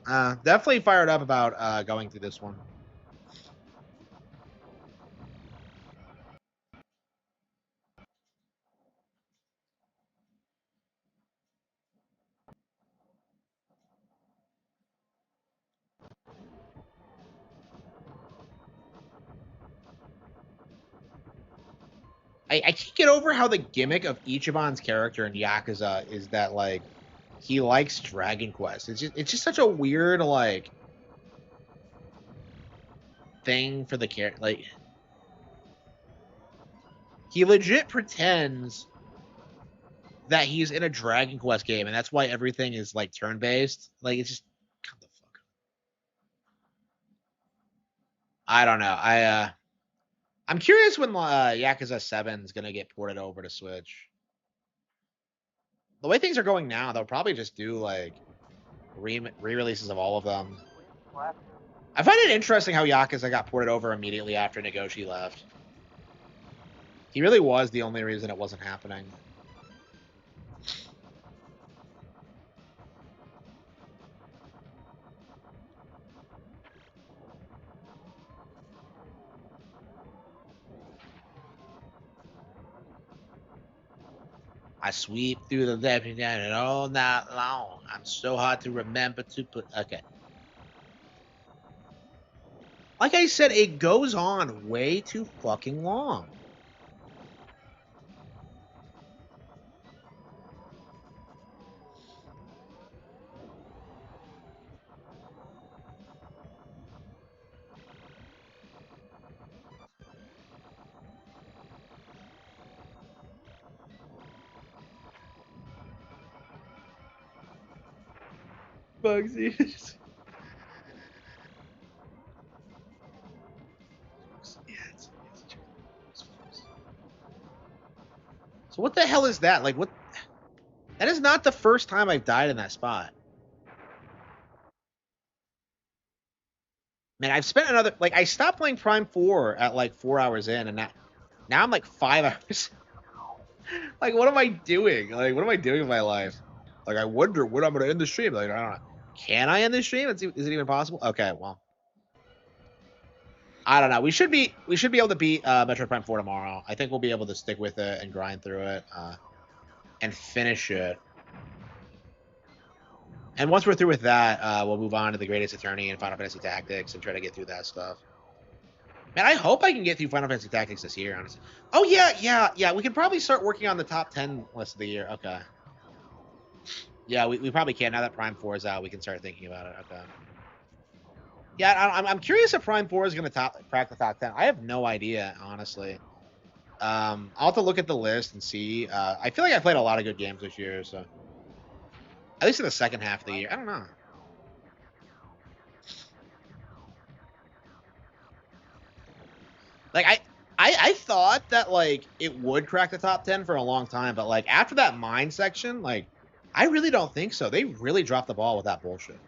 Definitely fired up about going through this one. I can't get over how the gimmick of Ichiban's character in Yakuza is that like he likes Dragon Quest. It's just such a weird like thing for the character. Like he legit pretends that he's in a Dragon Quest game, and that's why everything is like turn based. Like it's just come the fuck. I don't know. I'm curious when Yakuza 7 is gonna get ported over to Switch. The way things are going now, they'll probably just do like re-releases of all of them. I find it interesting how Yakuza got ported over immediately after Nagoshi left. He really was the only reason it wasn't happening. I sweep through the left and all night long. I'm so hard to remember to put. Okay. Like I said, it goes on way too fucking long. Bugsy. So what the hell is that? Like what? That is not the first time I've died in that spot. Man, I've spent another like I stopped playing Prime 4 at like 4 hours in, and now I'm like 5 hours. Like, what am I doing? Like, what am I doing with my life? Like, I wonder when I'm gonna end the stream. Like, I don't know. Can I end the stream? Is it even possible? Okay, well, I don't know. We should be able to beat Metroid Prime 4 tomorrow. I think we'll be able to stick with it and grind through it and finish it. And once we're through with that, we'll move on to the Greatest Attorney and Final Fantasy Tactics and try to get through that stuff. Man, I hope I can get through Final Fantasy Tactics this year, honestly. Oh, yeah. We can probably start working on the top 10 list of the year. Okay. Yeah, we probably can. Now that Prime 4 is out, we can start thinking about it. Okay. Yeah, I'm curious if Prime 4 is going to crack the top 10. I have no idea, honestly. I'll have to look at the list and see. I feel like I played a lot of good games this year, so at least in the second half of the year. I don't know. Like I thought that like it would crack the top 10 for a long time, but like after that mine section, like I really don't think so. They really dropped the ball with that bullshit.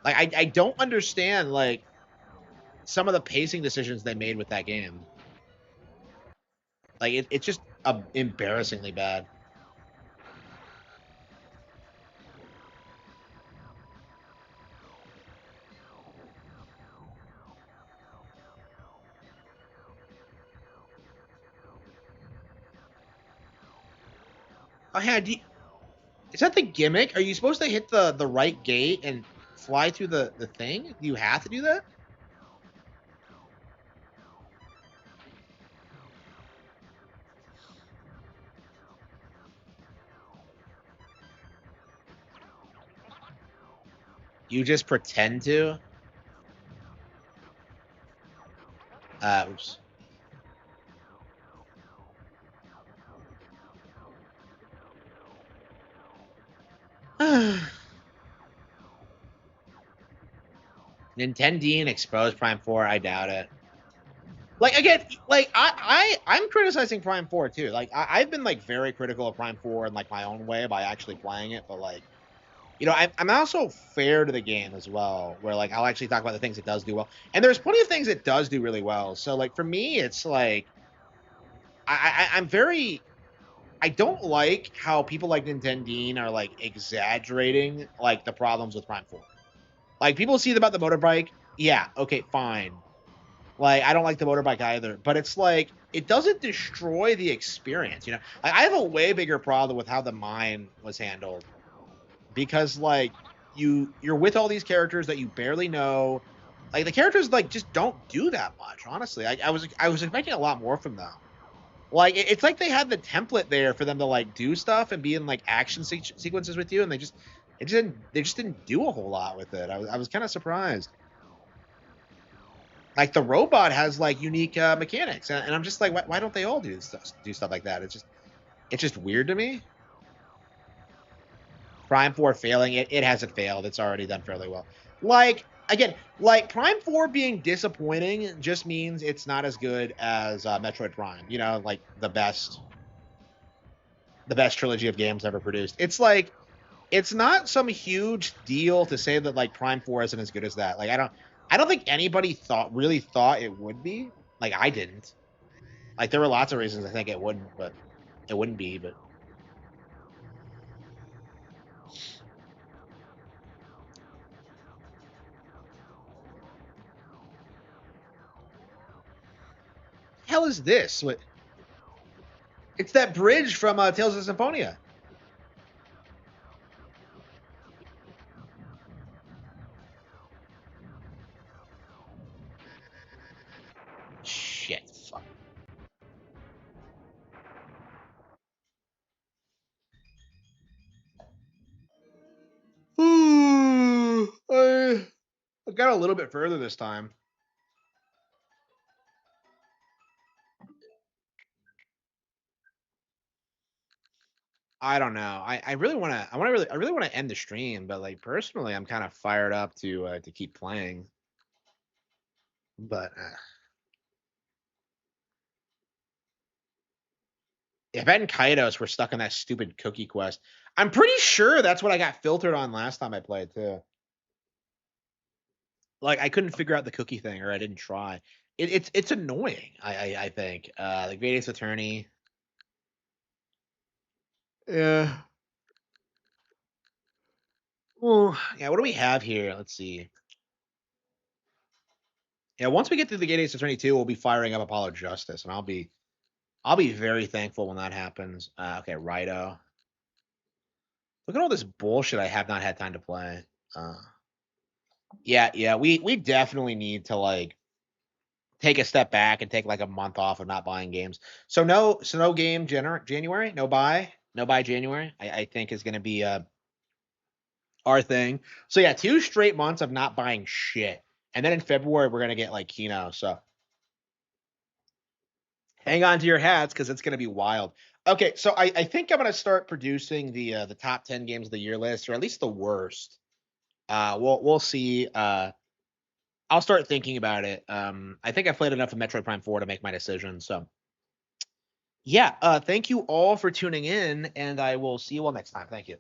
Like I don't understand like some of the pacing decisions they made with that game. Like it's just embarrassingly bad. Oh, yeah, is that the gimmick? Are you supposed to hit the right gate and fly through the thing? Do you have to do that? You just pretend to? Oops. Nintendo exposed Prime 4, I doubt it. Like again, like I'm criticizing Prime 4 too. Like I've been like very critical of Prime 4 in like my own way by actually playing it, but like you know, I'm also fair to the game as well, where like I'll actually talk about the things it does do well. And there's plenty of things it does do really well. So like for me, it's like I'm very I don't like how people like Nintendo are like exaggerating like the problems with Prime 4. Like people see about the motorbike, yeah, okay, fine. Like I don't like the motorbike either, but it's like it doesn't destroy the experience, you know. Like, I have a way bigger problem with how the mine was handled because like you're with all these characters that you barely know. Like the characters like just don't do that much, honestly. I was expecting a lot more from them. Like it's like they had the template there for them to like do stuff and be in like action sequences with you, and they just didn't do a whole lot with it. I was kind of surprised. Like the robot has like unique mechanics, and I'm just like, why don't they all do stuff like that? It's just weird to me. Prime 4 failing, it hasn't failed. It's already done fairly well. Like, again, like Prime 4 being disappointing just means it's not as good as Metroid Prime, you know, like the best trilogy of games ever produced. It's like, it's not some huge deal to say that like Prime 4 isn't as good as that. Like, I don't think anybody really thought it would be. Like, I didn't. Like, there were lots of reasons I think it wouldn't, but it wouldn't be, but. Hell is this? What? It's that bridge from Tales of Symphonia. Shit. Fuck. I got a little bit further this time. I don't know. I really want to. I really want to end the stream, but like personally, I'm kind of fired up to keep playing. But if Ben Kaitos were stuck in that stupid cookie quest, I'm pretty sure that's what I got filtered on last time I played too. Like I couldn't figure out the cookie thing, or I didn't try. It's annoying. I think the Great Ace Attorney. Yeah. Well, yeah. What do we have here? Let's see. Yeah, once we get through the Great Ace Attorney 2, we'll be firing up Apollo Justice, and I'll be very thankful when that happens. Okay, Rido. Look at all this bullshit I have not had time to play. Yeah, we definitely need to like take a step back and take like a month off of not buying games. So no game January, no buy January. I think is going to be our thing. So yeah, 2 straight months of not buying shit, and then in February we're gonna get like Kino. So hang on to your hats because it's going to be wild. Okay, so I think I'm going to start producing the top 10 games of the year list, or at least the worst. We'll see. I'll start thinking about it. I think I've played enough of Metroid Prime 4 to make my decision. So yeah, thank you all for tuning in, and I will see you all next time. Thank you.